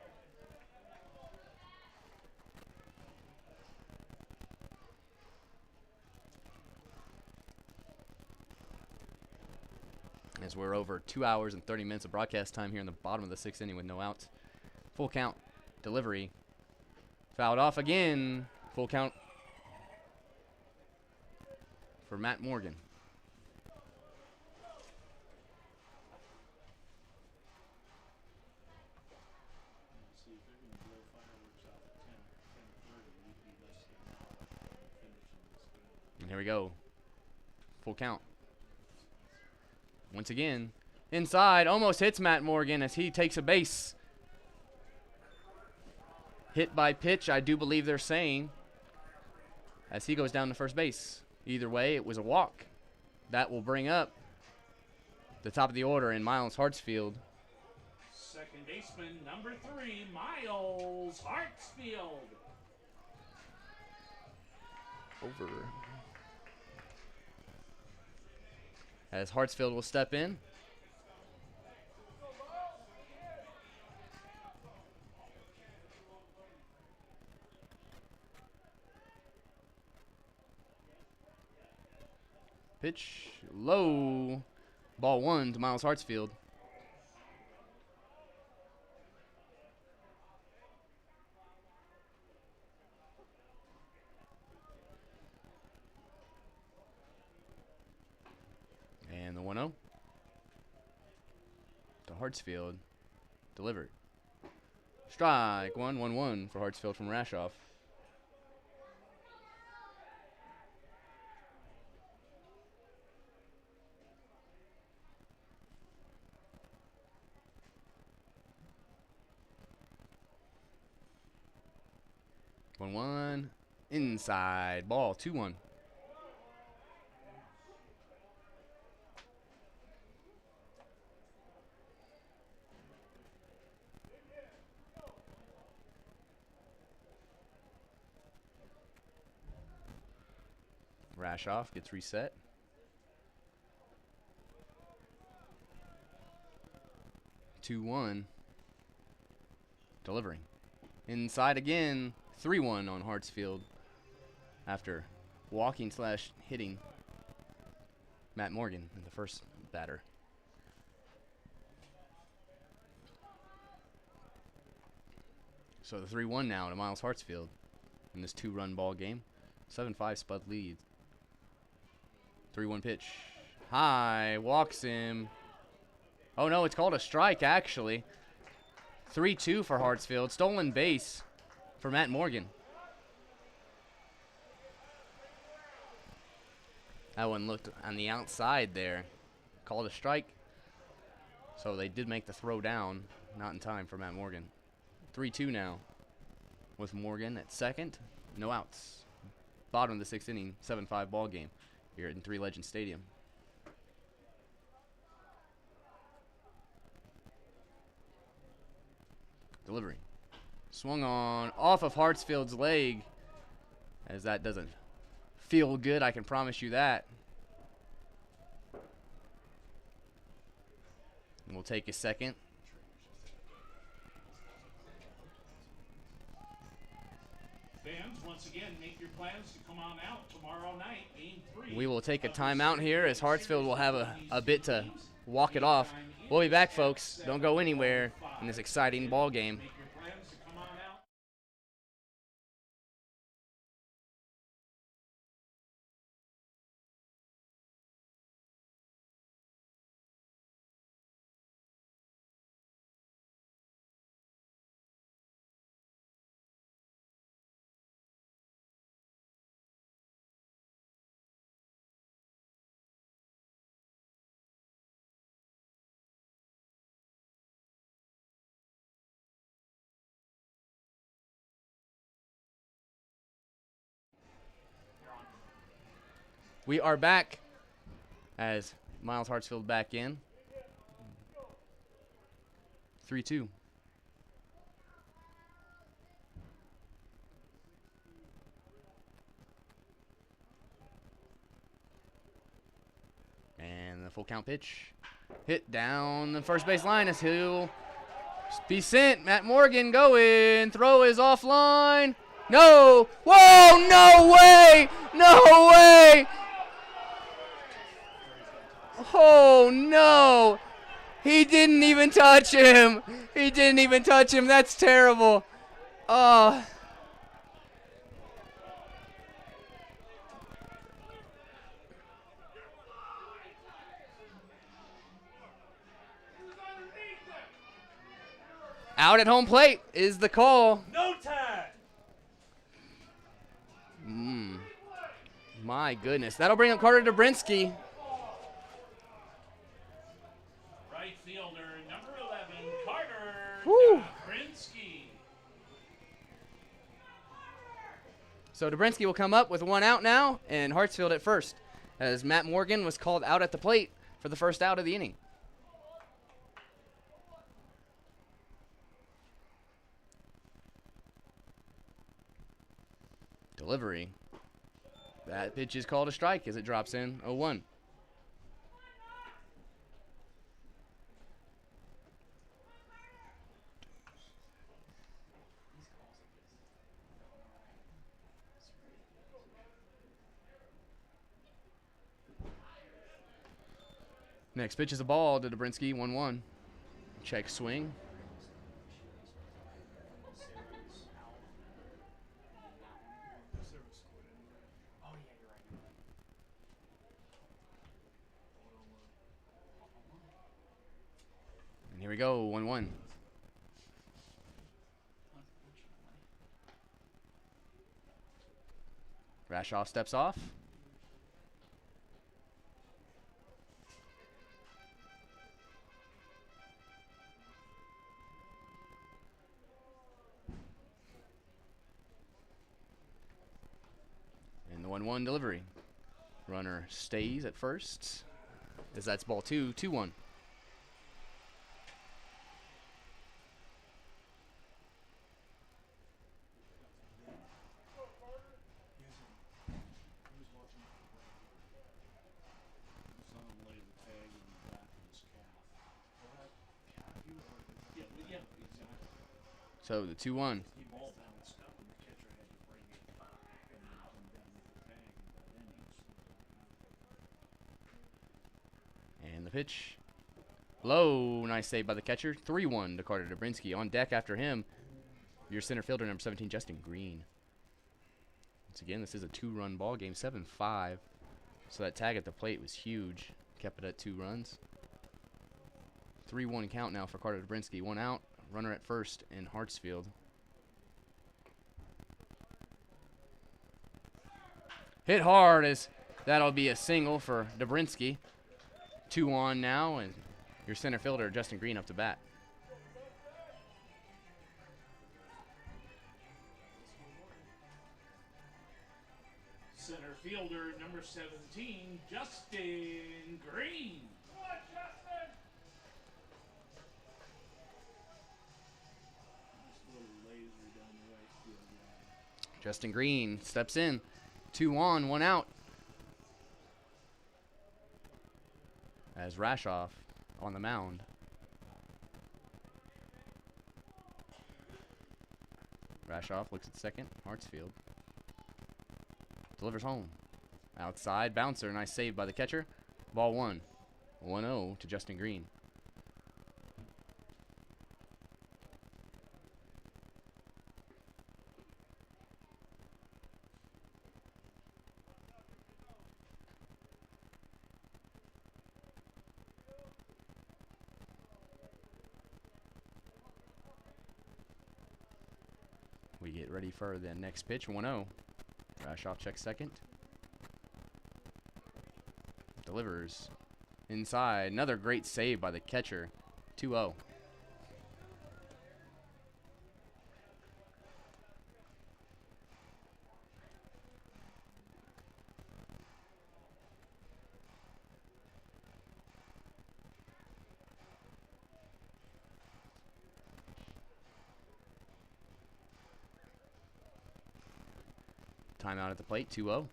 [SPEAKER 1] as we're over 2 hours and 30 minutes of broadcast time here in the bottom of the 6th inning with no outs. Full count. Delivery. Fouled off again. Full count for Matt Morgan.
[SPEAKER 2] See if they're going to blow fireworks off at 10:30, we'd be less than an hour from finishing this game.
[SPEAKER 1] And here we go. Full count. Once again. Inside. Almost hits Matt Morgan as he takes a base. Hit by pitch, I do believe they're saying, as he goes down to first base. Either way, it was a walk. That will bring up the top of the order in Miles Hartsfield.
[SPEAKER 2] Second baseman, number 3, Miles Hartsfield.
[SPEAKER 1] Over. As Hartsfield will step in. Pitch low. Ball 1 to Miles Hartsfield. And the 1-0 to Hartsfield. Delivered. Strike 1-1-1 for Hartsfield from Rashoff. One inside ball 2-1. Rashoff gets reset. Two one. Delivering. Inside again. 3-1 on Hartsfield after walking / hitting Matt Morgan in the first batter. So the 3-1 now to Miles Hartsfield in this 2-run ball game. 7-5 Spud lead. 3-1 pitch. High. Walks him. Oh no, it's called a strike actually. 3-2 for Hartsfield. Stolen base for Matt Morgan. That one looked on the outside there. Called a strike. So they did make the throw down. Not in time for Matt Morgan. 3-2 now with Morgan at second. No outs. Bottom of the 6th inning. 7-5 ball game here in Three Legends Stadium. Delivery. Swung on off of Hartsfield's leg, as that doesn't feel good, I can promise you that. And we'll take a second.
[SPEAKER 2] Fans, once again, make your plans to come on out tomorrow night, game 3.
[SPEAKER 1] We will take a timeout here as Hartsfield will have a bit to walk it off. We'll be back, folks. Don't go anywhere in this exciting ball game.
[SPEAKER 2] Make your plans to come on out.
[SPEAKER 1] We are back as Miles Hartsfield back in. 3-2. And the full count pitch. Hit down the first base line as he'll be sent. Matt Morgan going. Throw is offline. No. Whoa, no way. No way. Oh, no. He didn't even touch him. He didn't even touch him. That's terrible. Oh. Out at home plate is the call.
[SPEAKER 2] No tag.
[SPEAKER 1] My goodness. That'll bring up Carter Dobrinsky.
[SPEAKER 2] Right fielder, number 11, Carter
[SPEAKER 1] Woo.
[SPEAKER 2] Dobrinsky.
[SPEAKER 1] So Dobrinsky will come up with one out now, and Hartsfield at first, as Matt Morgan was called out at the plate for the first out of the inning. Delivery. That pitch is called a strike as it drops in 0-1. Next pitch is a ball to Dobrinsky, 1-1. Check swing.
[SPEAKER 3] Oh, yeah, you're right.
[SPEAKER 1] And here we go, 1-1. Rashoff steps off. And the 1-1 delivery. Runner stays at first, as that's ball 2, 2-1.
[SPEAKER 2] Saw him lay the tag in the back of his calf. Yeah, exactly.
[SPEAKER 1] So the 2-1.
[SPEAKER 2] He ball bounced up and the catcher had to bring it back and then come down with the tag and got innings.
[SPEAKER 1] And the pitch. Low. Nice save by the catcher. 3-1 to Carter Dobrinsky. On deck after him, your center fielder, number 17, Justin Green. Once again, this is a 2-run ball game, 7-5. So that tag at the plate was huge. Kept it at 2 runs. 3-1 count now for Carter Dobrinsky. 1 out. Runner at first in Hartsfield. Hit hard as that'll be a single for Dobrinsky. 2 on now, and your center fielder, Justin Green, up to bat.
[SPEAKER 2] Center fielder, number 17, Justin Green. Come on, Justin! Nice little laser down the right field line.
[SPEAKER 1] Justin Green steps in. 2 on, 1 out. As Rashoff on the mound. Rashoff looks at second. Hartsfield delivers home. Outside bouncer. Nice save by the catcher. Ball 1. 1-0 to Justin Green. We get ready for the next pitch. 1-0. Rashoff checks second. Delivers inside. Another great save by the catcher. 2-0. Timeout at the plate. 2-0.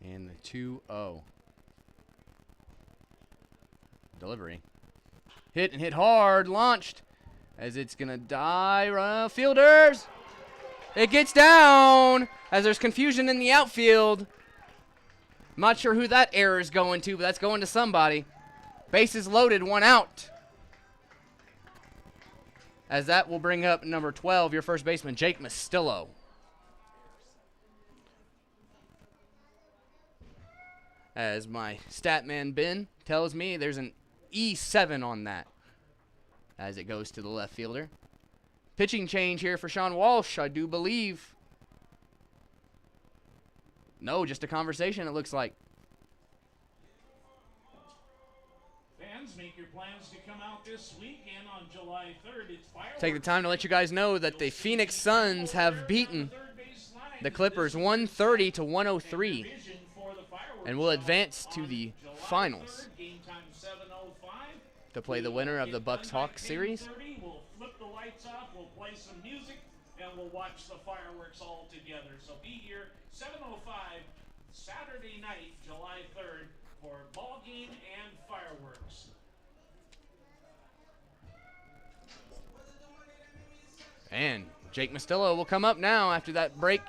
[SPEAKER 1] And the 2-0. Delivery. Hit and hit hard. Launched. As it's going to die. Fielders. It gets down as there's confusion in the outfield. I'm not sure who that error is going to, but that's going to somebody. Bases loaded, 1 out. As that will bring up number 12, your first baseman, Jake Mastillo. As my stat man, Ben, tells me there's an E7 on that. As it goes to the left fielder. Pitching change here for Sean Walsh, I do believe. No, just a conversation, it looks like.
[SPEAKER 2] Fans, make your plans to come out this weekend on July 3rd. It's fireworks.
[SPEAKER 1] Take the time to let you guys know that the Phoenix Suns have beaten the Clippers 130 to 103 and will advance to the finals to play the winner of the Bucks-Hawks series.
[SPEAKER 2] We'll flip the lights off, we'll play some music, and we'll watch the fireworks all together. So be here 7:05 Saturday night, July 3rd for ball game and fireworks.
[SPEAKER 1] And Jake Mastillo will come up now after that break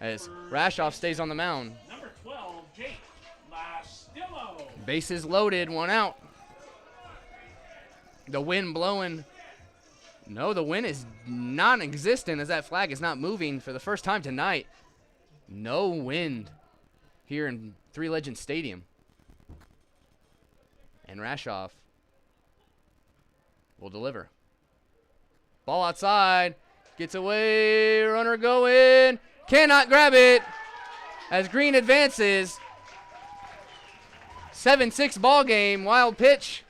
[SPEAKER 1] as Rashoff stays on the mound.
[SPEAKER 2] Number 12, Jake Mastillo.
[SPEAKER 1] Bases loaded, 1 out. The wind blowing. No, the wind is non-existent as that flag is not moving for the first time tonight. No wind here in Three Legends Stadium. And Rashoff will deliver. Ball outside. Gets away. Runner going. Cannot grab it as Green advances. 7-6 ball game. Wild pitch.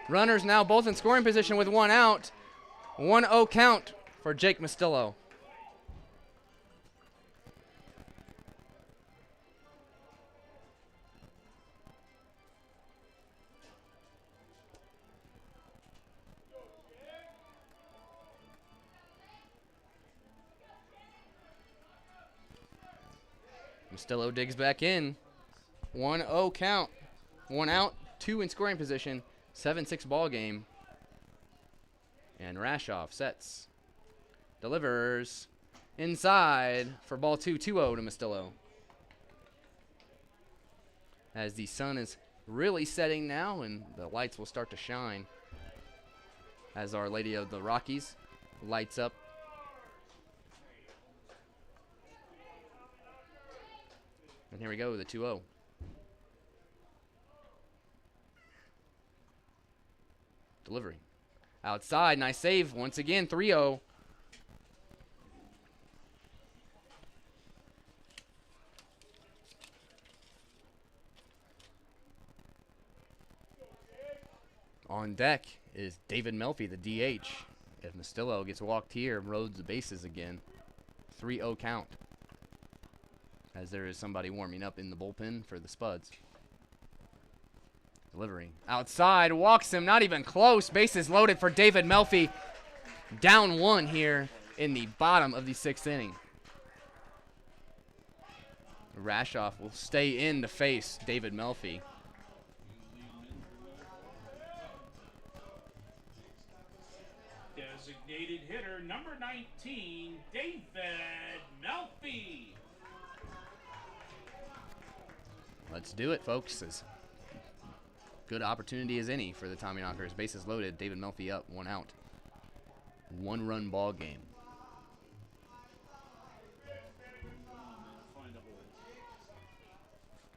[SPEAKER 1] Runners now both in scoring position with 1 out. 1-0 count for Jake Mastillo. Mastillo digs back in. 1-0 count. 1 out, 2 in scoring position. 7-6 ball game. And Rashoff sets. Delivers. Inside for ball 2. 2-0 to Mastillo. As the sun is really setting now and the lights will start to shine. As Our Lady of the Rockies lights up. And here we go, the 2-0. Delivery. Outside, nice save. Once again, 3-0. On deck is David Melfi, the DH. If Mastillo gets walked here and roads the bases again, 3-0 count. As there is somebody warming up in the bullpen for the Spuds. Delivery. Outside, walks him, not even close. Bases loaded for David Melfi. Down 1 here in the bottom of the 6th inning. Rashoff will stay in to face David Melfi.
[SPEAKER 2] Designated hitter number 19, David Melfi.
[SPEAKER 1] Let's do it, folks. As good opportunity as any for the Tommyknockers. Bases loaded. David Melfi up. 1 out. 1-run ball game.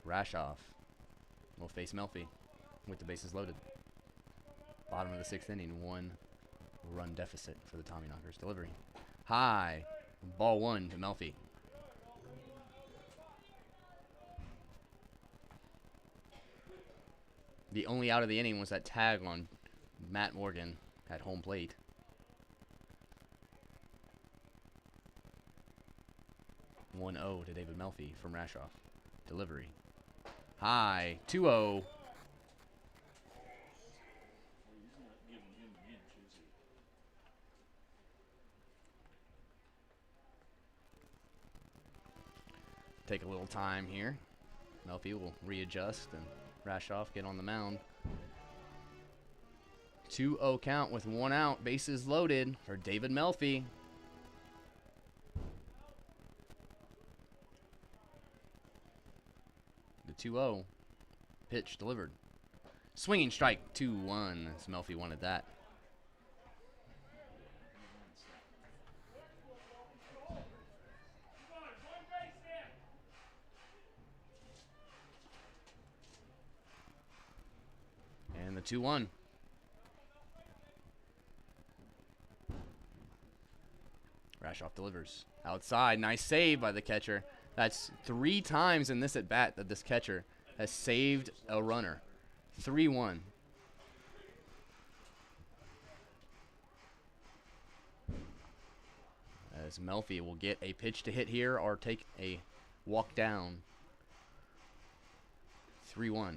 [SPEAKER 1] Rashoff will face Melfi with the bases loaded. Bottom of the 6th inning. 1-run deficit for the Tommyknockers. Delivery. High. Ball 1 to Melfi. The only out of the inning was that tag on Matt Morgan at home plate. (1-0) to David Melfi from Rashoff. Delivery. High. 2-0. Take a little time here. Melfi will readjust and Rashoff get on the mound. 2-0 count with 1 out. Bases loaded for David Melfi. The 2-0. Pitch delivered. Swinging strike, 2-1. As Melfi wanted that. And the 2-1. Rashoff delivers. Outside, nice save by the catcher. That's 3 times in this at-bat that this catcher has saved a runner. 3-1. As Melfi will get a pitch to hit here or take a walk down. 3-1.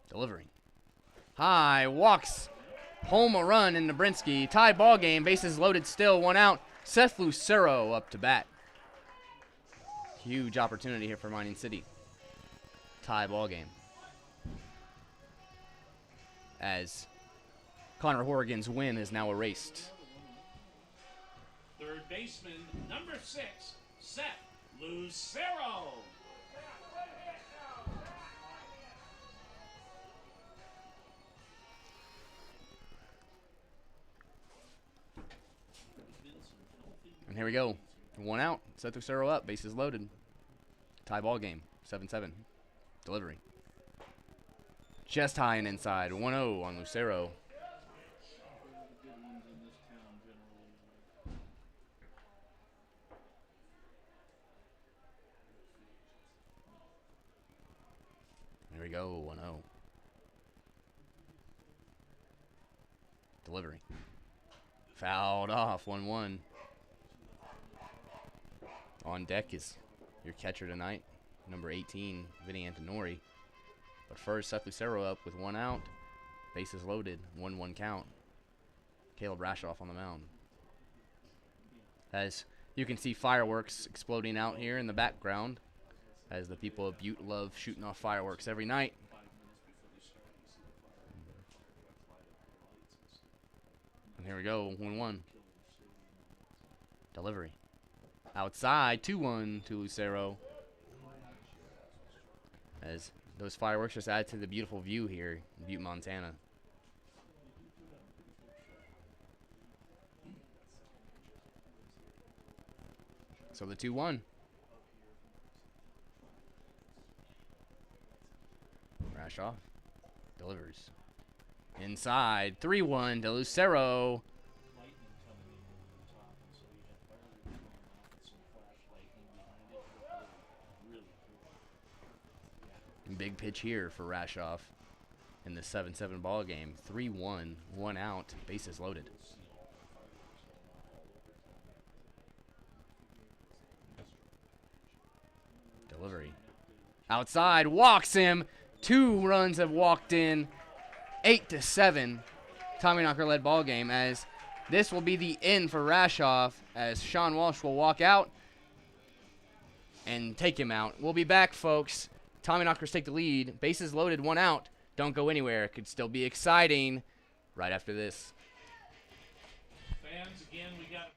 [SPEAKER 1] Delivering. High, walks. Home a run in Nabrinsky. Tie ball game. Bases loaded still. 1 out. Seth Lucero up to bat. Huge opportunity here for Mining City. Tie ball game. As Connor Horrigan's win is now erased.
[SPEAKER 2] Third baseman, number 6, Seth Lucero.
[SPEAKER 1] And here we go. 1 out. Seth Lucero up. Bases loaded. Tie ball game. 7-7. Delivery. Just high and inside. 1-0 on Lucero. Here we go. 1-0. Delivery. Fouled off. 1-1. On deck is your catcher tonight, number 18, Vinny Antonori. But first, Seth Lucero up with 1 out. Bases loaded, 1-1 count. Caleb Rashoff on the mound. As you can see fireworks exploding out here in the background, as the people of Butte love shooting off fireworks every night. And here we go, 1-1. Delivery. Outside, 2-1 to Lucero. As those fireworks just add to the beautiful view here in Butte, Montana. So the 2-1. Rashoff delivers. Inside, 3-1 to Lucero. Big pitch here for Rashoff in the 7-7 ball game. 3-1, 1 out, bases loaded. Delivery. Outside, walks him. 2 runs have walked in. 8-7. Tommyknocker led ball game, as this will be the end for Rashoff, as Sean Walsh will walk out and take him out. We'll be back, folks. Tommyknockers take the lead. Bases loaded, 1 out. Don't go anywhere. It could still be exciting right after this.
[SPEAKER 2] Fans, again, we got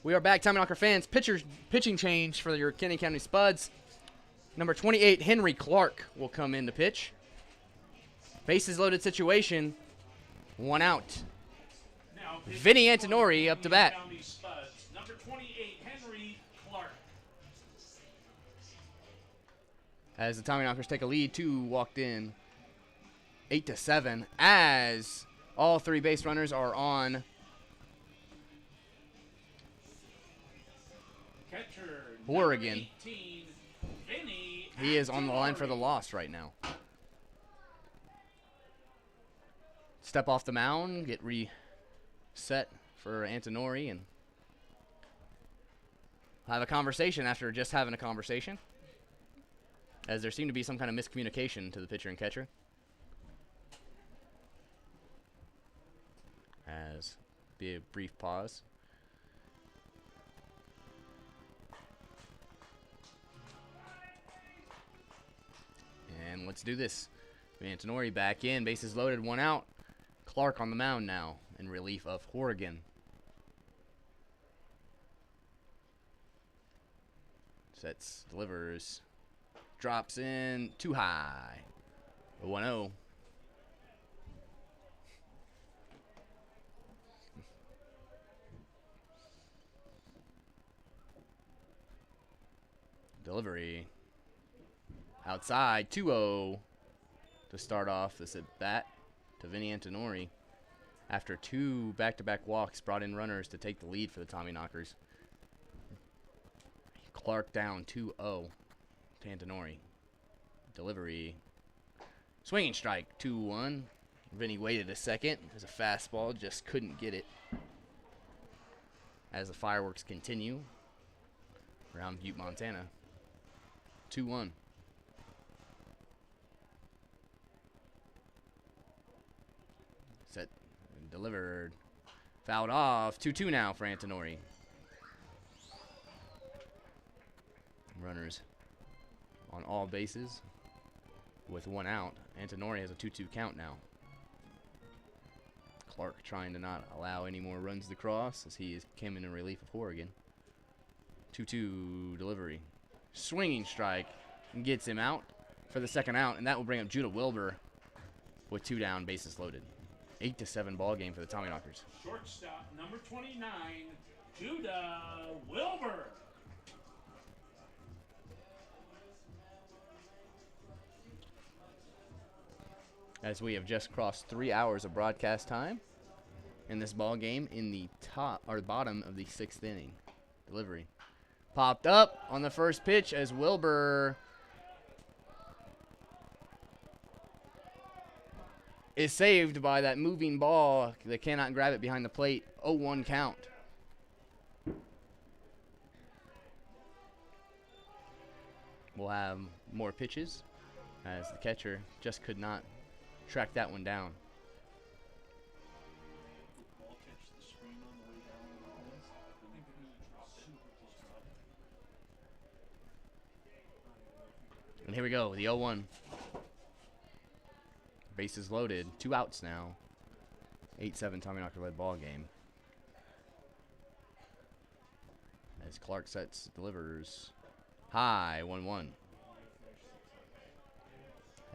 [SPEAKER 1] We are back, Tommyknocker fans. Pitching change for your Kenny County Spuds. Number 28, Henry Clark, will come in to pitch. Bases loaded situation. 1 out.
[SPEAKER 2] Now,
[SPEAKER 1] Vinny Antonori up to bat.
[SPEAKER 2] County Spuds. Number 28, Henry Clark.
[SPEAKER 1] As the Tommyknockers take a lead, 2 walked in. 8-7. As all 3 base runners are on.
[SPEAKER 2] Catcher,
[SPEAKER 1] Oregon.
[SPEAKER 2] 18, Vinny
[SPEAKER 1] He is on the line for the
[SPEAKER 2] Antonori.
[SPEAKER 1] loss right now. Step off the mound, get reset for Antonori, and have a conversation after just having a conversation. As there seemed to be some kind of miscommunication to the pitcher and catcher. As be a brief pause. And let's do this. Antonori back in, bases loaded, 1 out. Clark on the mound now in relief of Horrigan. Sets, delivers, drops in, too high. 1-0. Delivery. Outside, 2-0 to start off this at bat to Vinny Antonori. After 2 back-to-back walks, brought in runners to take the lead for the Tommyknockers. Clark down 2-0 to Antonori. Delivery. Swinging strike, 2-1. Vinny waited a second. There's a fastball, just couldn't get it. As the fireworks continue around Butte, Montana. 2-1. Set and delivered. Fouled off. 2-2 now for Antonori. Runners on all bases with 1 out. Antonori has a 2-2 count now. Clark trying to not allow any more runs to cross as he came in relief of Oregon. 2-2 delivery. Swinging strike and gets him out for the second out, and that will bring up Judah Wilbur with 2 down, bases loaded. 8-7 ball game for the Tommyknockers.
[SPEAKER 2] Shortstop, number 29, Judah Wilbur.
[SPEAKER 1] As we have just crossed 3 hours of broadcast time in this ball game in the top or bottom of the 6th inning. Delivery. Popped up on the first pitch as Wilbur is saved by that moving ball. They cannot grab it behind the plate. 0-1 count. We'll have more pitches as the catcher just could not track that one down.
[SPEAKER 4] Ball catch the screen on the way down the lines. I think he dropped it.
[SPEAKER 1] And here we go, the 0-1. Bases loaded, 2 outs now. 8-7 Tommyknocker led ball game. As Clark sets, delivers high, 1-1.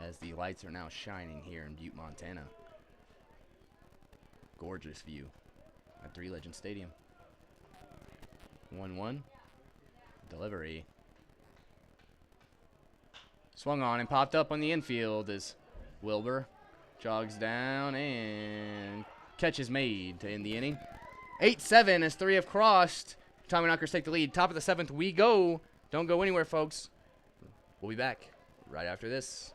[SPEAKER 1] As the lights are now shining here in Butte, Montana. Gorgeous view at Three Legends Stadium. 1-1. Delivery. Swung on and popped up on the infield as Wilbur jogs down and catch is made to end the inning. 8-7 as 3 have crossed. Tommyknockers take the lead. Top of the 7th we go. Don't go anywhere, folks. We'll be back right after this.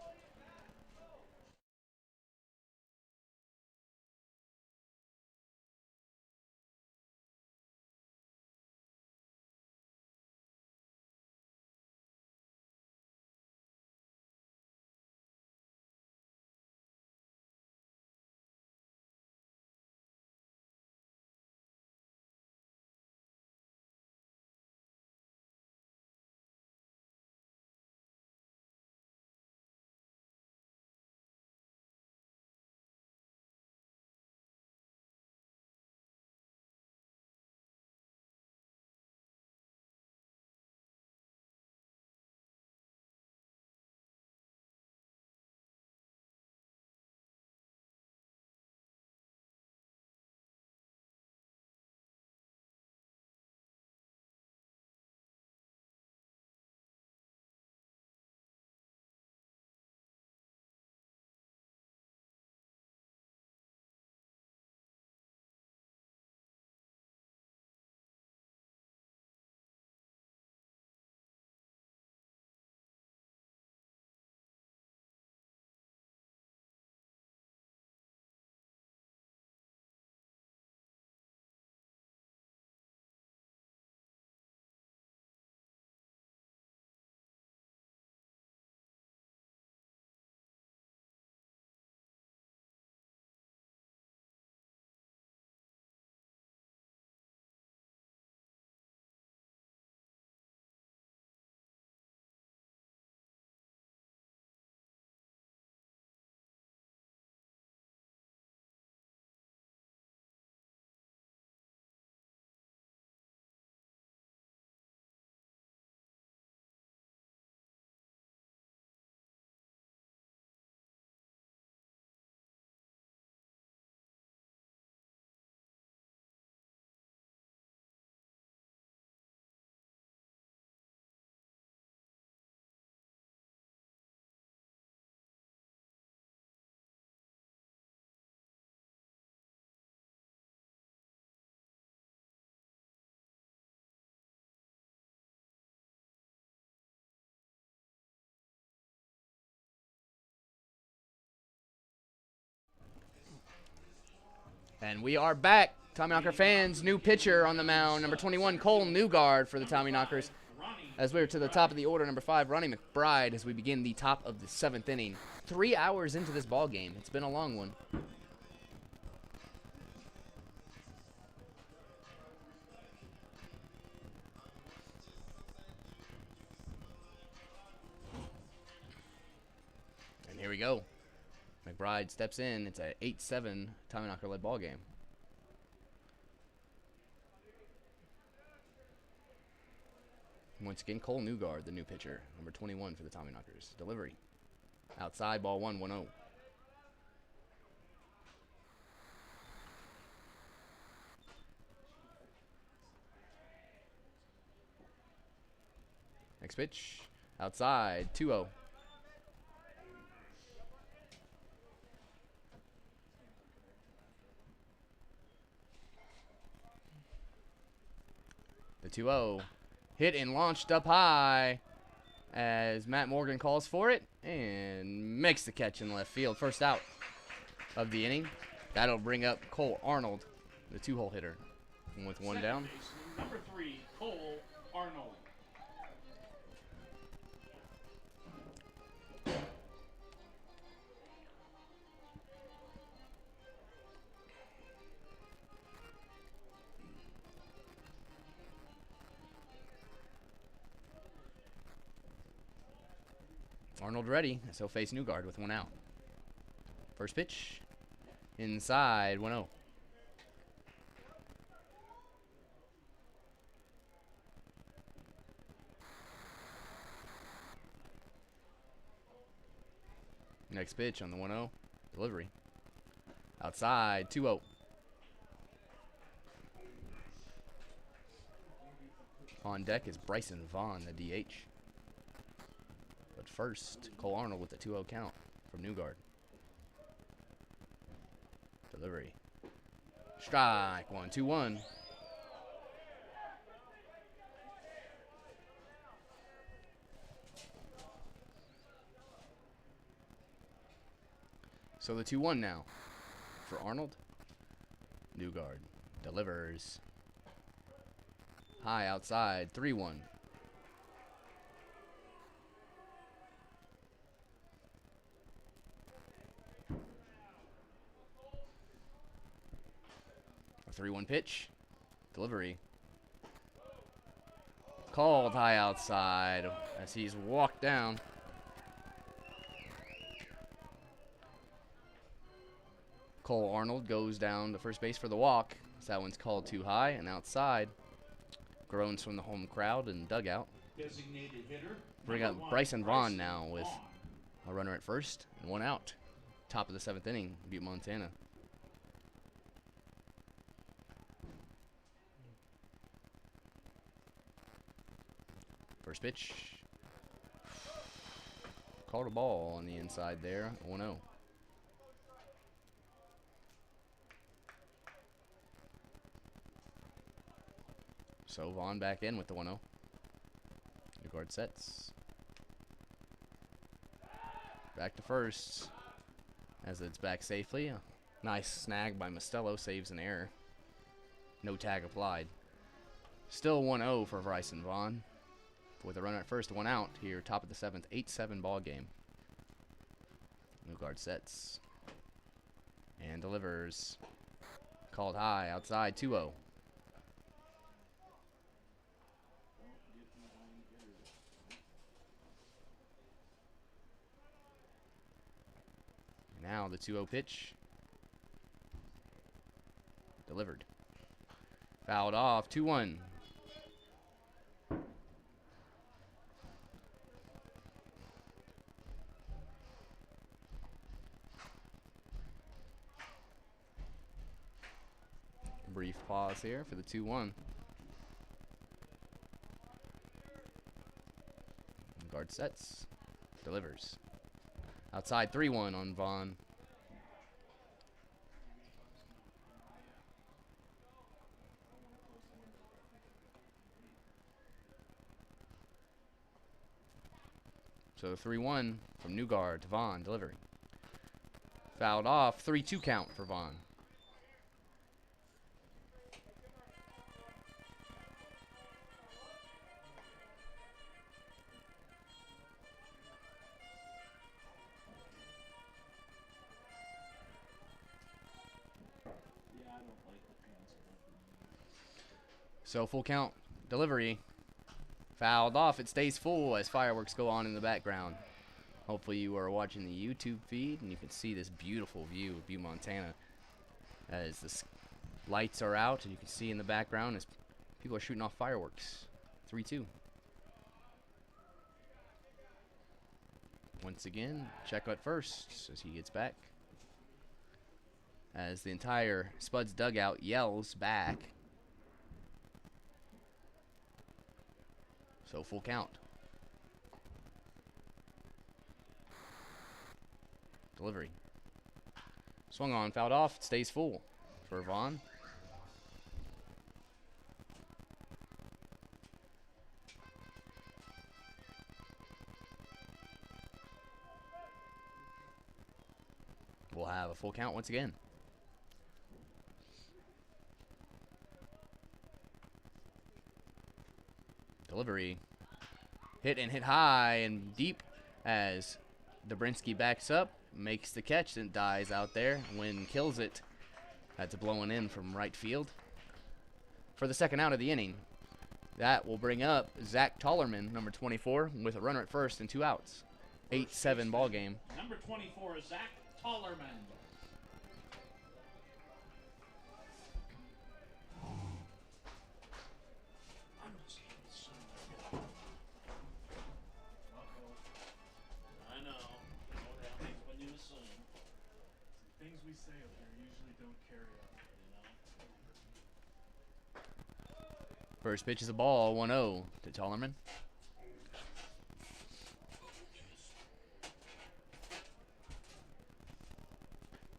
[SPEAKER 1] And we are back. Tommyknocker fans, new pitcher on the mound, number 21, Cole Newgard for the Tommyknockers. As we're to the top of the order, number 5, Ronnie McBride, as we begin the top of the 7th inning. 3 hours into this ball game. It's been a long one. And here we go. McBride steps in. It's an 8-7 Tommyknocker-led ball game. Once again, Cole Newgard, the new pitcher, number 21 for the Tommyknockers. Delivery. Outside, ball 1-1-0. Next pitch. Outside, 2-0. The 2-0. Hit and launched up high as Matt Morgan calls for it and makes the catch in left field. First out of the inning. That'll bring up Cole Arnold, the 2-hole hitter. And with one down.
[SPEAKER 2] Number 3, Cole Arnold.
[SPEAKER 1] Arnold ready, as he'll face Newgard with one out. First pitch. Inside, 1-0. Next pitch on the 1-0. Delivery. Outside, 2-0. On deck is Bryson Vaughn, the DH. But first, Cole Arnold with the 2-0 count from Newgard. Delivery. Strike, 1-2-1. So the 2-1 now for Arnold. Newgard delivers. High outside, 3-1. A 3-1 pitch. Delivery. Called high outside as he's walked down. Cole Arnold goes down to first base for the walk. So that one's called too high and outside. Groans from the home crowd and dugout.
[SPEAKER 2] Designated hitter.
[SPEAKER 1] Bring up Bryson Vaughn now with a runner at first and one out. Top of the 7th inning, Butte, Montana. First pitch. Called a ball on the inside there, 1-0. So Vaughn back in with the 1-0. Newgard sets. Back to first. As it's back safely. A nice snag by Mostello saves an error. No tag applied. Still 1-0 for Bryson Vaughn. With a runner at first, one out here, top of the 7th, 8-7 ball game. Newgard sets. And delivers. Called high, outside, 2-0. Now the 2-0 pitch. Delivered. Fouled off, 2-1. Brief pause here for the 2-1. Guard sets. Delivers. Outside 3-1 on Vaughn. So 3-1 from Newgard to Vaughn. Delivery. Fouled off. 3-2 count for Vaughn.
[SPEAKER 4] don't like the fans of that.
[SPEAKER 1] So full count. Delivery. Fouled off. It stays full as fireworks go on in the background. Hopefully you are watching the YouTube feed and you can see this beautiful view of Butte, Montana, as the lights are out and you can see in the background as people are shooting off fireworks. 3-2. Once again, check at first as he gets back. As the entire Spuds dugout yells back. So full count. Delivery. Swung on, fouled off, it stays full for Vaughn. We'll have a full count once again. Delivery. Hit and hit high and deep as Dobrinsky backs up, makes the catch, and dies out there. Wind kills it. That's blowing in from right field. For the second out of the inning, that will bring up Zach Tollerman, number 24, with a runner at first and 2 outs. 8-7 ball game.
[SPEAKER 2] Number 24, Zach Tollerman. I know. What happens when you assume?
[SPEAKER 4] Things we say up here usually don't carry out.
[SPEAKER 1] First pitch is a ball, 1-0 to Tollerman.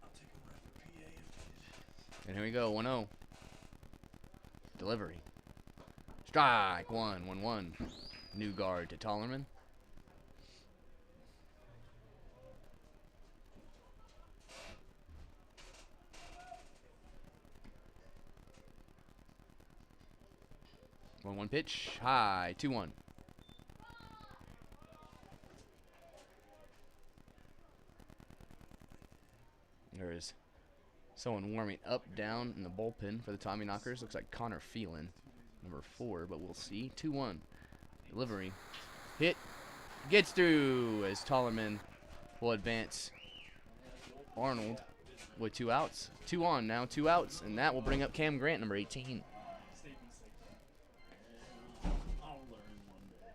[SPEAKER 4] I'll take a rep for PA if needed.
[SPEAKER 1] And here we go, 1-0. Delivery. Strike, 1-1. New guard to Tollerman. One pitch, high, 2-1. There is someone warming up down in the bullpen for the Tommyknockers. Looks like Connor Phelan, number 4, but we'll see. 2-1. Delivery. Hit. Gets through as Tollerman will advance Arnold with 2 outs. 2 on now, 2 outs, and that will bring up Cam Grant, number 18.
[SPEAKER 2] I'll learn one day.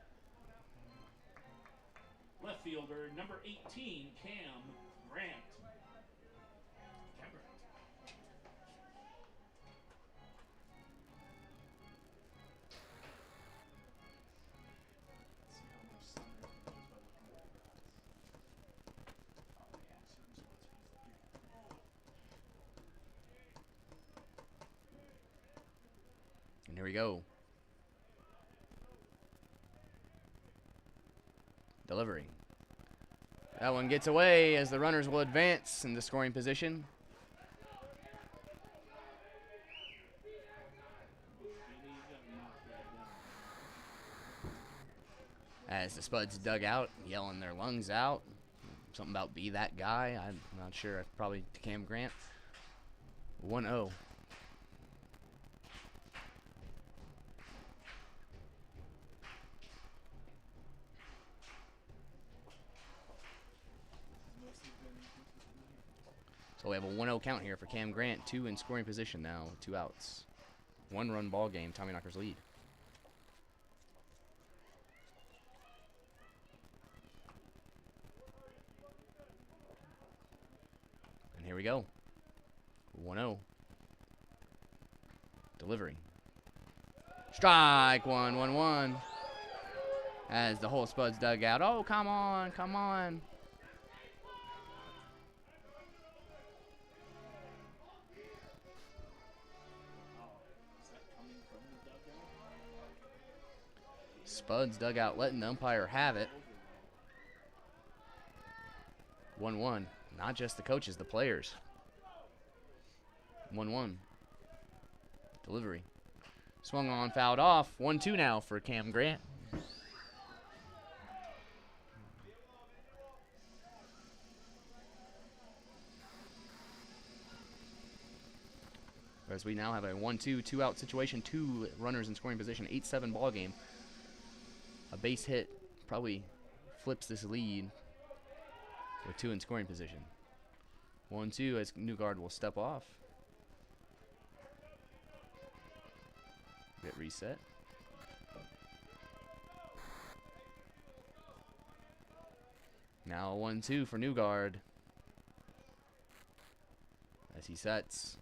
[SPEAKER 2] Left fielder, number 18, Cam Grant. Cam Grant.
[SPEAKER 4] See how much sun there is by looking at the grass. Oh yeah, certain spots
[SPEAKER 1] And here we go. Delivery. That one gets away as the runners will advance in the scoring position. As the Spuds dug out, yelling their lungs out. Something about be that guy. I'm not sure. Probably to Cam Grant. 1-0. So we have a 1-0 count here for Cam Grant. 2 in scoring position now, 2 outs. 1-run ball game. Tommyknockers lead. And here we go. 1-0. Delivery. Strike, 1-1-1. As the whole Spuds dug out. Oh, come on, come on. Spuds dugout letting the umpire have it. 1-1. Not just the coaches, the players. 1-1. Delivery. Swung on, fouled off. 1-2 now for Cam Grant. As we now have a 1-2, 2-out situation, 2 runners in scoring position, 8-7 ball game. A base hit probably flips this lead with 2 in scoring position. 1-2 as Newgard will step off. Get reset. Now 1-2 for Newgard as he sets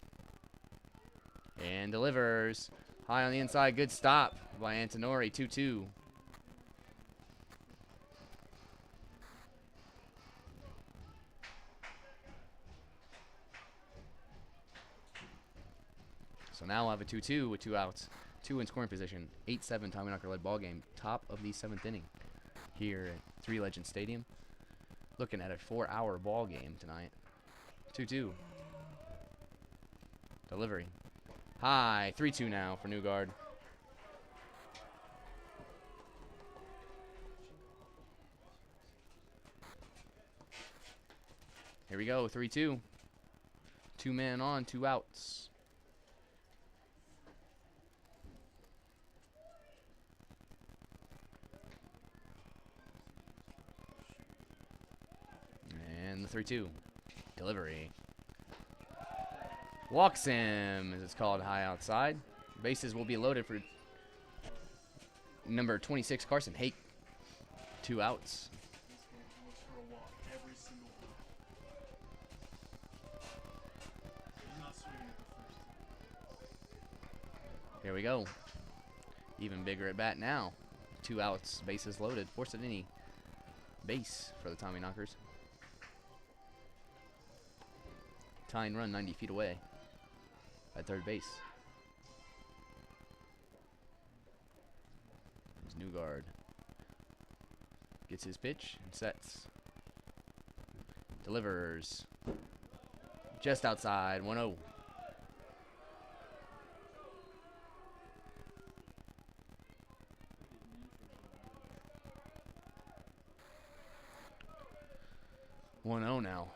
[SPEAKER 1] and delivers. High on the inside, good stop by Antonori, 2-2. So now we'll have a 2-2 with 2 outs, 2 in scoring position, 8-7 Tommyknocker led ball game, top of the 7th inning here at Three Legends Stadium. Looking at a 4-hour ball game tonight. 2-2. Delivery. High, 3-2 now for Newgard. Here we go, 3-2. 2 men on, 2 outs. And the 3-2. Delivery. Walks him, as it's called, high outside. Bases will be loaded for number 26, Carson Hake. 2 outs. Here we go. Even bigger at bat now. 2 outs, bases loaded. Force at any base for the Tommyknockers. Tying run 90 feet away at third base. There's Newgard. Gets his pitch and sets. Delivers. Just outside, 1-0. Now.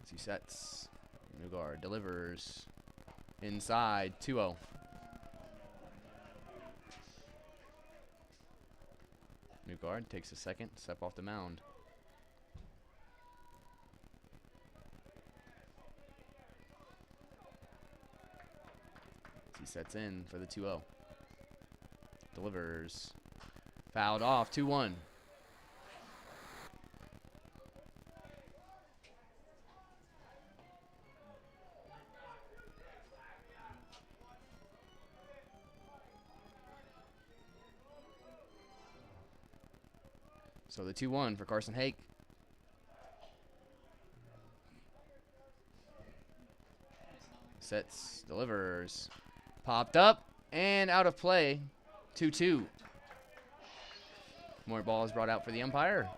[SPEAKER 1] As he sets. Newgard delivers. Inside, 2-0. Newgard takes a second step off the mound. As he sets in for the 2-0. Delivers. Fouled off, 2-1. So the 2-1 for Carson Hake. Sets, delivers. Popped up and out of play. 2-2. More balls brought out for the umpire.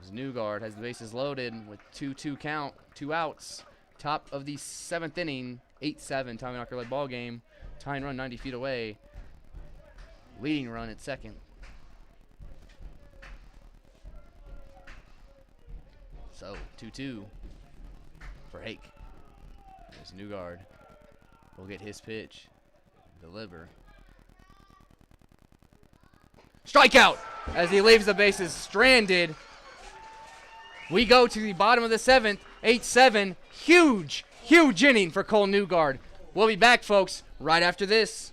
[SPEAKER 1] As Newgard has the bases loaded with 2-2 count, 2 outs. Top of the 7th inning, 8-7 Tommyknocker led ball game. Tying run 90 feet away. Leading run at second. So, 2-2 for Hake. There's Newgard. Will get his pitch. Deliver. Strikeout! As he leaves the bases stranded. We go to the bottom of the 7th. 8-7. Huge, huge inning for Cole Newgard. We'll be back, folks, right after this.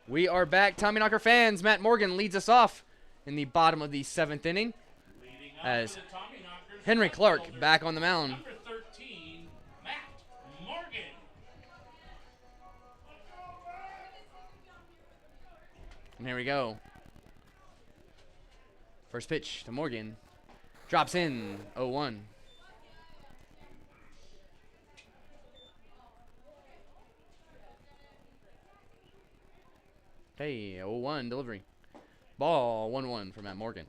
[SPEAKER 1] We are back. Tommyknocker fans, Matt Morgan leads us off in the bottom of the 7th inning
[SPEAKER 2] Leading up
[SPEAKER 1] as
[SPEAKER 2] for the Tommyknockers,
[SPEAKER 1] Henry
[SPEAKER 2] left
[SPEAKER 1] Clark
[SPEAKER 2] fielder,
[SPEAKER 1] back on the mound.
[SPEAKER 2] Number 13, Matt Morgan.
[SPEAKER 1] And here we go. First pitch to Morgan. Drops in 0-1. Okay, 0-1 delivery. Ball 1-1 for Matt Morgan.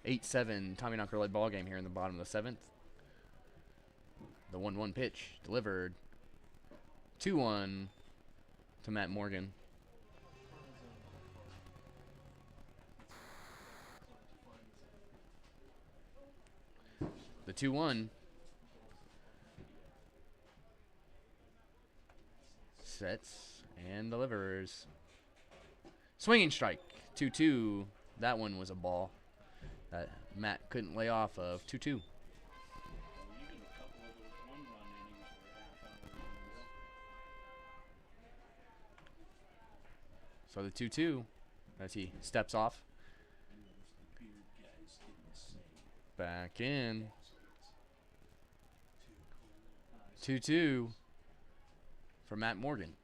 [SPEAKER 1] 8-7 Tommyknocker led ball game here in the bottom of the 7th. The 1-1 pitch delivered. 2-1 to Matt Morgan. The 2-1 sets and delivers. Swinging strike. 2-2. That one was a ball that Matt couldn't lay off of. 2-2.
[SPEAKER 4] Even a couple of those one-run innings were half-hour innings.
[SPEAKER 1] So the 2-2 as he steps off.
[SPEAKER 4] And the beard guys didn't say.
[SPEAKER 1] Back in. 2-2 for Matt Morgan.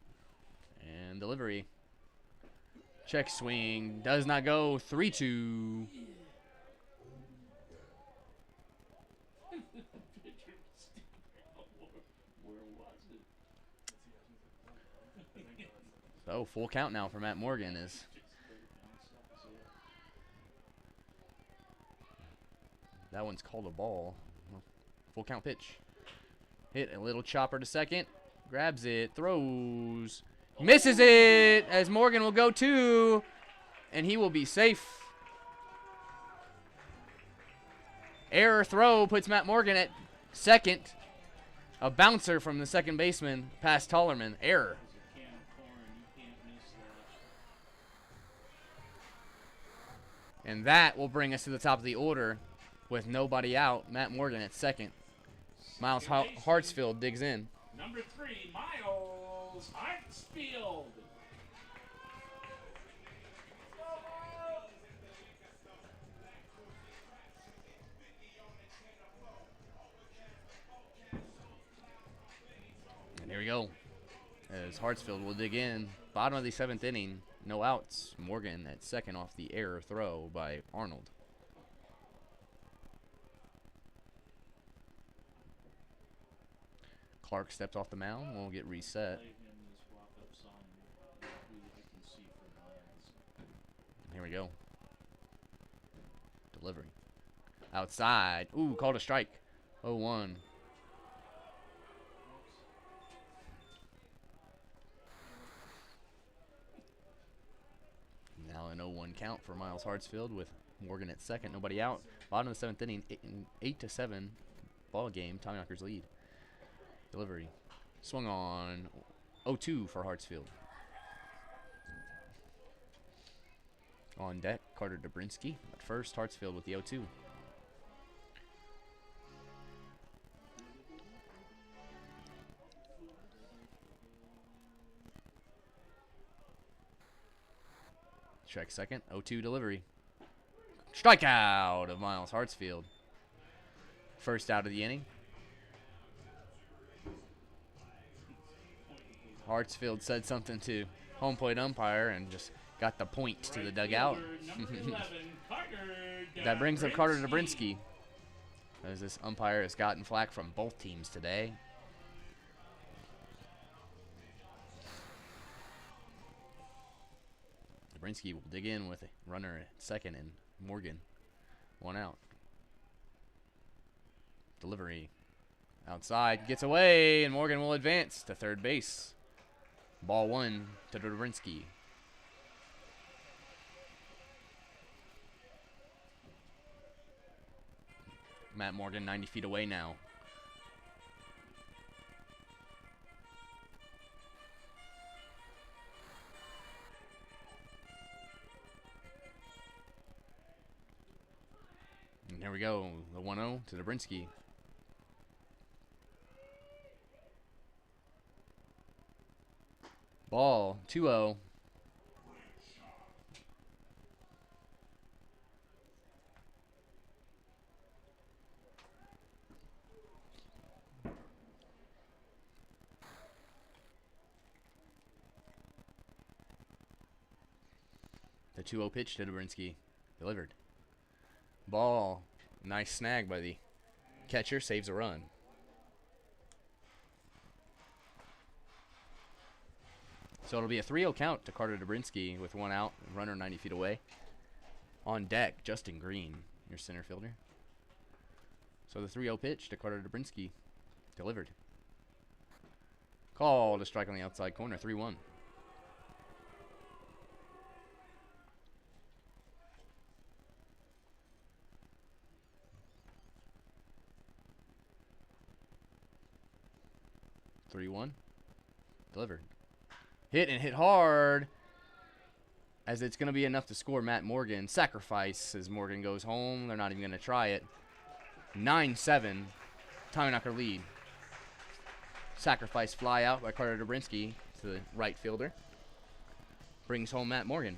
[SPEAKER 1] And delivery. Check swing. Does not go. 3-2.
[SPEAKER 4] Where was it?
[SPEAKER 1] So full count now for Matt Morgan is that one's called a ball. Full count pitch. Hit a little chopper to second. Grabs it. Throws. Misses it as Morgan will go 2. And he will be safe. Error throw puts Matt Morgan at second. A bouncer from the second baseman past Tollerman. Error.
[SPEAKER 4] It's a can of corn. You can't miss that.
[SPEAKER 1] And that will bring us to the top of the order with nobody out. Matt Morgan at second. Miles Hartsfield digs in.
[SPEAKER 2] Number 3, Miles Hartsfield.
[SPEAKER 1] And here we go. As Hartsfield will dig in. Bottom of the 7th inning. No outs. Morgan at second off the error throw by Arnold. Clark steps off the mound. We'll get reset.
[SPEAKER 4] Play him this walk-up song. Who I can see for miles.
[SPEAKER 1] Here we go. Delivery. Outside. Ooh, called a strike. 0-1. Now an 0-1 count for Miles Hartsfield with Morgan at second. Nobody out. Bottom of the 7th inning. 8-7 ball game. Tommyknockers lead. Delivery. Swung on. 0-2 for Hartsfield. On deck, Carter Dobrinsky. At first, Hartsfield with the 0-2. Check second. 0-2 delivery. Strikeout of Miles Hartsfield. First out of the inning. Hartsfield said something to home plate umpire and just got the point to the dugout.
[SPEAKER 2] Number 11, Carter
[SPEAKER 1] That brings up Carter Dobrinsky, as this umpire has gotten flack from both teams today. Dobrinsky will dig in with a runner at second and Morgan. 1 out. Delivery. Outside. Gets away, and Morgan will advance to third base. Ball 1 to Dobrinsky. Matt Morgan 90 feet away now. And here we go. The 1-0 to Dobrinsky. Ball, 2-0. The 2-0 pitch to Dobrinsky. Delivered. Ball. Nice snag by the catcher. Saves a run. So it'll be a 3-0 count to Carter Dobrinsky with 1 out. Runner 90 feet away. On deck, Justin Green, your center fielder. So the 3-0 pitch to Carter Dobrinsky. Delivered. Call to strike on the outside corner. 3-1. Delivered. Hit and hit hard. As it's going to be enough to score Matt Morgan. Sacrifice as Morgan goes home. They're not even going to try it. 9-7. Tommyknocker lead. Sacrifice fly out by Carter Dobrinsky to the right fielder. Brings home Matt Morgan.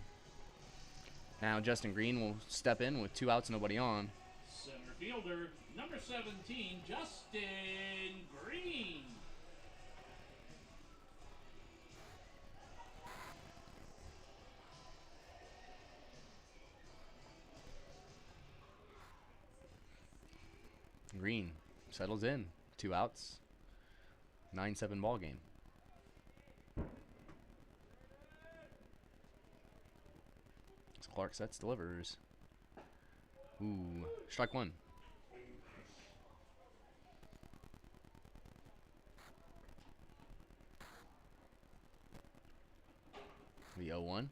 [SPEAKER 1] Now Justin Green will step in with 2 outs, nobody on.
[SPEAKER 2] Center fielder, number 17, Justin Green.
[SPEAKER 1] Green settles in. 2 outs. 9-7 ball game. So Clark sets, delivers. Ooh, strike 1. The 0-1.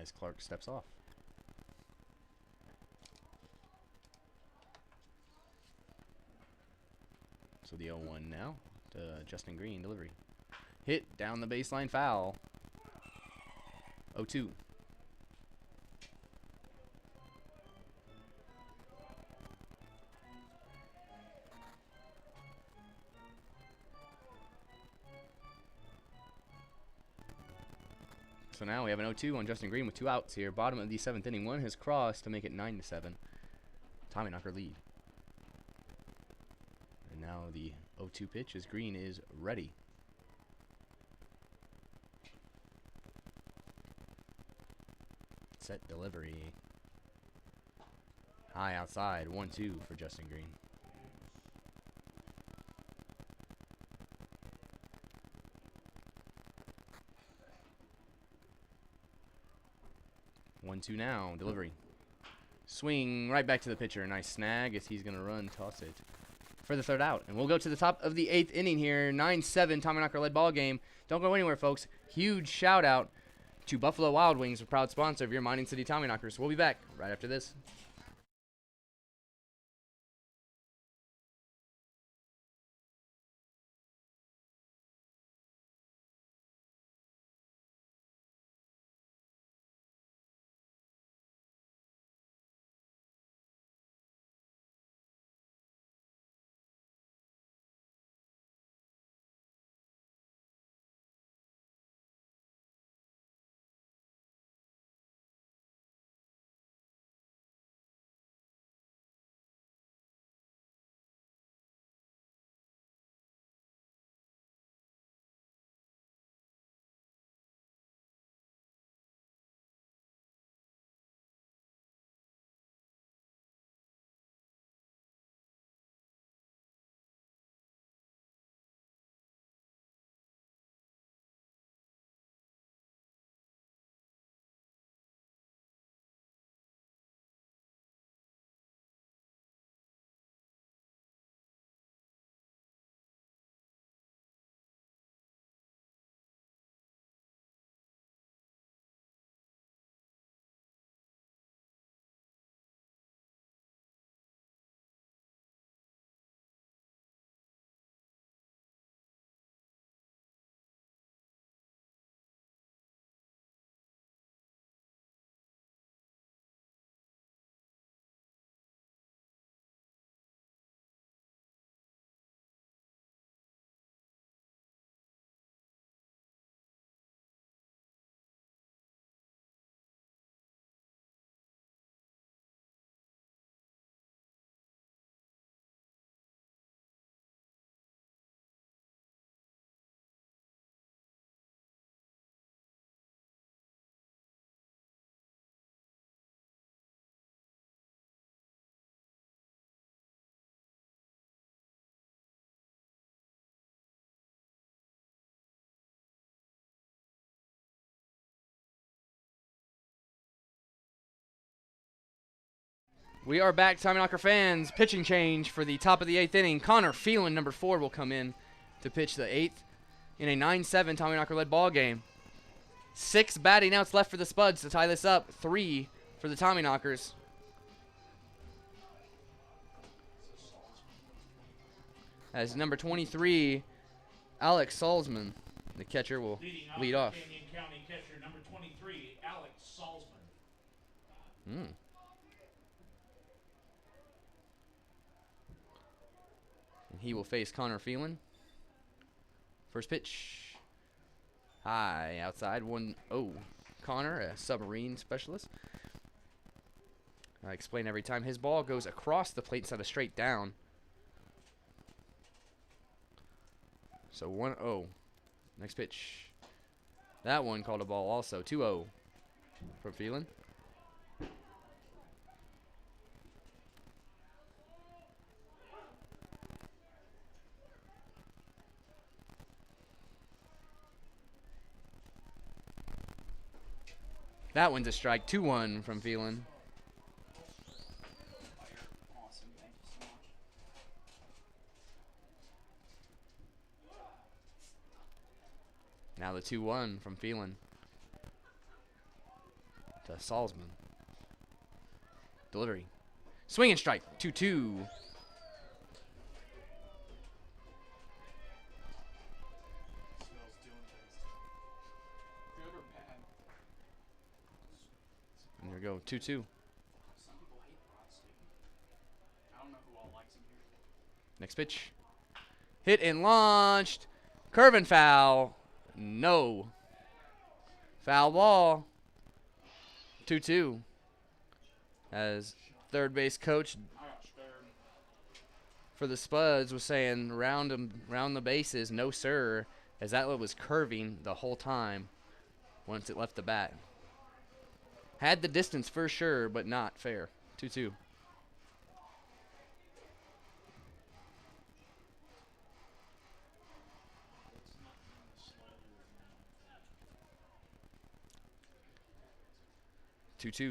[SPEAKER 1] As Clark steps off. So the 0-1 now to Justin Green, delivery. Hit down the baseline, foul. 0-2. So now we have an 0-2 on Justin Green with 2 outs here. Bottom of the 7th inning. One has crossed to make it 9-7. Tommyknocker lead. And now the 0-2 pitch as Green is ready. Set delivery. High outside. 1-2 for Justin Green. One, two now. Delivery. Swing right back to the pitcher. Nice snag as he's going to run, toss it for the 3rd out. And we'll go to the top of the 8th inning here. 9-7 Tommyknocker led ball game. Don't go anywhere, folks. Huge shout out to Buffalo Wild Wings, a proud sponsor of your Mining City Tommyknockers. We'll be back right after this. We are back, Tommyknocker fans. Pitching change for the top of the 8th inning. Connor Phelan, number 4, will come in to pitch the 8th in a 9-7 Tommyknocker-led ball game. 6 batting outs left for the Spuds to tie this up. 3 for the Tommyknockers. As number 23, Alex Salzman, the catcher, will lead off.
[SPEAKER 2] Canyon County catcher number 23, Alex Salzman.
[SPEAKER 1] And he will face Connor Phelan. First pitch. High outside. 1-0. Connor, a submarine specialist. I explain every time. His ball goes across the plate instead of straight down. So 1-0. Next pitch. That one called a ball also. 2-0 from Phelan. That one's a strike. 2-1 from Phelan.
[SPEAKER 3] Awesome. Thank you so much.
[SPEAKER 1] Now the 2-1 from Phelan to Salzman. Delivery. Swing and strike. 2-2.
[SPEAKER 4] Smells doing things. Good or bad?
[SPEAKER 1] And there we go. 2-2.
[SPEAKER 3] Some people hate Rod Stevens. I don't know who all likes him here.
[SPEAKER 1] Next pitch. Hit and launched. Curve and foul. No. Foul ball. 2-2. As third base coach
[SPEAKER 3] I got scared.
[SPEAKER 1] for the Spuds was saying round the bases, no sir, as that was curving the whole time once it left the bat. Had the distance for sure, but not fair. 2-2.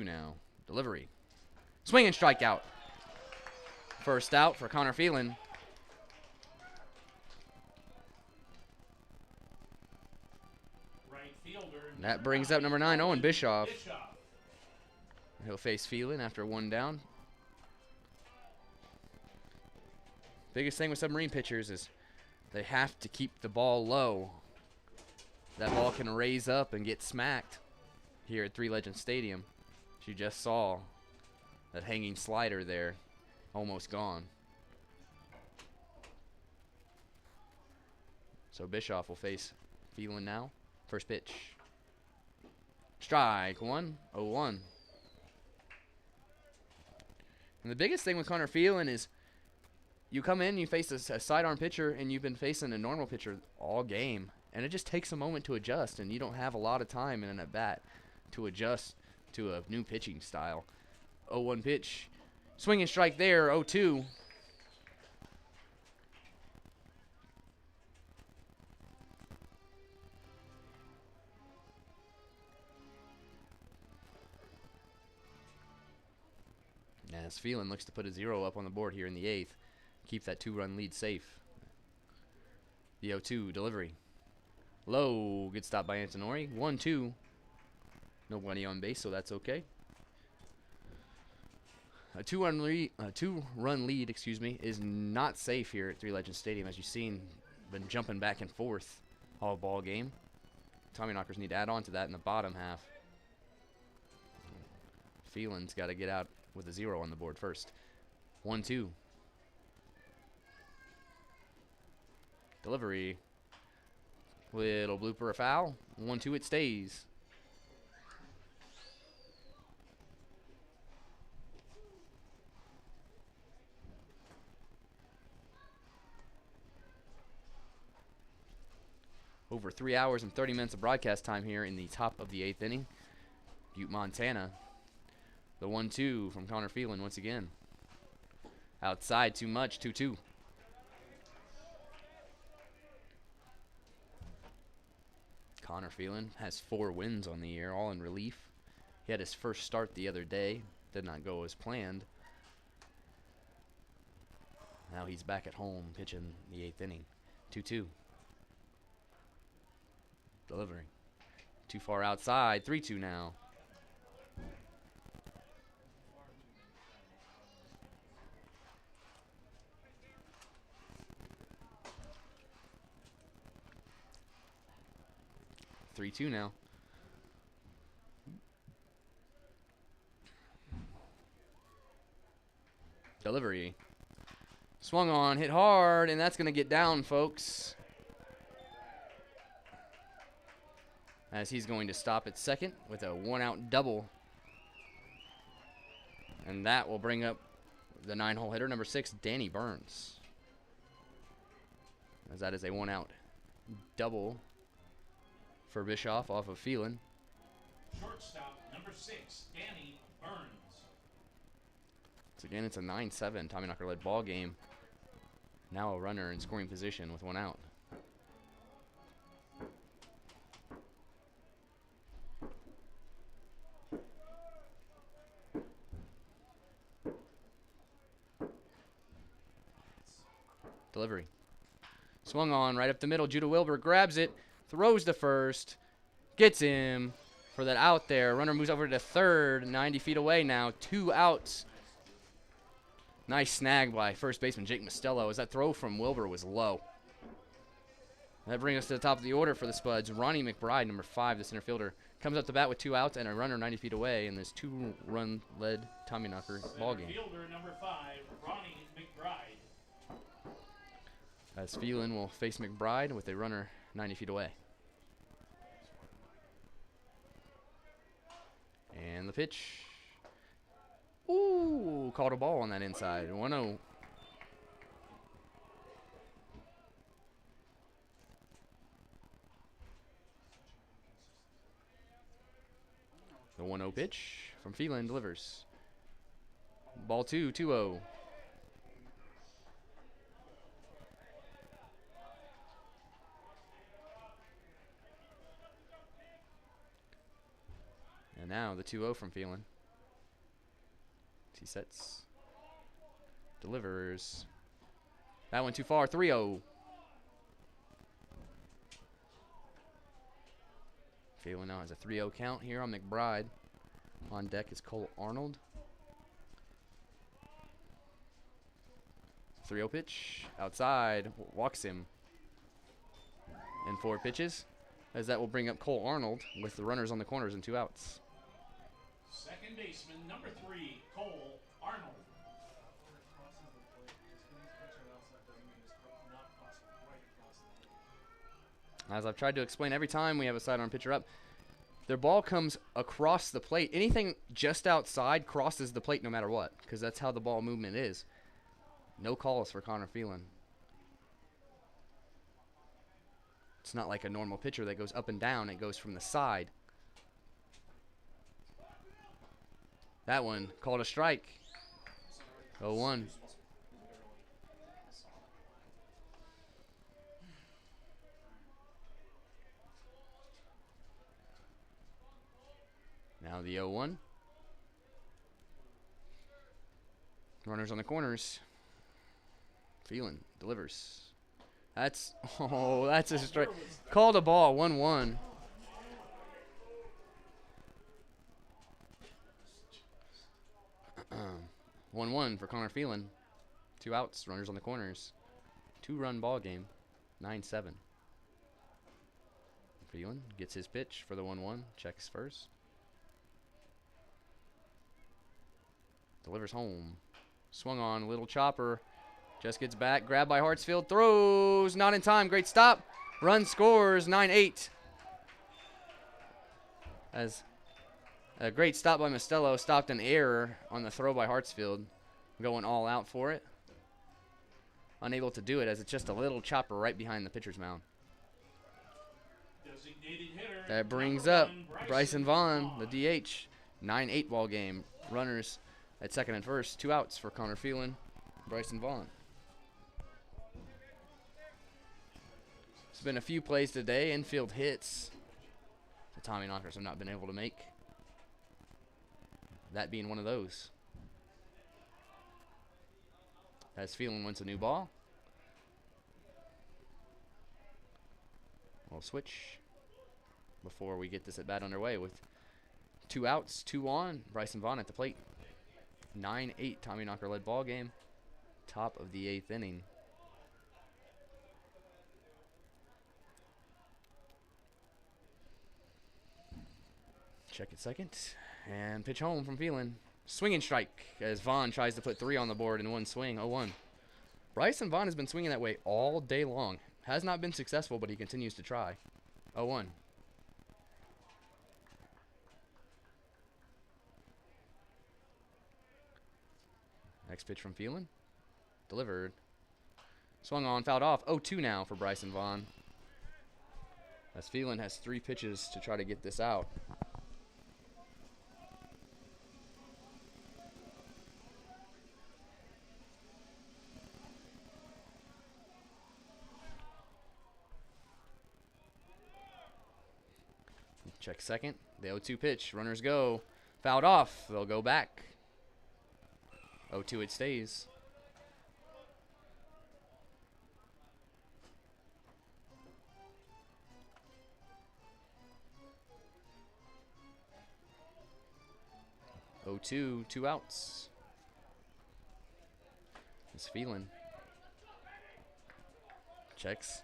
[SPEAKER 1] Now. Delivery. Swing and strikeout. First out for Connor Phelan.
[SPEAKER 2] Right fielder.
[SPEAKER 1] That brings up number 9, Owen Bischoff.
[SPEAKER 2] Bischoff.
[SPEAKER 1] He'll face Phelan after 1 down. Biggest thing with submarine pitchers is they have to keep the ball low. That ball can raise up and get smacked here at Three Legends Stadium. As you just saw, that hanging slider there, almost gone. So Bischoff will face Phelan now. First pitch. Strike 1, 0-1. And the biggest thing with Connor Phelan is you come in, you face a sidearm pitcher, and you've been facing a normal pitcher all game. And it just takes a moment to adjust, and you don't have a lot of time in an at-bat to adjust to a new pitching style. 0-1 pitch. Swing and strike there, 0-2. As Phelan looks to put a 0 up on the board here in the 8th. Keep that 2-run lead safe. The 0-2 delivery. Low. Good stop by Antonori. 1-2. Nobody on base, so that's okay. A two-run lead, excuse me, is not safe here at Three Legends Stadium. As you've seen, been jumping back and forth all ball game. Tommyknockers need to add on to that in the bottom half. Phelan's got to get out with a 0 on the board first. 1-2. Delivery. Little blooper, a foul. 1-2, it stays. Over 3 hours and 30 minutes of broadcast time here in the top of the 8th inning. Butte, Montana. The 1-2 from Connor Phelan once again. Outside too much, 2-2. Connor Phelan has 4 wins on the year, all in relief. He had his first start the other day. Did not go as planned. Now he's back at home pitching the 8th inning. 2-2. Delivering. Too far outside. 3-2 now. Three-two now. Delivery. Swung on, hit hard, and that's going to get down, folks. As he's going to stop at second with a 1-out double. And that will bring up the 9-hole hitter, number 6, Danny Burns. As that is a 1-out double for Bischoff off of Phelan.
[SPEAKER 2] Shortstop, number 6, Danny Burns.
[SPEAKER 1] So again, it's a 9-7 Tommyknocker-led ball game. Now a runner in scoring position with 1 out. Delivery. Swung on right up the middle. Judah Wilbur grabs it, throws to first, gets him for that out there. Runner moves over to third, 90 feet away now. 2 outs. Nice snag by first baseman Jake Mostello as that throw from Wilbur was low. That brings us to the top of the order for the Spuds. Ronnie McBride, number 5, the center fielder, comes up the bat with 2 outs and a runner 90 feet away in this 2-run-led Tommyknocker ball game.
[SPEAKER 2] Fielder, number 5, Ronnie McBride.
[SPEAKER 1] As Phelan will face McBride with a runner 90 feet away. And the pitch. Ooh, caught a ball on that inside. 1-0. The 1-0 pitch from Phelan delivers. Ball 2, 2-0. And now the 2-0 from Phelan. He sets. Delivers. That one too far. 3-0. Phelan now has a 3-0 count here on McBride. On deck is Cole Arnold. 3-0 pitch. Outside. Walks him. And 4 pitches. As that will bring up Cole Arnold with the runners on the corners and 2 outs.
[SPEAKER 2] Second baseman, number 3, Cole Arnold.
[SPEAKER 1] As I've tried to explain every time we have a sidearm pitcher up, their ball comes across the plate. Anything just outside crosses the plate no matter what, because that's how the ball movement is. No calls for Connor Phelan. It's not like a normal pitcher that goes up and down. It goes from the side. That one called a strike. 0-1. Now the 0-1. Runners on the corners. Phelan delivers. That's a strike. Called a ball. 1-1. 1-1 for Connor Phelan. 2 outs, runners on the corners. 2-run ball game. 9-7. Phelan gets his pitch for the 1-1. Checks first. Delivers home. Swung on, little chopper. Just gets back, grabbed by Hartsfield. Throws, not in time. Great stop. Run scores, 9-8. As a great stop by Mostello stopped an error on the throw by Hartsfield. Going all out for it. Unable to do it as it's just a little chopper right behind the pitcher's mound.
[SPEAKER 2] Designated hitter,
[SPEAKER 1] That brings
[SPEAKER 2] number
[SPEAKER 1] up
[SPEAKER 2] 1,
[SPEAKER 1] Bryson Vaughn, the DH. 9-8 ball game. Runners at second and first. 2 outs for Connor Phelan. Bryson Vaughn. It's been a few plays today. Infield hits. The Tommyknockers have not been able to make. That being one of those. As Phelan wants a new ball. We'll switch before we get this at bat underway with 2 outs, 2 on. Bryson Vaughn at the plate. 9-8 Tommyknocker led ball game. Top of the 8th inning. Check it second. And pitch home from Phelan. Swinging strike as Vaughn tries to put 3 on the board in one swing. 0-1. Bryson Vaughn has been swinging that way all day long. Has not been successful, but he continues to try. 0-1. Next pitch from Phelan. Delivered. Swung on, fouled off. 0-2 now for Bryson Vaughn. As Phelan has 3 pitches to try to get this out. Check second. The 0-2 pitch. Runners go. Fouled off. They'll go back. 0-2 it stays. Oh, 2 outs. It's Phelan. Checks.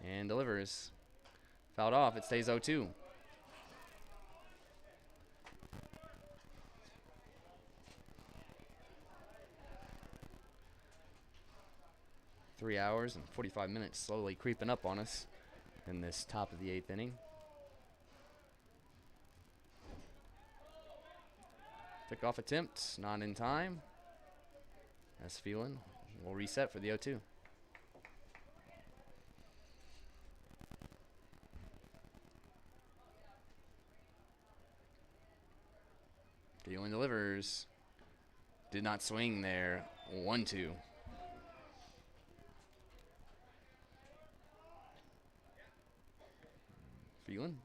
[SPEAKER 1] And delivers. Fouled off. It stays 0-2. Three hours and 45 minutes slowly creeping up on us in this top of the 8th inning. Pickoff attempt, not in time. That's Phelan. We'll reset for the 0-2. Phelan delivers. Did not swing there. 1-2. Phelan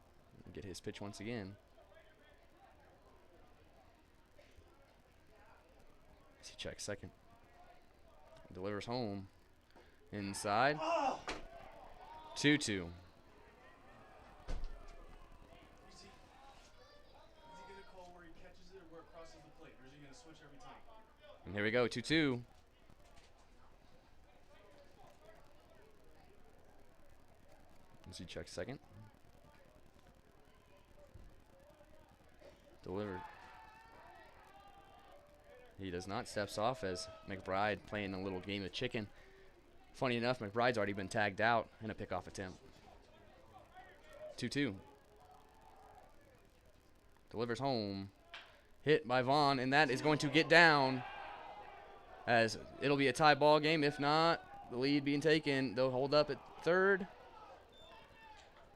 [SPEAKER 1] will get his pitch once again. He checks second. Delivers home. Inside. 2-2.
[SPEAKER 4] Is he gonna call where he catches it or where it crosses the plate, or is he gonna switch every time?
[SPEAKER 1] And here we go, 2-2. As he checks second. Delivered. He does not. Steps off as McBride playing a little game of chicken. Funny enough, McBride's already been tagged out in a pickoff attempt. 2-2. Delivers home. Hit by Vaughn, and that is going to get down. As it'll be a tie ball game. If not, the lead being taken. They'll hold up at third.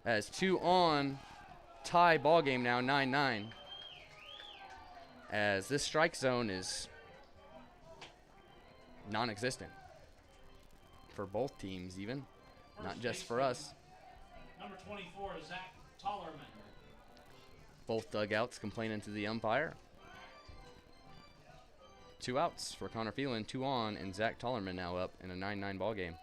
[SPEAKER 1] As 2 on. Tie ball game now, 9-9. As this strike zone is non-existent for both teams, even not just for us.
[SPEAKER 2] Number 24, Zach Tollerman.
[SPEAKER 1] Both dugouts complaining to the umpire. 2 outs for Connor Phelan, 2 on, and Zach Tollerman now up in a 9-9 ball game.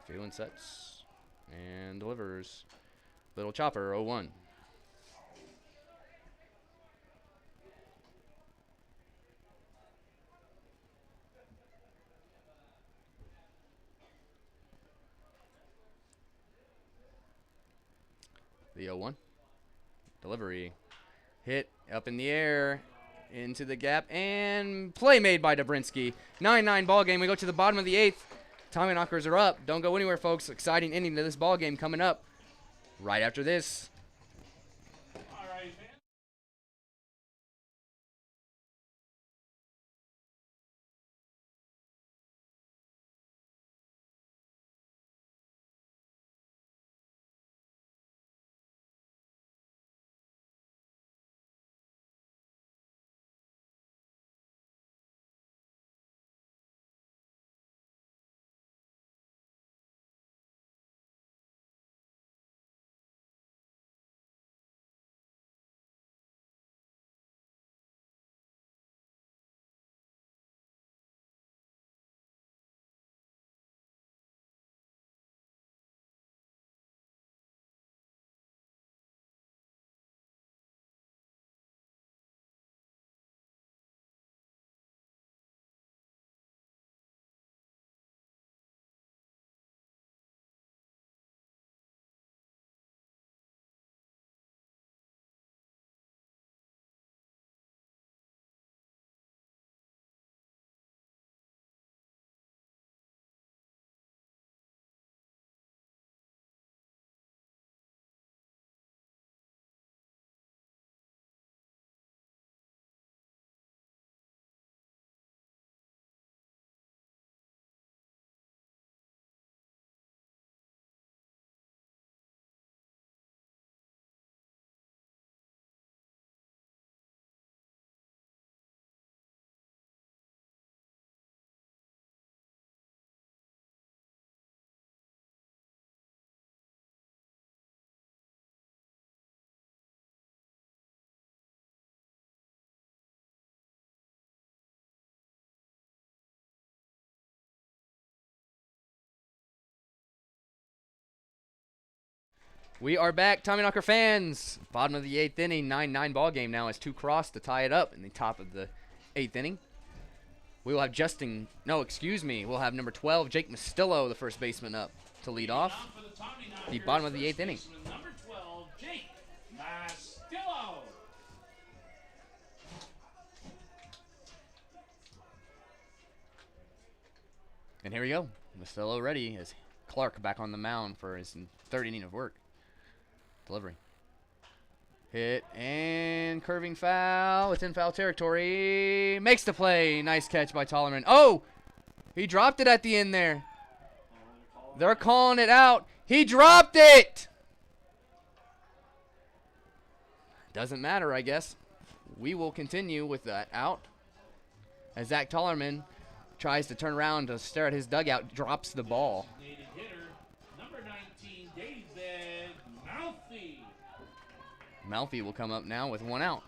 [SPEAKER 1] Phelan sets and delivers. Little chopper, 0-1. The 0-1. Delivery. Hit up in the air. Into the gap. And play made by Dobrinsky. 9-9 ball game. We go to the bottom of the 8th. Tommyknockers are up. Don't go anywhere, folks. Exciting ending to this ball game coming up right after this. We are back, Tommyknocker fans. Bottom of the 8th inning, 9-9 ball game now as 2 cross to tie it up in the top of the 8th inning. We will have we'll have number 12, Jake Mastillo, the first baseman, up to lead off the bottom of the 8th inning.
[SPEAKER 2] Number 12, Jake Mastillo.
[SPEAKER 1] And here we go. Mastillo ready as Clark back on the mound for his 3rd inning of work. Delivery. Hit and curving foul. It's in foul territory. Makes the play. Nice catch by Tollerman. Oh! He dropped it at the end there. They're calling it out. He dropped it! Doesn't matter, I guess. We will continue with that out. As Zach Tollerman tries to turn around to stare at his dugout, drops the ball.
[SPEAKER 2] Designated hitter, number 19, David Malfi.
[SPEAKER 1] Malfi will come up now with 1 out.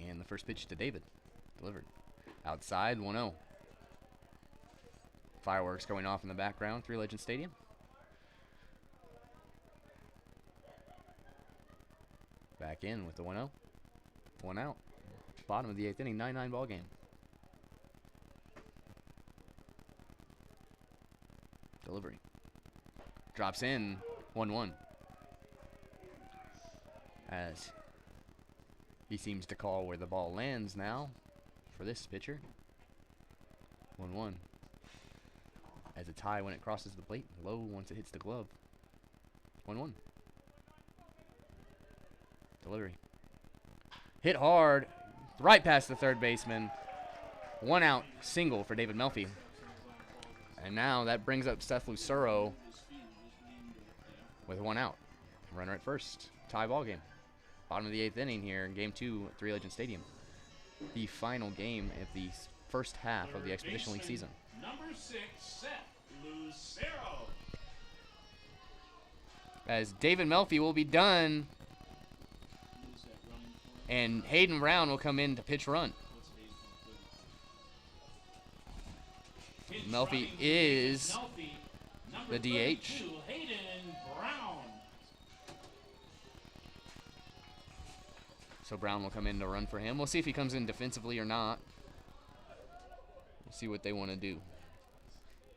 [SPEAKER 1] And the first pitch to David. Delivered. Outside, 1-0. Fireworks going off in the background, Three Legends Stadium. Back in with the 1-0. 1 out. Bottom of the 8th inning, 9-9 ball game. Delivery. Drops in, 1-1. As he seems to call where the ball lands now for this pitcher. 1-1. As a tie when it crosses the plate, low once it hits the glove. 1-1. Delivery. Hit hard, right past the 3rd baseman. 1 out, single for David Melfi. And now that brings up Seth Lucero with 1 out. Runner at first. Tie ball game. Bottom of the 8th inning here in Game 2 at Three Legends Stadium. The final game of the first half of the Expedition League season.
[SPEAKER 2] Number 6, Seth Lucero.
[SPEAKER 1] As David Melfi will be done, and Hayden Brown will come in to pitch run. Melfi is the DH.
[SPEAKER 2] Hayden Brown.
[SPEAKER 1] So Brown will come in to run for him. We'll see if he comes in defensively or not. We'll see what they want to do.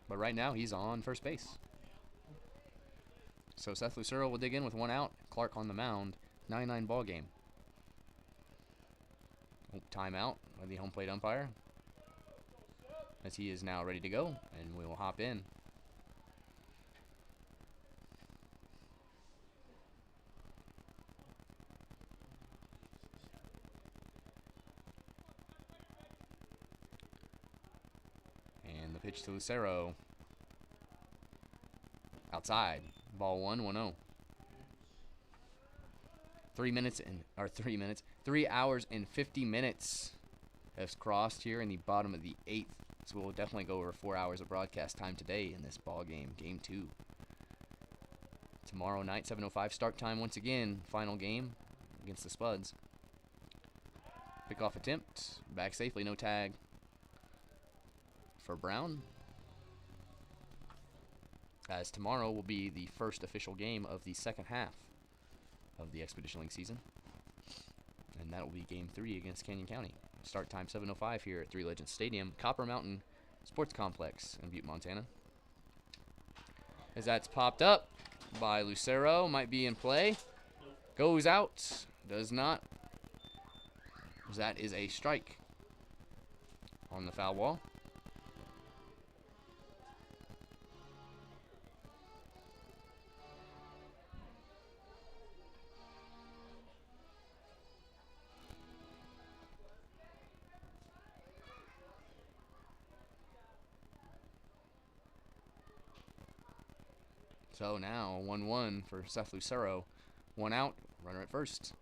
[SPEAKER 1] But right now, he's on first base. So Seth Lucero will dig in with 1 out. Clark on the mound. 9-9 ball game. Oh, timeout by the home plate umpire. As he is now ready to go. And we will hop in. And the pitch to Lucero. Outside. Ball 1-1-0. 3 hours and 50 minutes has crossed here in the bottom of the 8th. So we'll definitely go over 4 hours of broadcast time today in this ball game, Game 2. Tomorrow night, 7:05 start time once again. Final game against the Spuds. Pickoff attempt. Back safely, no tag for Brown. As tomorrow will be the first official game of the second half of the Expedition League season. And that will be Game 3 against Canyon County. Start time 7:05 here at Three Legends Stadium, Copper Mountain Sports Complex in Butte, Montana. As that's popped up by Lucero, might be in play. Goes out, does not. That is a strike on the foul wall. So now 1-1 for Seth Lucero. 1 out, runner at first.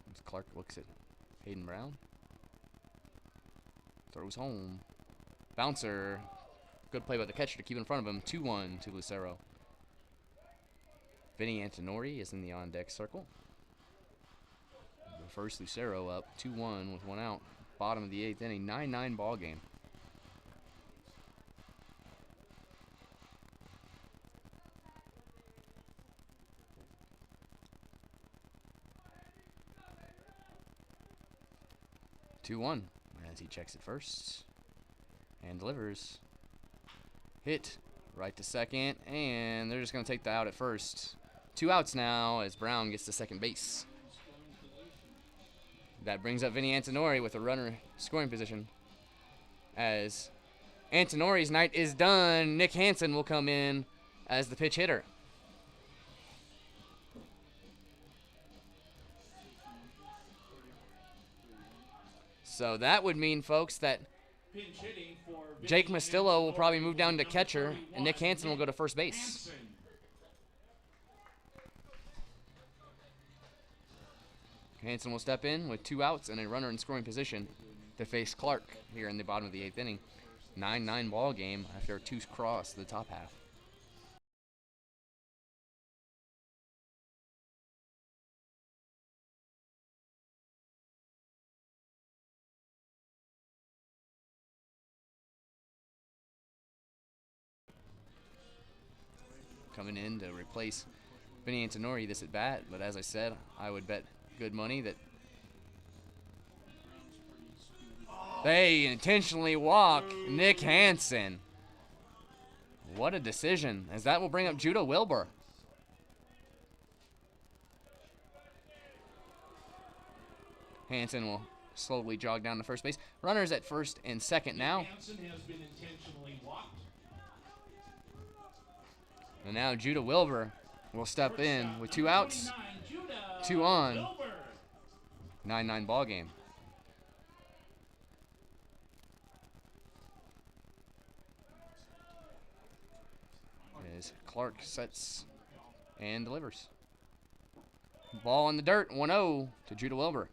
[SPEAKER 1] As Clark looks at Hayden Brown. Throws home. Bouncer. Good play by the catcher to keep in front of him. 2-1 to Lucero. Vinny Antonori is in the on-deck circle. The first Lucero up 2-1 with 1 out. Bottom of the 8th inning. 9-9 ball game. As he checks it first and delivers. Hit right to second, and they're just going to take the out at first. 2 outs now as Brown gets to second base. That brings up Vinny Antonori with a runner scoring position. As Antonori's night is done, Nick Hansen will come in as the pitch hitter. So that would mean, folks, that Jake Mastillo will probably move down to catcher, and Nick Hansen will go to first base. Hansen will step in with 2 outs and a runner in scoring position to face Clark here in the bottom of the 8th inning. 9-9 ball game after a 2 cross to the top half. Coming in to replace Vinny Antonori this at bat, but as I said, I would bet good money that they intentionally walk Nick Hansen. What a decision, as that will bring up Judah Wilbur. Hansen will slowly jog down to first base. Runners at first and second now.
[SPEAKER 2] Hansen has been intentionally walked.
[SPEAKER 1] And now Judah Wilbur will step in with 2 outs, 2 on. 9-9 ball game. As Clark sets and delivers. Ball in the dirt, 1-0 to Judah Wilbur.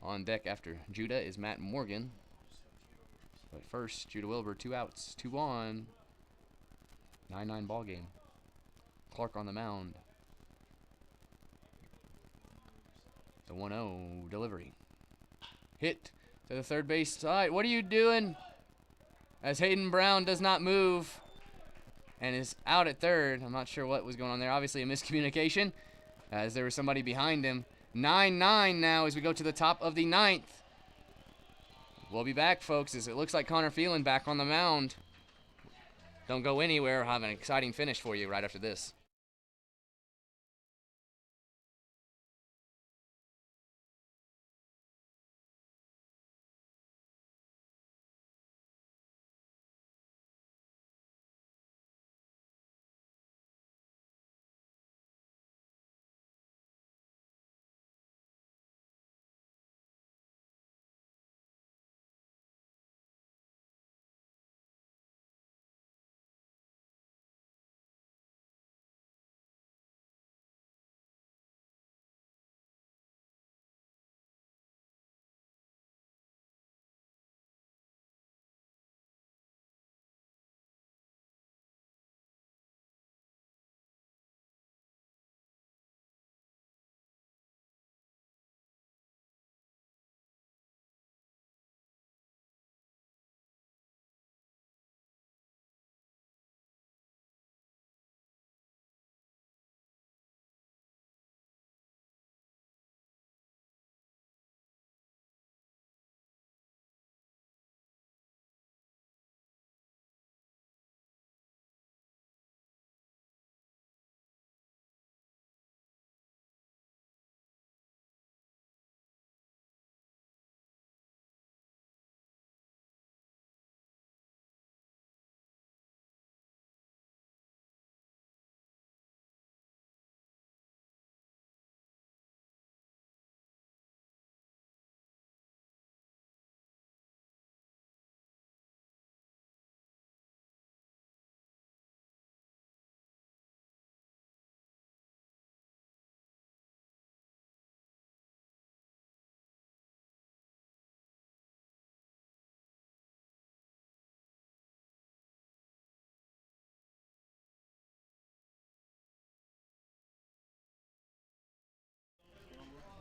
[SPEAKER 1] On deck after Judah is Matt Morgan. But first, Judah Wilbur, 2 outs, 2 on. 9-9 ball game. Clark on the mound. The 1-0 delivery. Hit to the third base side. What are you doing? As Hayden Brown does not move and is out at third. I'm not sure what was going on there. Obviously a miscommunication as there was somebody behind him. 9-9 now as we go to the top of the 9th. We'll be back, folks, as it looks like Connor Phelan back on the mound. Don't go anywhere. We'll have an exciting finish for you right after this.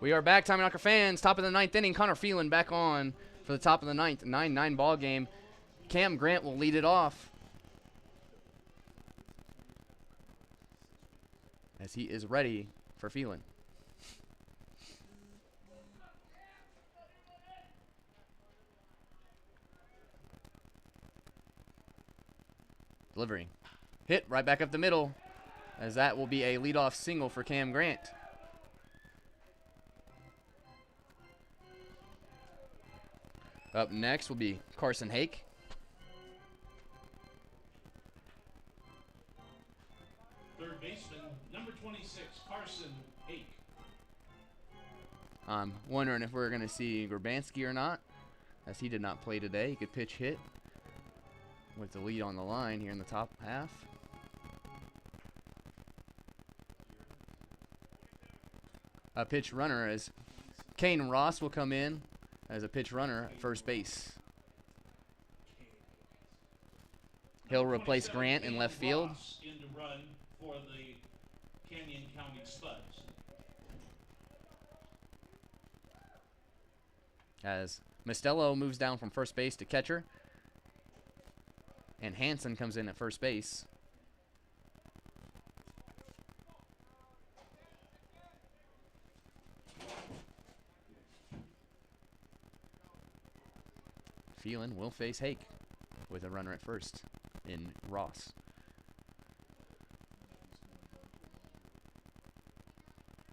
[SPEAKER 1] We are back, Tommyknocker fans. Top of the 9th inning. Connor Phelan back on for the top of the 9th. 9-9 ball game. Cam Grant will lead it off, as he is ready for Phelan. Delivering. Hit right back up the middle, as that will be a leadoff single for Cam Grant. Up next will be Carson Hake.
[SPEAKER 2] Third baseman, number 26, Carson Hake.
[SPEAKER 1] I'm wondering if we're going to see Grabansky or not, as he did not play today. He could pitch hit with the lead on the line here in the top half. A pitch runner as Kane Ross will come in as a pitch runner at first base. He'll replace Grant in left field.
[SPEAKER 2] Ross in to run for the Canyon County Spuds.
[SPEAKER 1] As Mostello moves down from first base to catcher, and Hansen comes in at first base. Phelan will face Hake with a runner at first in Ross.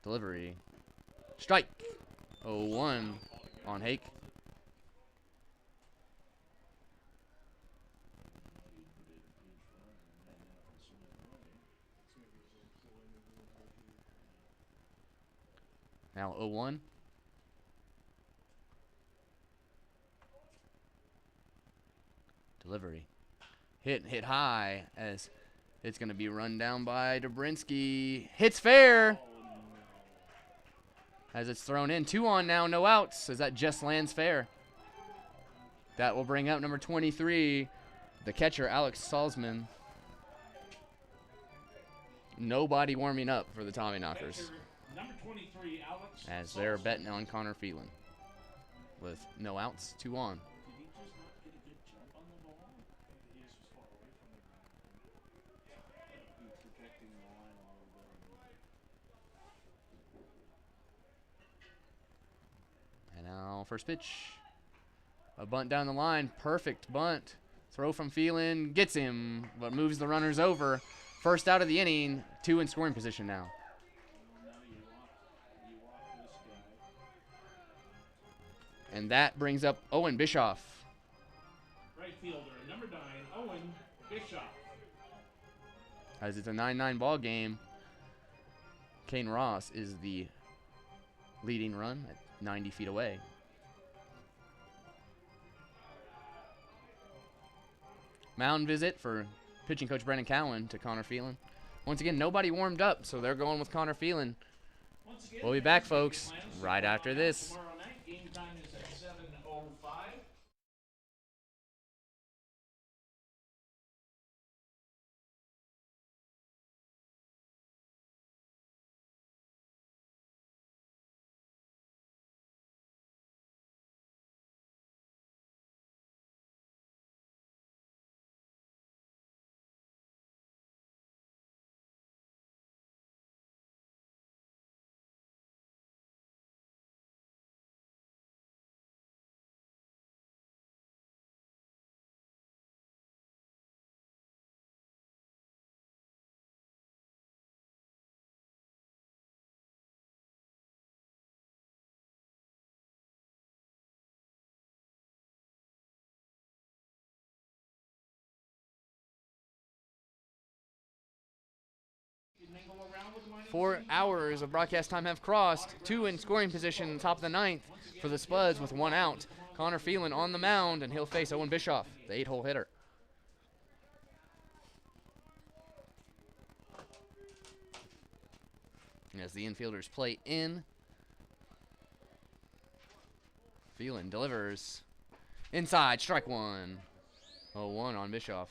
[SPEAKER 1] Delivery. Strike. 0-1 on Hake. Now 0-1. Delivery. Hit high, as it's going to be run down by Dobrinsky. Hits fair, as it's thrown in. 2 on now, no outs, as that just lands fair. That will bring up number 23, the catcher, Alex Salzman. Nobody warming up for the Tommyknockers,
[SPEAKER 2] Catcher, number 23, Alex
[SPEAKER 1] as they're
[SPEAKER 2] Salzman.
[SPEAKER 1] betting on Connor Phelan. With no outs, 2 on.
[SPEAKER 4] Did he just not get a good jump on the ball? He is just far away from the ground. He's protecting the line a little better.
[SPEAKER 1] And now first pitch. A bunt down the line. Perfect bunt. Throw from Phelan. Gets him, but moves the runners over. First out of the inning. 2 in scoring position now.
[SPEAKER 4] Well, now you walk this guy.
[SPEAKER 1] And that brings up Owen Bischoff.
[SPEAKER 2] Right fielder, number 9, Owen Bischoff.
[SPEAKER 1] As it's a 9-9 ball game. Kane Ross is the leading run at 90 feet away. Mound visit for pitching coach Brendan Cowan to Connor Phelan. Once again, nobody warmed up, so they're going with Connor Phelan.
[SPEAKER 2] Once again,
[SPEAKER 1] We'll be back, folks, right after this.
[SPEAKER 2] Tomorrow night, game time is at 7:05. You mingle around with the minor
[SPEAKER 1] 4 hours of broadcast time have crossed. 2 in scoring position, top of the 9th for the Spuds with 1 out. Connor Phelan on the mound, and he'll face Owen Bischoff, the 8-hole hitter. As the infielders play in, Phelan delivers. Inside, strike 1. 0-1 on Bischoff.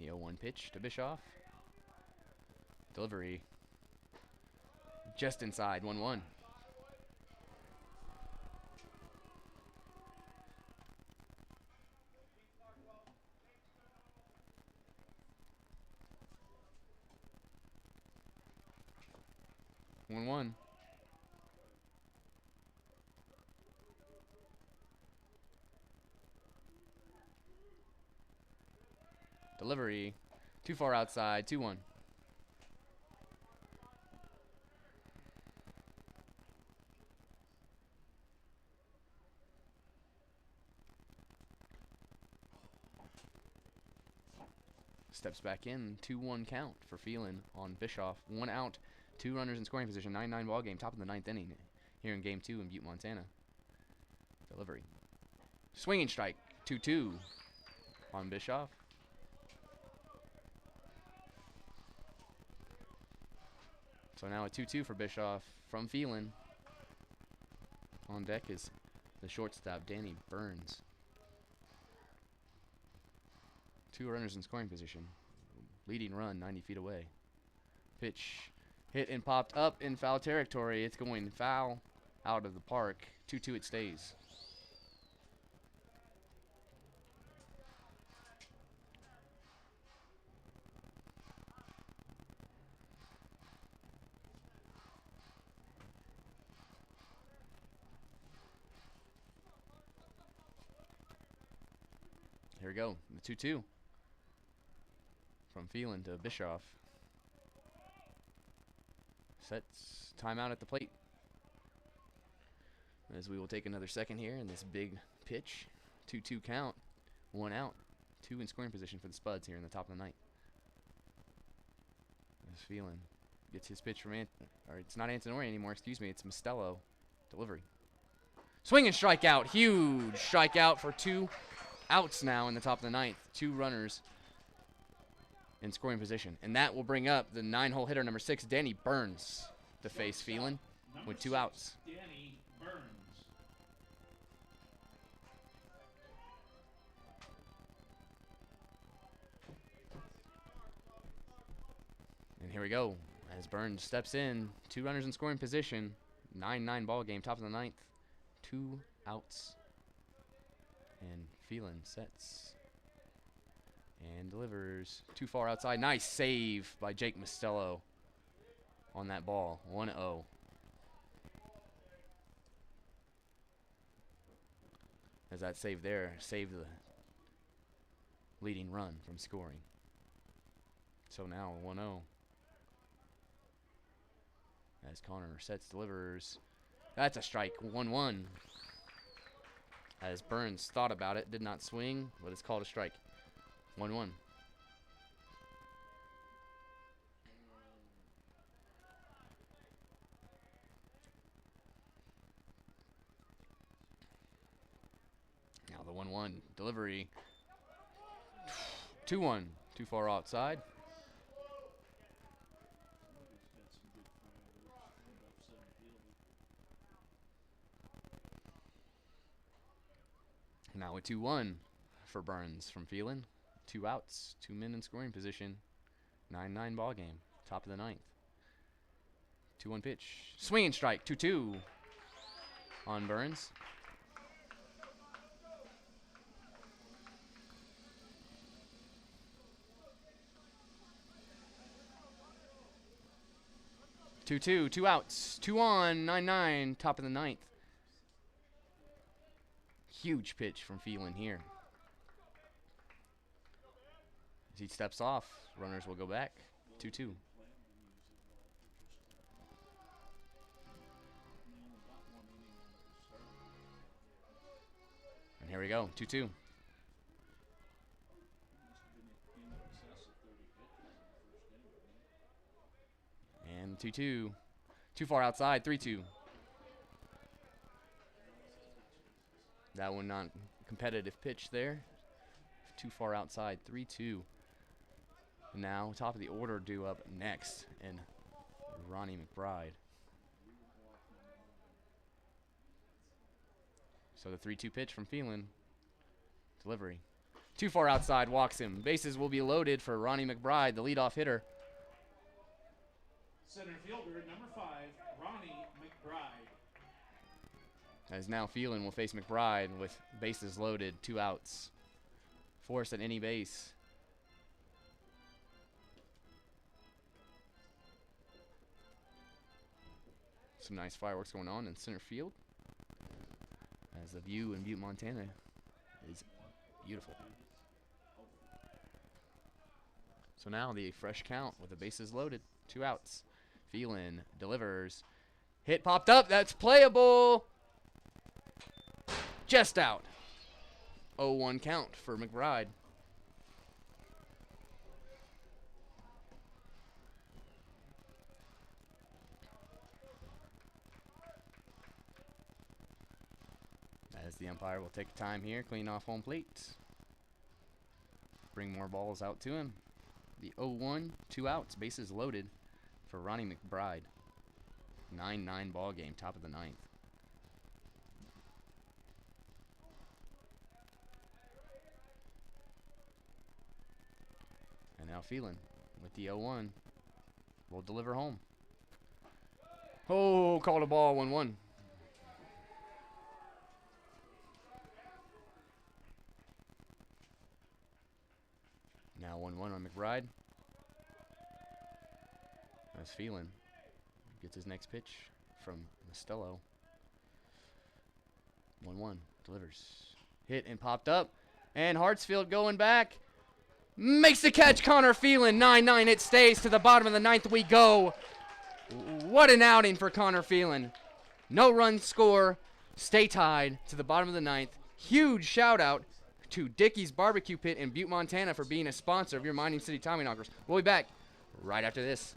[SPEAKER 1] The 0-1 pitch to Bischoff. Delivery just inside, 1-1. One. Delivery too far outside, 2-1. Steps back in, 2-1 count for Phelan on Bischoff. 1 out, 2 runners in scoring position, 9-9 ball game, top of the 9th inning here in Game 2 in Butte, Montana. Delivery. Swinging strike, 2-2 on Bischoff. So now a 2-2 for Bischoff from Phelan. On deck is the shortstop, Danny Burns. 2 runners in scoring position. Leading run 90 feet away. Pitch hit and popped up in foul territory. It's going foul out of the park. 2-2 it stays. Here we go, the 2-2 from Phelan to Bischoff. Sets timeout at the plate. As we will take another second here in this big pitch. 2-2 count, 1 out, 2 in scoring position for the Spuds here in the top of the 9th. As Phelan gets his pitch from it's not Antonori anymore, excuse me, it's Mostello. Delivery. Swing and strikeout, huge strikeout for 2 outs now in the top of the 9th. 2 runners in scoring position. And that will bring up the 9-hole hitter, number 6, Danny Burns, to face Phelan with 2 outs.
[SPEAKER 2] Danny Burns.
[SPEAKER 1] And here we go. As Burns steps in, 2 runners in scoring position. 9-9 ball game, top of the 9th. 2 outs. And Phelan sets and delivers too far outside. Nice save by Jake Mostello on that ball. 1-0. As that save there saved the leading run from scoring. So now 1-0. As Connor sets, delivers. That's a strike. 1-1. As Burns thought about it, did not swing, but it's called a strike. 1-1. Now the 1-1 delivery. 2-1. Too far outside. Now a 2-1 for Burns from Phelan. 2 outs, 2 men in scoring position. 9-9 ball game, top of the 9th. 2-1 pitch, swinging strike, 2-2 on Burns. Two outs, 2 on, 9-9, top of the 9th. Huge pitch from Phelan here. As he steps off, runners will go back. 2-2. And here we go, 2-2. And 2-2. Too far outside, 3-2. That one not competitive pitch there. Too far outside, 3-2. Now, top of the order due up next, and Ronnie McBride. So the 3-2 pitch from Phelan. Delivery. Too far outside, walks him. Bases will be loaded for Ronnie McBride, the leadoff hitter.
[SPEAKER 2] Center fielder, number 5, Ronnie McBride.
[SPEAKER 1] As now Phelan will face McBride with bases loaded, 2 outs. Force at any base. Some nice fireworks going on in center field. As the view in Butte, Montana is beautiful. So now the fresh count with the bases loaded, 2 outs. Phelan delivers. Hit popped up, that's playable. Just out. 0-1 count for McBride. As the umpire will take time here, clean off home plate. Bring more balls out to him. The 0-1, 2 outs, bases loaded for Ronnie McBride. 9-9 ball game, top of the 9th. And now Phelan with the 0-1 will deliver home. Oh, called a ball, 1-1. Now 1-1 on McBride. That's Phelan. Gets his next pitch from Mostello. 1-1. Delivers. Hit and popped up. And Hartsfield going back. Makes the catch, Connor Phelan. 9-9. It stays to the bottom of the 9th we go. What an outing for Connor Phelan. No run score. Stay tied to the bottom of the 9th. Huge shout out to Dickey's Barbecue Pit in Butte, Montana for being a sponsor of your Mining City Tommyknockers. We'll be back right after this.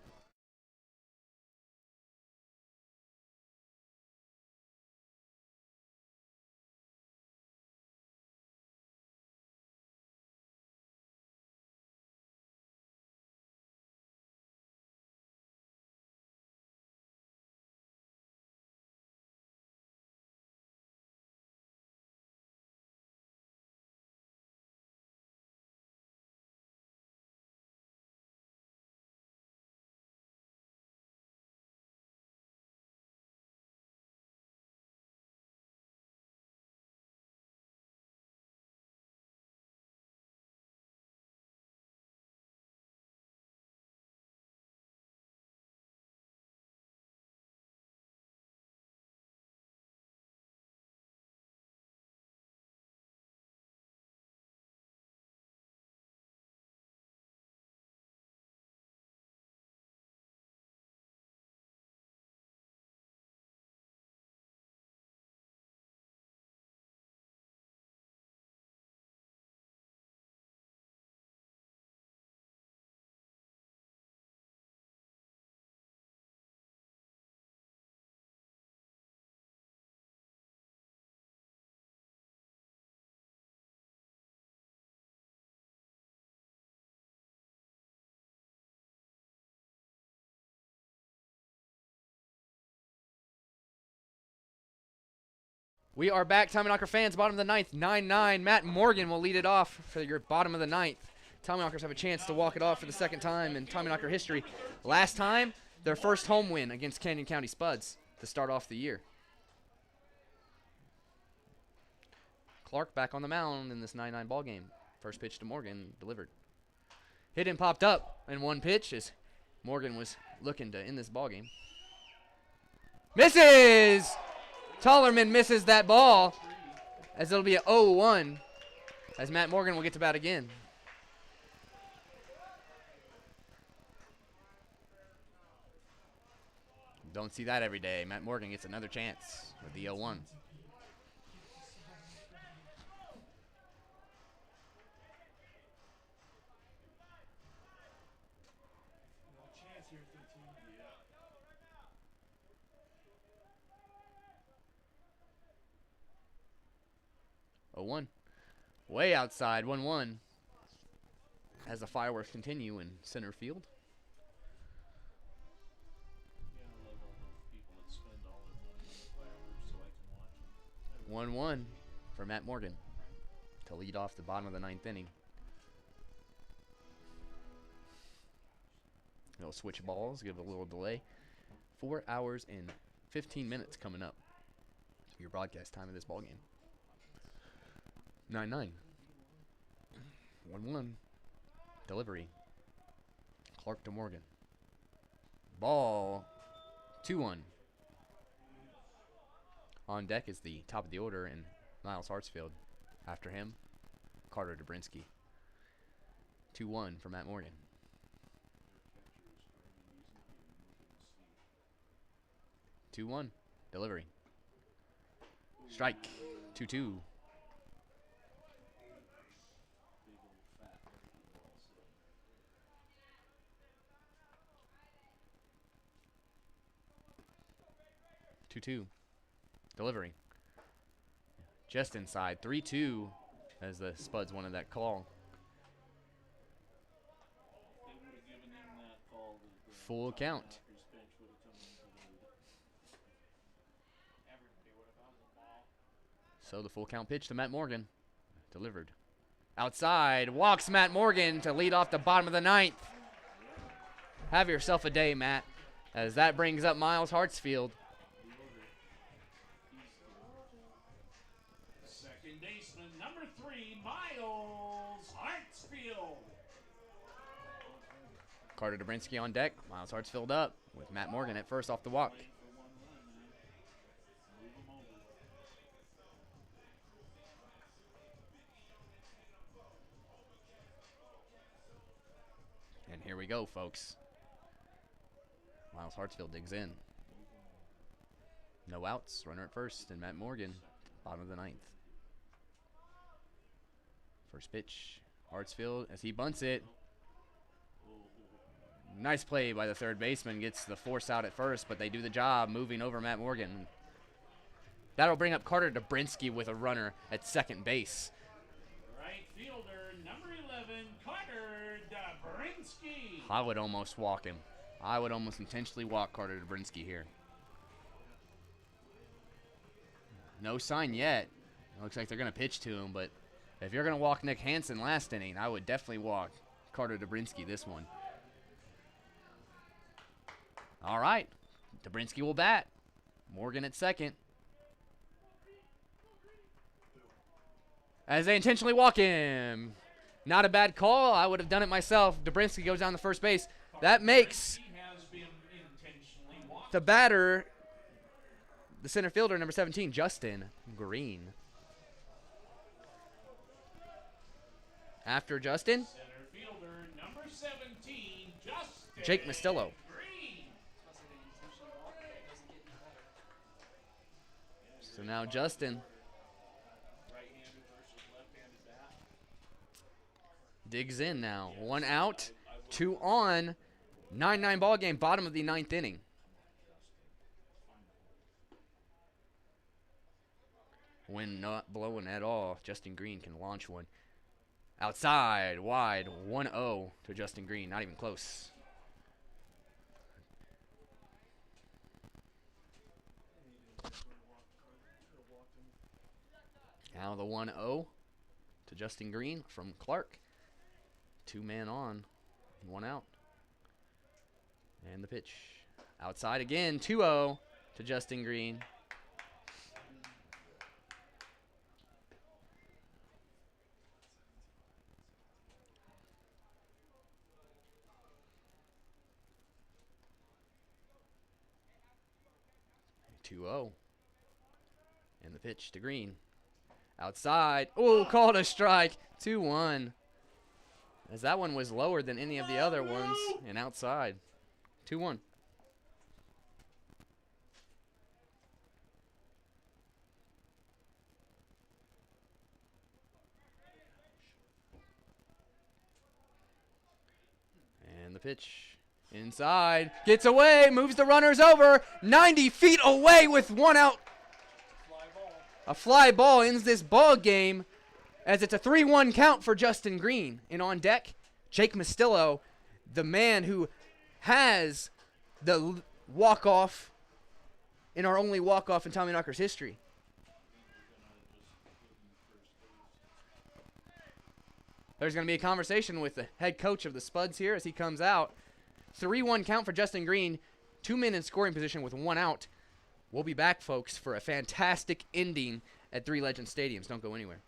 [SPEAKER 1] We are back, Tommyknocker fans, bottom of the 9th, 9-9. Matt Morgan will lead it off for your bottom of the 9th. Tommyknockers have a chance to walk it off for the second time in Tommyknocker history. Last time, their first home win against Canyon County Spuds to start off the year. Clark back on the mound in this 9-9 ball game. First pitch to Morgan, delivered. Hit and popped up, and 1 pitch as Morgan was looking to end this ball game. Misses! Tollerman misses that ball, as it'll be an 0-1, as Matt Morgan will get to bat again. Don't see that every day. Matt Morgan gets another chance with the 0-1.
[SPEAKER 4] Chance here, 13. Yeah.
[SPEAKER 1] 0-1. Way outside, 1-1. As the fireworks continue in center field.
[SPEAKER 4] Yeah, I love all the people that spend all their money on fireworks so I can watch them.
[SPEAKER 1] 1-1 for Matt Morgan to to lead off the bottom of the 9th inning. They'll switch balls, give it a little delay. 4 hours and 15 minutes coming up. Your broadcast time of this ball game. 9-9. 1-1. Delivery. Clark to Morgan. Ball. 2-1. On deck is the top of the order and Miles Hartsfield. After him, Carter Dobrinsky. 2-1 for Matt Morgan. 2-1. Delivery. Strike. 2-2. 2-2. Delivery. Just inside. 3-2 as the Spuds wanted that call.
[SPEAKER 4] They would have given him that call. The
[SPEAKER 1] Full count.
[SPEAKER 4] Tommyknockers bench would have come into the lead.
[SPEAKER 3] Everybody would have held the ball.
[SPEAKER 1] So the full count pitch to Matt Morgan. Delivered. Outside. Walks Matt Morgan to lead off the bottom of the 9th. Have yourself a day, Matt. As that brings up Miles Hartsfield.
[SPEAKER 2] Second baseman, number 3, Miles Hartsfield.
[SPEAKER 1] Carter Dobrinsky on deck. Miles Hartsfield up with Matt Morgan at first off the walk.
[SPEAKER 4] Waiting for one run, man. Move him over.
[SPEAKER 1] And here we go, folks. Miles Hartsfield digs in. No outs. Runner at first and Matt Morgan, bottom of the 9th. First pitch. Hartsfield as he bunts it. Nice play by the third baseman. Gets the force out at first, but they do the job moving over Matt Morgan. That'll bring up Carter Dobrinsky with a runner at second base.
[SPEAKER 2] Right fielder, number 11, Carter Dobrinsky.
[SPEAKER 1] I would almost walk him. I would almost intentionally walk Carter Dobrinsky here. No sign yet. It looks like they're going to pitch to him, but if you're going to walk Nick Hansen last inning, I would definitely walk Carter Dobrinsky this one. All right. Dobrinsky will bat. Morgan at second. As they intentionally walk him. Not a bad call. I would have done it myself. Dobrinsky goes down to first base. That makes
[SPEAKER 2] He has been intentionally walked.
[SPEAKER 1] the batter, the center fielder, number 17, Justin Green. After Justin,
[SPEAKER 2] Center fielder, number 17, Justin
[SPEAKER 1] Jake Mastillo.
[SPEAKER 2] Green.
[SPEAKER 3] Plus, they intentionally walk, but it doesn't get any better.
[SPEAKER 1] So now Justin
[SPEAKER 4] Right-handed versus left-handed bat.
[SPEAKER 1] digs in now. 1 out, 2 on. 9-9 ball game, bottom of the 9th inning. Wind not blowing at all. Justin Green can launch one. Outside, wide, 1-0 to Justin Green. Not even close. Now the 1-0 to Justin Green from Clark. 2-man on, 1 out. And the pitch. Outside again, 2-0 to Justin Green. And the pitch to Green. Outside. Oh, called a strike. 2-1. As that one was lower than any of the other ones. And outside. 2-1. And the pitch. Inside. Gets away. Moves the runners over. 90 feet away with 1 out. A fly ball ends this ball game as it's a 3-1 count for Justin Green. And on deck, Jake Mastillo, the man who has the walk-off in our only walk-off in Tommyknockers history. There's going to be a conversation with the head coach of the Spuds here as he comes out. 3-1 count for Justin Green. 2 men in scoring position with 1 out. We'll be back, folks, for a fantastic ending at Three Legends Stadiums. Don't go anywhere.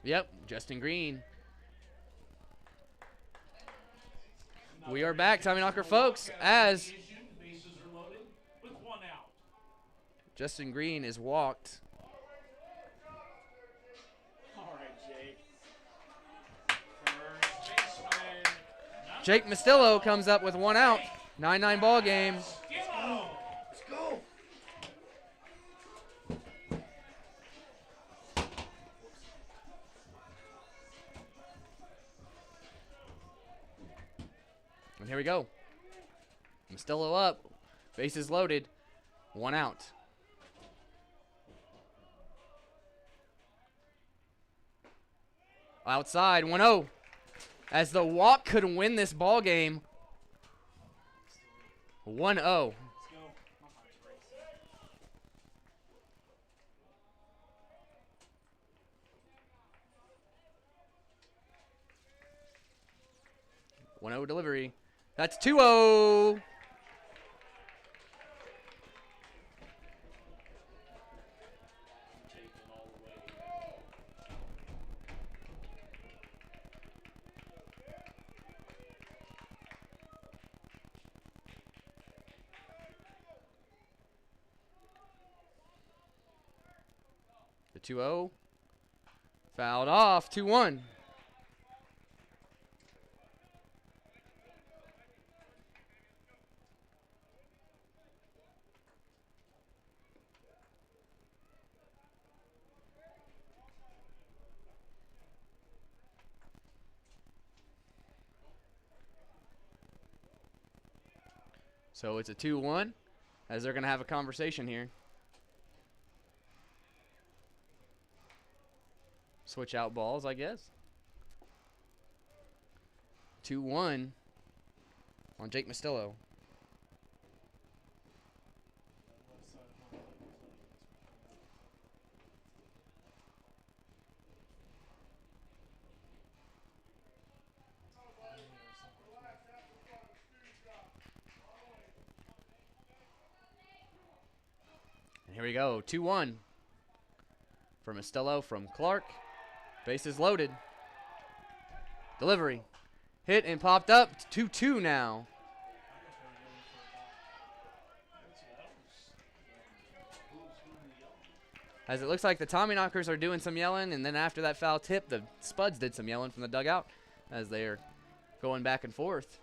[SPEAKER 1] Yep, Justin Green. We are back, Tommyknocker folks, as
[SPEAKER 2] Bases are loaded with 1 out.
[SPEAKER 1] Justin Green is walked.
[SPEAKER 3] All right, Jake.
[SPEAKER 2] First baseman.
[SPEAKER 1] Jake Mastillo comes up with 1 out. 9-9 ball game.
[SPEAKER 2] Skimmo.
[SPEAKER 4] Let's go.
[SPEAKER 1] And here we go. Mastillo up. Bases loaded. 1 out. Outside, 1-0. As the walk could win this ball game. 1-0.
[SPEAKER 3] Let's go. My heart's racing.
[SPEAKER 1] 1-0 delivery. That's 2-0.
[SPEAKER 2] Taken all the way.
[SPEAKER 1] The 2-0. Fouled off. 2-1. So it's a 2-1 as they're going to have a conversation here. Switch out balls, I guess. 2-1 on Jake Mastillo. And here we go, 2-1 for Mastillo from Clark. Bases loaded. Delivery. Hit and popped up. 2-2 now. As it looks like the Tommyknockers are doing some yelling, and then after that foul tip, the Spuds did some yelling from the dugout as they are going back and forth.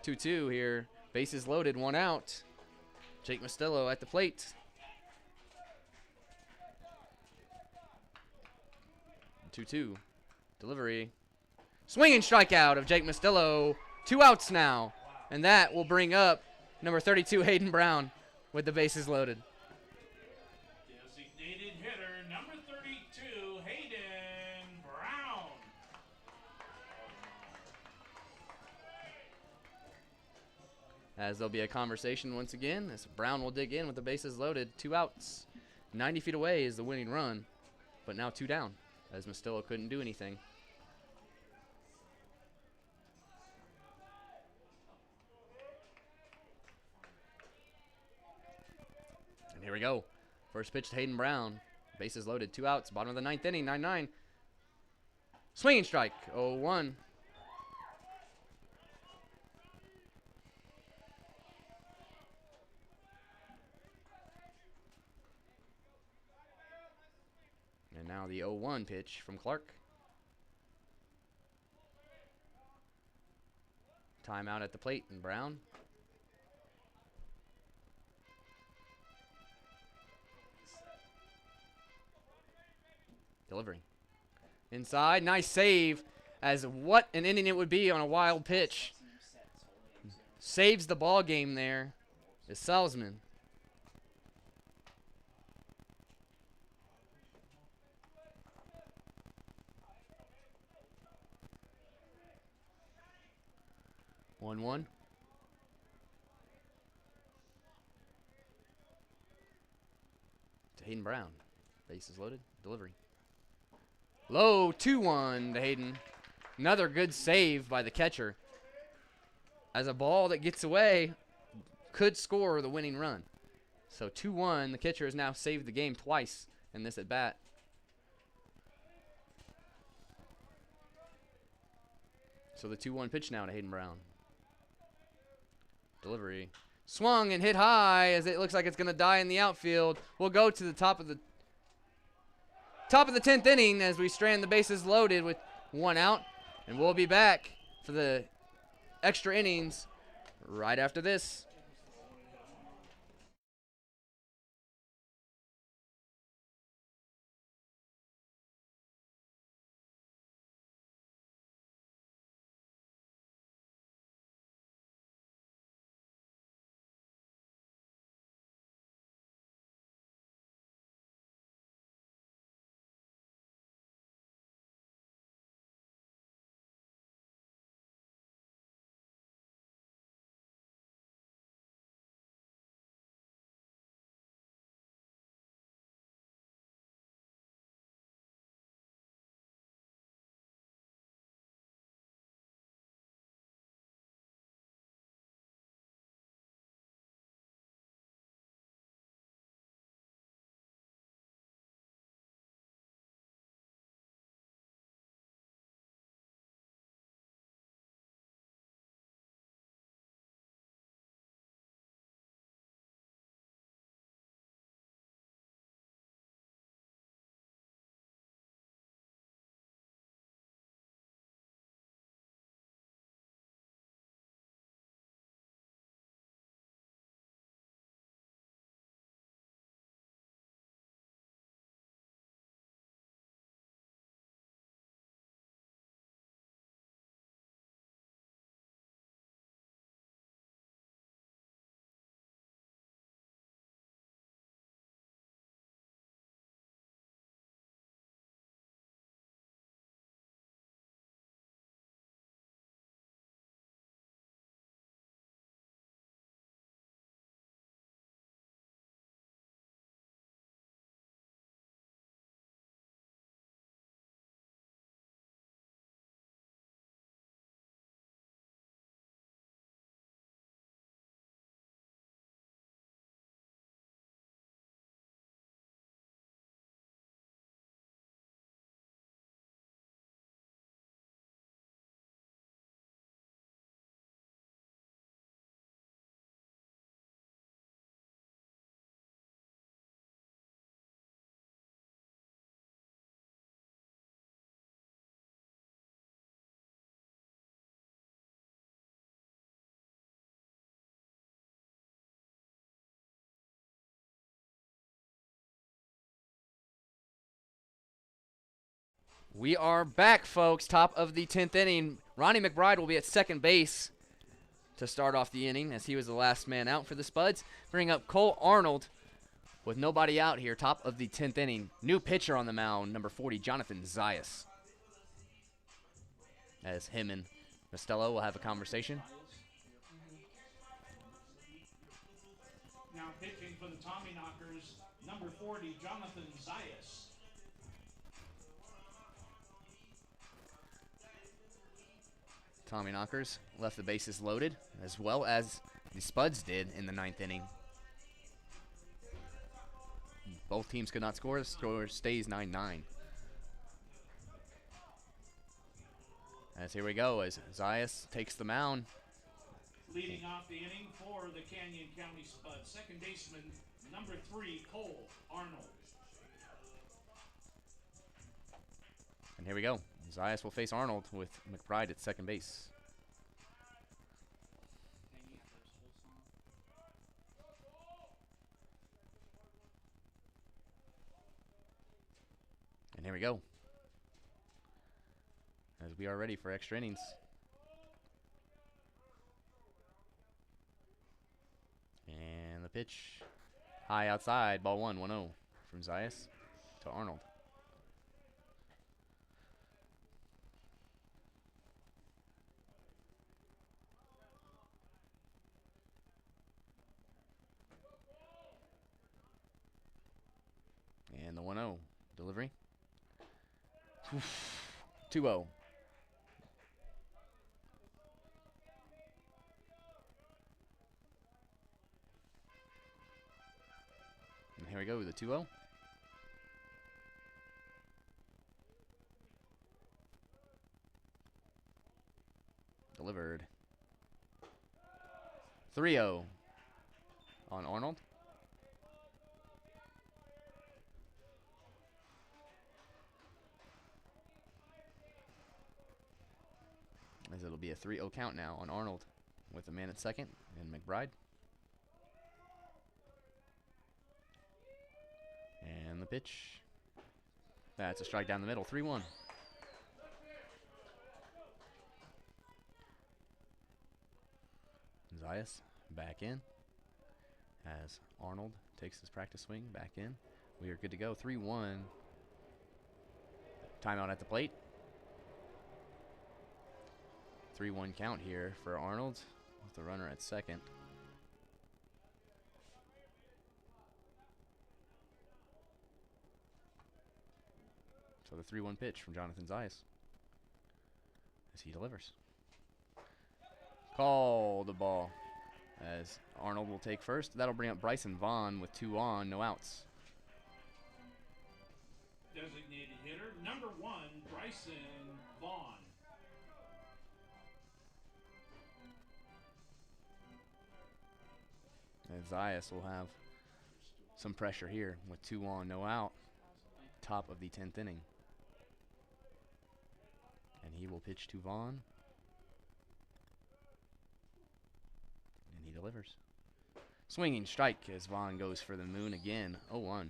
[SPEAKER 1] 2-2 here. Bases loaded, 1 out. Jake Mastillo at the plate. 2-2. Delivery. Swinging strikeout of Jake Mastillo. 2 outs now. And that will bring up number 32, Hayden Brown, with the bases loaded.
[SPEAKER 2] Designated hitter number 32, Hayden Brown.
[SPEAKER 1] As there'll be a conversation once again, as Brown will dig in with the bases loaded. 2 outs. 90 feet away is the winning run, but now 2 down, as Mastillo couldn't do anything. And here we go. First pitch to Hayden Brown. Bases loaded, 2 outs, bottom of the 9th inning, 9-9. Swinging strike, 0-1. And now the 0-1 pitch from Clark. Timeout at the plate, and Brown. Delivering. Inside, nice save. As what an inning it would be on a wild pitch. Saves the ball game there. Is Salzman. One. To Hayden Brown. Bases loaded. Delivery. Low, 2-1 to Hayden. Another good save by the catcher. As a ball that gets away could score the winning run. So 2-1. The catcher has now saved the game twice in this at bat. So the 2-1 pitch now to Hayden Brown. Delivery. Swung and hit high as it looks like it's going to die in the outfield. We'll go to the top of the 10th inning as we strand the bases loaded with 1 out. And we'll be back for the extra innings right after this. We are back, folks. Top of the 10th inning. Ronnie McBride will be at second base to start off the inning as he was the last man out for the Spuds. Bring up Cole Arnold with nobody out here. Top of the 10th inning. New pitcher on the mound, number 40, Jonathan Zayas. As him and Mostello will have a conversation.
[SPEAKER 2] Now pitching for the Tommyknockers, number 40, Jonathan Zayas.
[SPEAKER 1] Tommyknockers left the bases loaded, as well as the Spuds did in the 9th inning. Both teams could not score. The score stays 9-9. As here we go, as Zayas takes the mound.
[SPEAKER 2] Leading off the inning for the Canyon County Spuds, second baseman number 3, Cole Arnold.
[SPEAKER 1] And here we go. Zayas will face Arnold with McBride at second base. And here we go. As we are ready for extra innings. And the pitch. High outside. Ball 1-1-0 from Zayas to Arnold. And the 1-0 delivery. 2-0. And here we go with the 2-0. Delivered. 3-0 on Arnold. As it'll be a 3-0 count now on Arnold with a man at second and McBride. And the pitch. That's a strike down the middle. 3-1. Zayas back in as Arnold takes his practice swing back in. We are good to go. 3-1. Timeout at the plate. 3-1 count here for Arnold with the runner at second. So the 3-1 pitch from Jonathan Zayas as he delivers. Call the ball as Arnold will take first. That'll bring up Bryson Vaughn with 2 on, no outs.
[SPEAKER 2] Designated hitter number 1, Bryson Vaughn.
[SPEAKER 1] And Zayas will have some pressure here with 2 on, no out. Top of the 10th inning. And he will pitch to Vaughn. And he delivers. Swinging strike as Vaughn goes for the moon again. 0-1.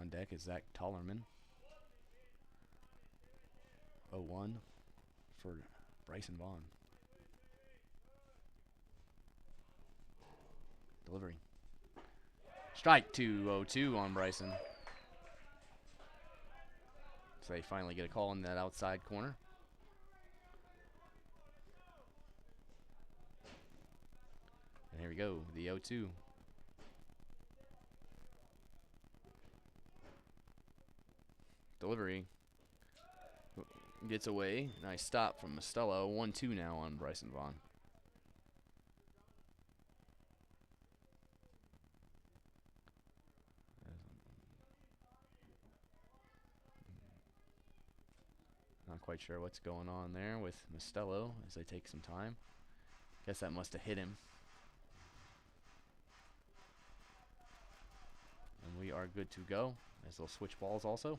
[SPEAKER 1] On deck is Zach Tollerman. 0-1 for Bryson Vaughn. Delivery. Strike 2-0-2 on Bryson. So they finally get a call in that outside corner. And here we go, the 0-2. Delivery. Gets away. Nice stop from Mostello. 1-2 now on Bryson Vaughn. Not quite sure what's going on there with Mostello as they take some time. Guess that must have hit him. And we are good to go as they'll switch balls also.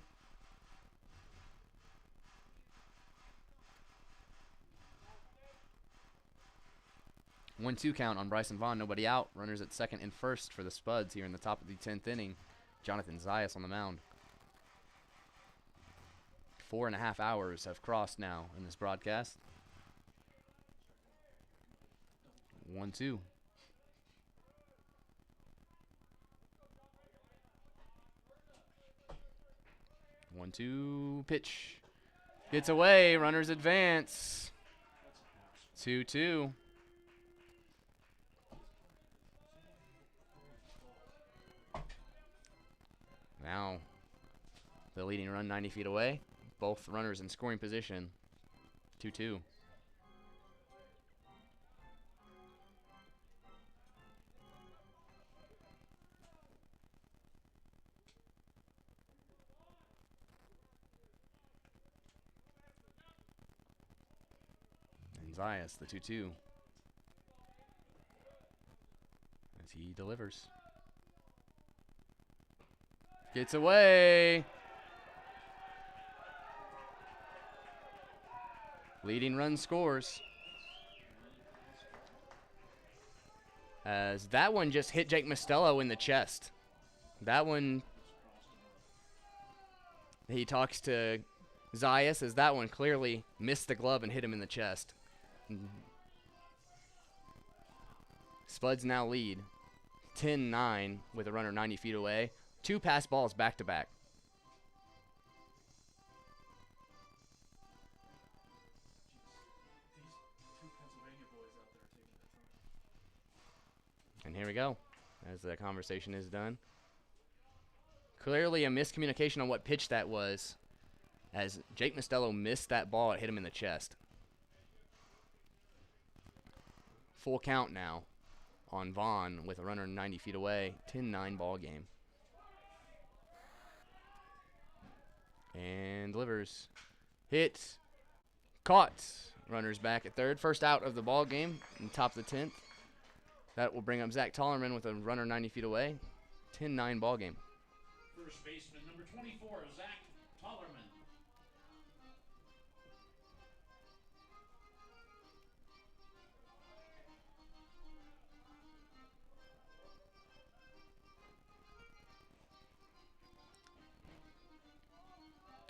[SPEAKER 1] One 2 count on Bryson Vaughn, nobody out. Runners at second and first for the Spuds here in the top of the 10th inning. Jonathan Zayas on the mound. 4.5 hours have crossed now in this broadcast. 1-2. One, 2 pitch. Gets away. Runners advance. 2-2. Now, the leading run 90 feet away. Both runners in scoring position. 2-2. Zayas, the 2-2. As he delivers. Gets away. Leading run scores. As that one just hit Jake Mostello in the chest. That one, he talks to Zayas as that one clearly missed the glove and hit him in the chest. Spuds now lead 10-9 with a runner 90 feet away. 2 pass balls back to back.
[SPEAKER 4] These two Pennsylvania boys out there taking their time.
[SPEAKER 1] And here we go, as the conversation is done. Clearly a miscommunication on what pitch that was, as Jake Mostello missed that ball. It hit him in the chest. Full count now on Vaughn with a runner 90 feet away. 10-9 ball game. And delivers. Hit. Caught. Runners back at third. First out of the ball game in top of the 10th. That will bring up Zach Tollerman with a runner 90 feet away. 10-9 ball game.
[SPEAKER 2] First baseman number 24, Zach Tollerman.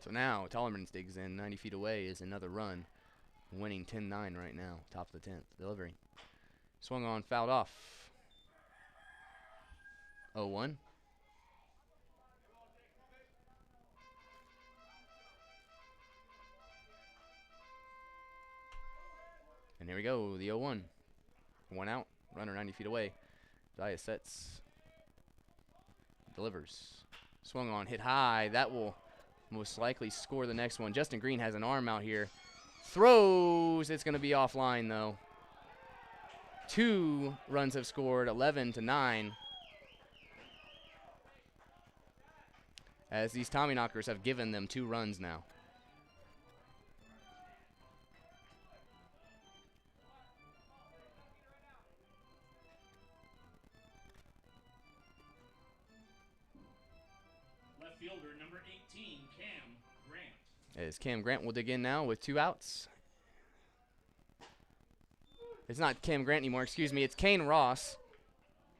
[SPEAKER 1] So now Tollerman digs in. 90 feet away is another run. Winning 10-9 right now. Top of the 10th. Delivery. Swung on, fouled off. 0-1. And here we go, the 0-1. 1 out, runner 90 feet away. Zayas sets. Delivers. Swung on, hit high. That will most likely score the next one. Justin Green has an arm out here. Throws. It's going to be offline, though. 2 runs have scored, 11-9. As these Tommyknockers have given them 2 runs now.
[SPEAKER 2] Left fielder number 18, Cam Grant.
[SPEAKER 1] As Cam Grant will dig in now with 2 outs. It's not Cam Grant anymore, excuse me. It's Kane Ross,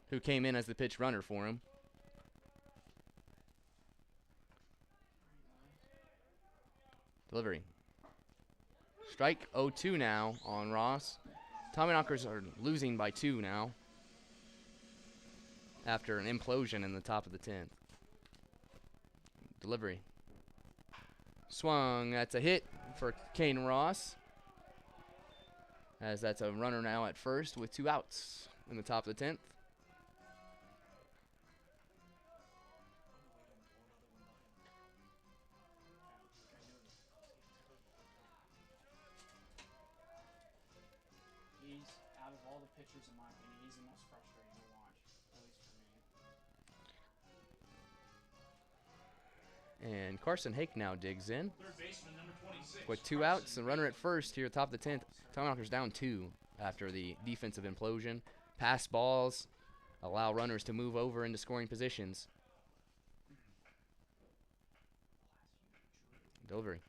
[SPEAKER 1] who came in as the pitch runner for him. Delivery. Strike 0-2 now on Ross. Tommyknockers are losing by 2 now after an implosion in the top of the 10th. Delivery. Swung. That's a hit for Kane Ross, as that's a runner now at first with 2 outs in the top of the 10th.
[SPEAKER 3] He's, out of all the pitchers, in my opinion, he's the most frustrating to watch, at least for me.
[SPEAKER 1] And Carson Hake now digs in
[SPEAKER 2] Third baseman number 26.
[SPEAKER 1] with 2 outs. The runner at first here, top of the 10th. Tommyknockers down 2 after the defensive implosion. Pass balls allow runners to move over into scoring positions. Delivery.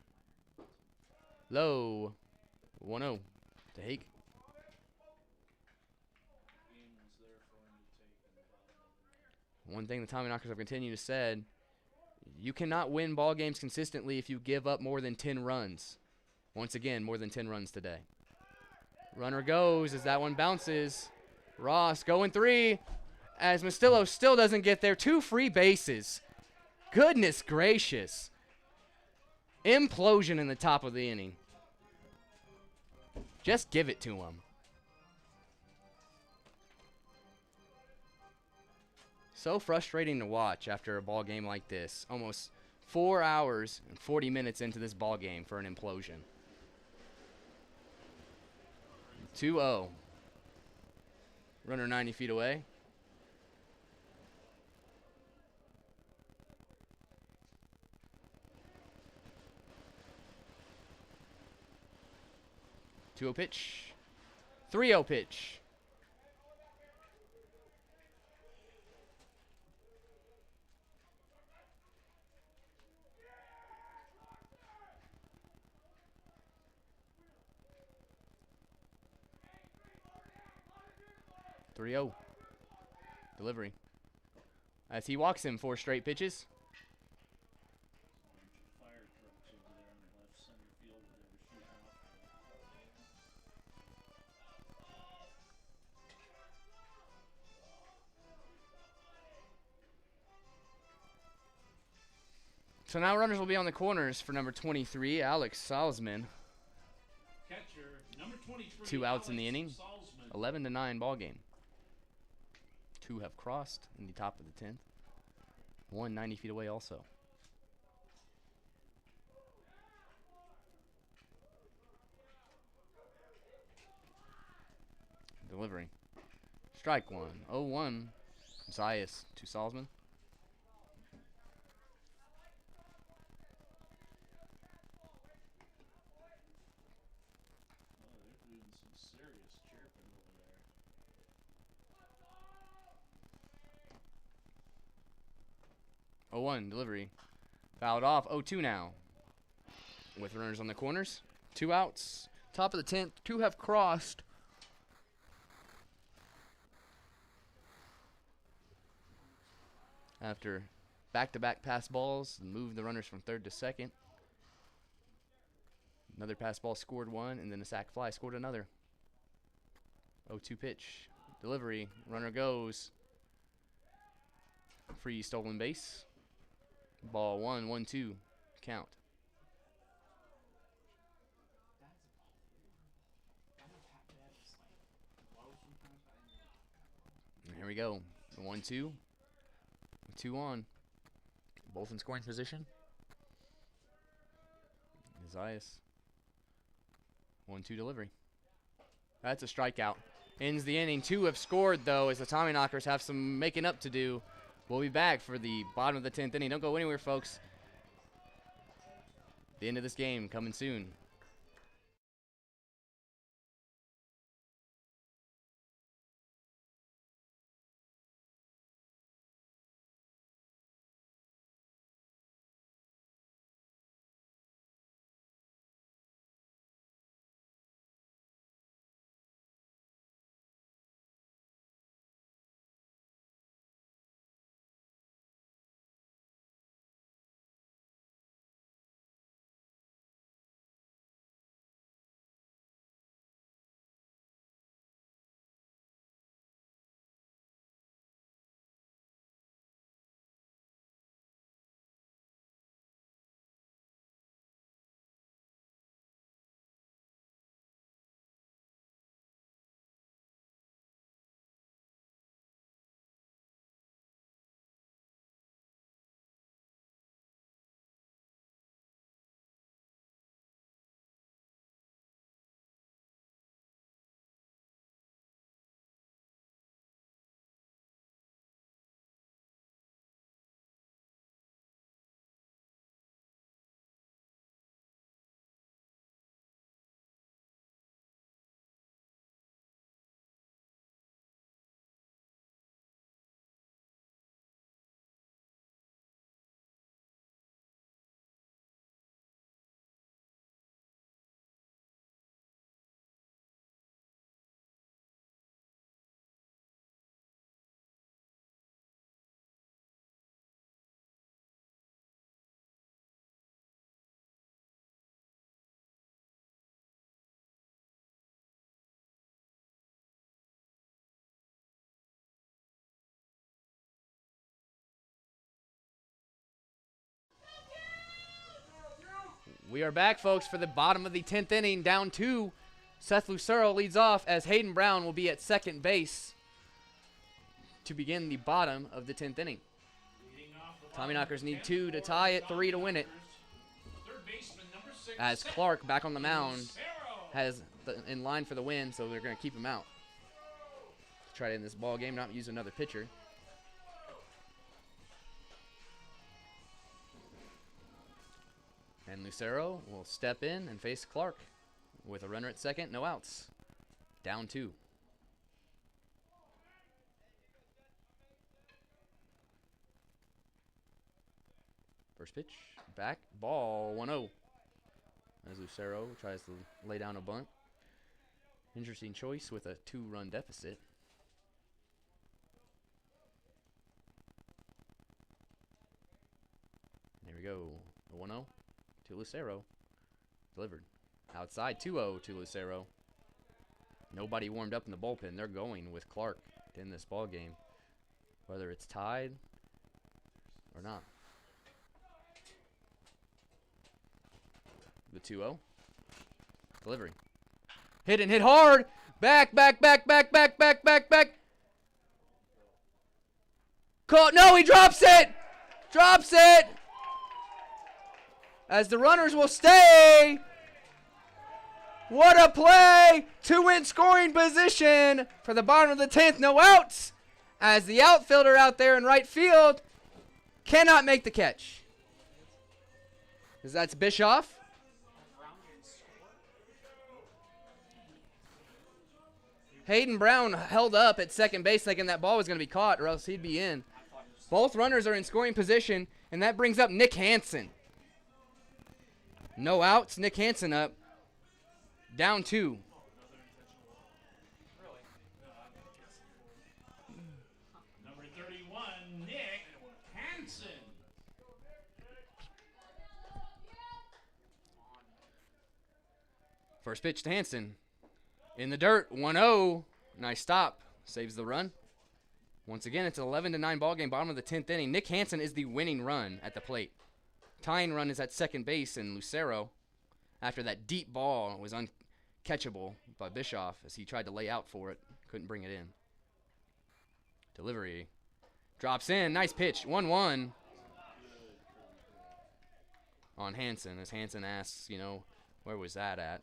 [SPEAKER 1] Low. 1-0 to Hake.
[SPEAKER 4] Game was there for him to take in the bottom of the
[SPEAKER 1] One thing the Tommyknockers have continued to said, you cannot win ball games consistently if you give up more than 10 runs. Once again, more than 10 runs today. Runner goes as that one bounces. Ross going 3 as Mostello still doesn't get there. 2 free bases. Goodness gracious. Implosion in the top of the inning. Just give it to him. So frustrating to watch after a ball game like this. Almost 4 hours and 40 minutes into this ball game for an implosion. 2-0. Runner 90 feet away. 2-0 pitch. 3-0 pitch. Delivery. As he walks him 4 straight pitches.
[SPEAKER 4] Fire trucks over there in the left center field that they were shooting off.
[SPEAKER 1] So now runners will be on the corners for number 23, Alex Salzman.
[SPEAKER 2] Catcher number 23.
[SPEAKER 1] 2 outs in the inning.
[SPEAKER 2] Salzman.
[SPEAKER 1] 11-9 ball game. 2 have crossed in the top of the 10th. 1 90 feet away also. Delivering. Strike 1. 0-1. Zayas to Salzman.
[SPEAKER 4] Oh, they're doing some serious chirping over there.
[SPEAKER 1] 0-1 delivery. Fouled off. 0-2 now. With runners on the corners. 2 outs. Top of the 10th. 2 have crossed. After back-to-back pass balls, move the runners from third to second. Another pass ball scored 1, and then a sac fly scored another. 0-2 pitch. Delivery. Runner goes. Free stolen base. Ball 1, 1-2. Count.
[SPEAKER 3] That is a ball. I know Pat Bev is like low sometimes, but I didn't really talk that well.
[SPEAKER 1] And here we go. The 1-2. 2 on. Both in scoring position. Zayas. 1-2 delivery. That's a strikeout. Ends the inning. 2 have scored, though, as the Tommyknockers have some making up to do. We'll be back for the bottom of the 10th inning. Don't go anywhere, folks. The end of this game coming soon. We are back, folks, for the bottom of the 10th inning. Down 2. Seth Lucero leads off as Hayden Brown will be at second base to begin the bottom of the 10th inning. Tommyknockers need 2 to tie it, 3 to win it. As Clark, back on the mound, has in line for the win, so they're going to keep him out. Try to end this ball game, not use another pitcher. And Lucero will step in and face Clark. with a runner at second, no outs. Down 2. First pitch, back, ball, 1-0. As Lucero tries to lay down a bunt. Interesting choice with a 2-run deficit. There we go. The 1-0 to Lucero. Delivered. Outside 2-0 to Lucero. Nobody warmed up in the bullpen. They're going with Clark in this ball game, whether it's tied or not. The 2-0. Delivery. Hit and hit hard. Back. Caught. No, he drops it. Drops it. As the runners will stay. What a play. 2 in scoring position for the bottom of the 10th. No outs. As the outfielder out there in right field cannot make the catch. As that's Bischoff. Hayden Brown held up at second base thinking that ball was going to be caught or else he'd be in. Both runners are in scoring position, and that brings up Nick Hansen. No outs. Nick Hansen up. Down 2.
[SPEAKER 2] Number 31, Nick Hansen.
[SPEAKER 1] First pitch to Hansen. In the dirt, 1-0. Nice stop. Saves the run. Once again, it's an 11-9 ball game, bottom of the 10th inning. Nick Hansen is the winning run at the plate. Tying run is at second base, and Lucero, after that deep ball, was uncatchable by Bischoff as he tried to lay out for it. Couldn't bring it in. Delivery. Drops in. Nice pitch. 1-1 on Hansen, as Hansen asks, where was that at?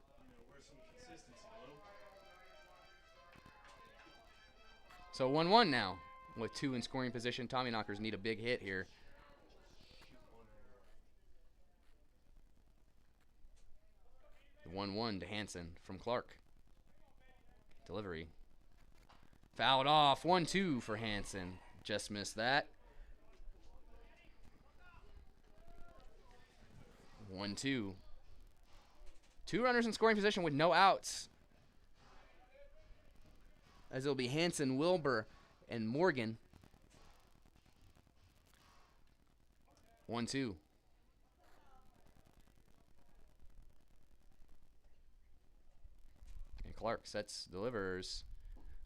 [SPEAKER 1] So 1-1 now with 2 in scoring position. Tommyknockers need a big hit here. The 1-1 to Hansen from Clark. Delivery. Fouled off. 1-2 for Hansen. Just missed that. 1-2. 2 runners in scoring position with no outs. As it'll be Hansen, Wilbur, and Morgan. 1-2. And Clark sets, delivers.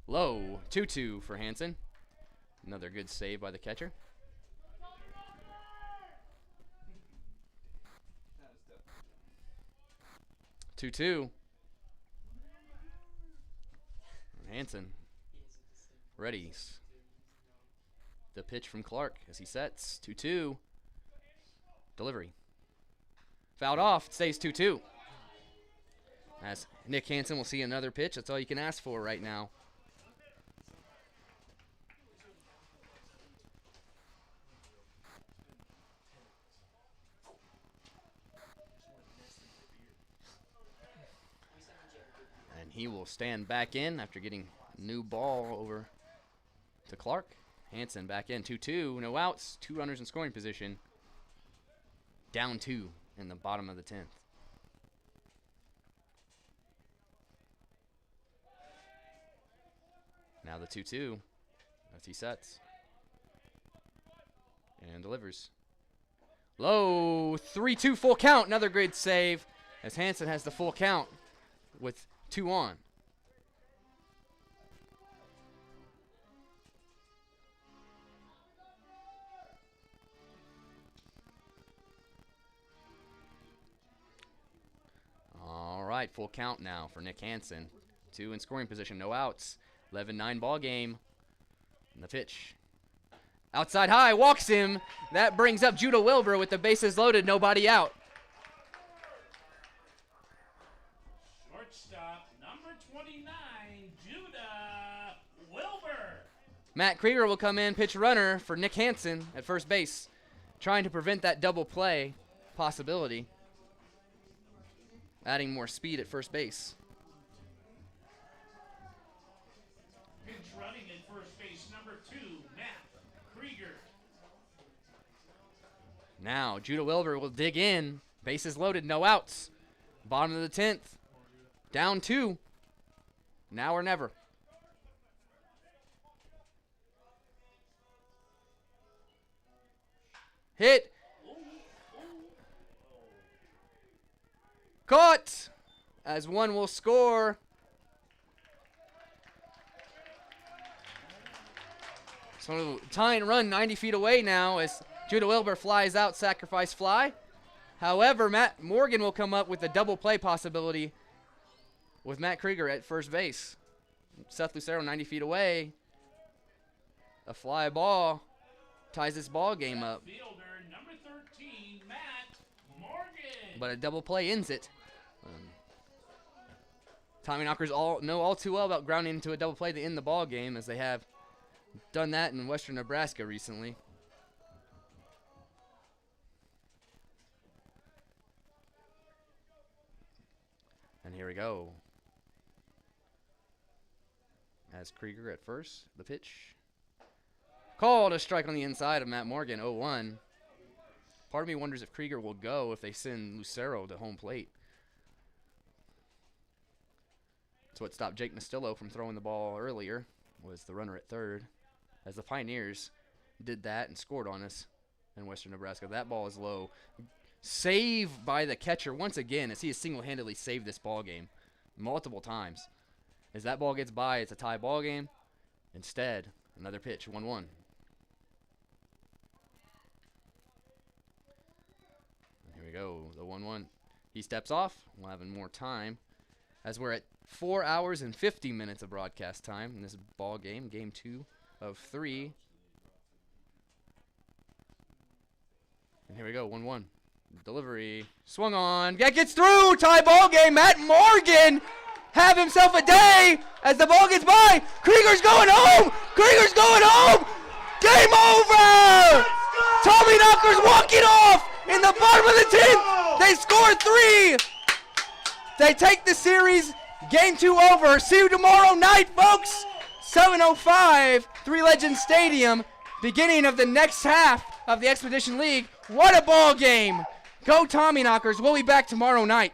[SPEAKER 1] Low. 2-2 for Hansen. Another good save by the catcher. Two. Hansen readies the pitch from Clark as he sets. 2-2. Delivery. Fouled off. Stays 2-2. As Nick Hansen will see another pitch. That's all you can ask for right now. He will stand back in after getting new ball over to Clark. Hansen back in. 2-2. No outs. 2 runners in scoring position. Down 2 in the bottom of the 10th. Now the 2-2 as he sets. And delivers. Low. 3-2 full count. Another great save as Hansen has the full count with 2 on. All right, full count now for Nick Hansen. 2 in scoring position, no outs. 11-9 ball game. And the pitch. Outside high, walks him. That brings up Judah Wilbur with the bases loaded, nobody out.
[SPEAKER 2] Shortstop, number 29, Judah Wilbur.
[SPEAKER 1] Matt Krieger will come in, pitch runner for Nick Hansen at first base, trying to prevent that double play possibility. adding more speed at first base.
[SPEAKER 2] Pinch running at first base, number 2, Matt Krieger.
[SPEAKER 1] Now, Judah Wilbur will dig in. Bases loaded, no outs. Bottom of the 10th. Down 2. Now or never. Hit. Caught. As one will score. So tying run 90 feet away now as Judah Wilbur flies out, sacrifice fly. However, Matt Morgan will come up with a double play possibility with Matt Krieger at first base. Seth Lucero 90 feet away. A fly ball ties this ball game up.
[SPEAKER 2] Fielder, number 13, Matt Morgan.
[SPEAKER 1] But a double play ends it. Tommyknockers know all too well about grounding into a double play to end the ball game, as they have done that in western Nebraska recently. And here we go. As Krieger at first, the pitch. Called a strike on the inside of Matt Morgan, 0-1. Part of me wonders if Krieger will go if they send Lucero to home plate. That's what stopped Jake Nastillo from throwing the ball earlier, was the runner at third. As the Pioneers did that and scored on us in western Nebraska. That ball is low. Save by the catcher once again, as he has single-handedly saved this ball game multiple times. As that ball gets by, it's a tie ball game. Instead, another pitch, 1-1. Here we go, the 1-1. He steps off. We'll have more time, as we're at 4 hours and 50 minutes of broadcast time in this ball game, game 2 of 3. And here we go, 1-1. Delivery, swung on, that gets through, tie ball game. Matt Morgan have himself a day as the ball gets by. Krieger's going home. Krieger's going home. Game over. Tommyknockers walk it off in the bottom of the 10th. They score 3. They take the series. Game 2 over. See you tomorrow night, folks. 7:05, Three Legends Stadium. Beginning of the next half of the Expedition League. What a ball game. Go Tommyknockers. We'll be back tomorrow night.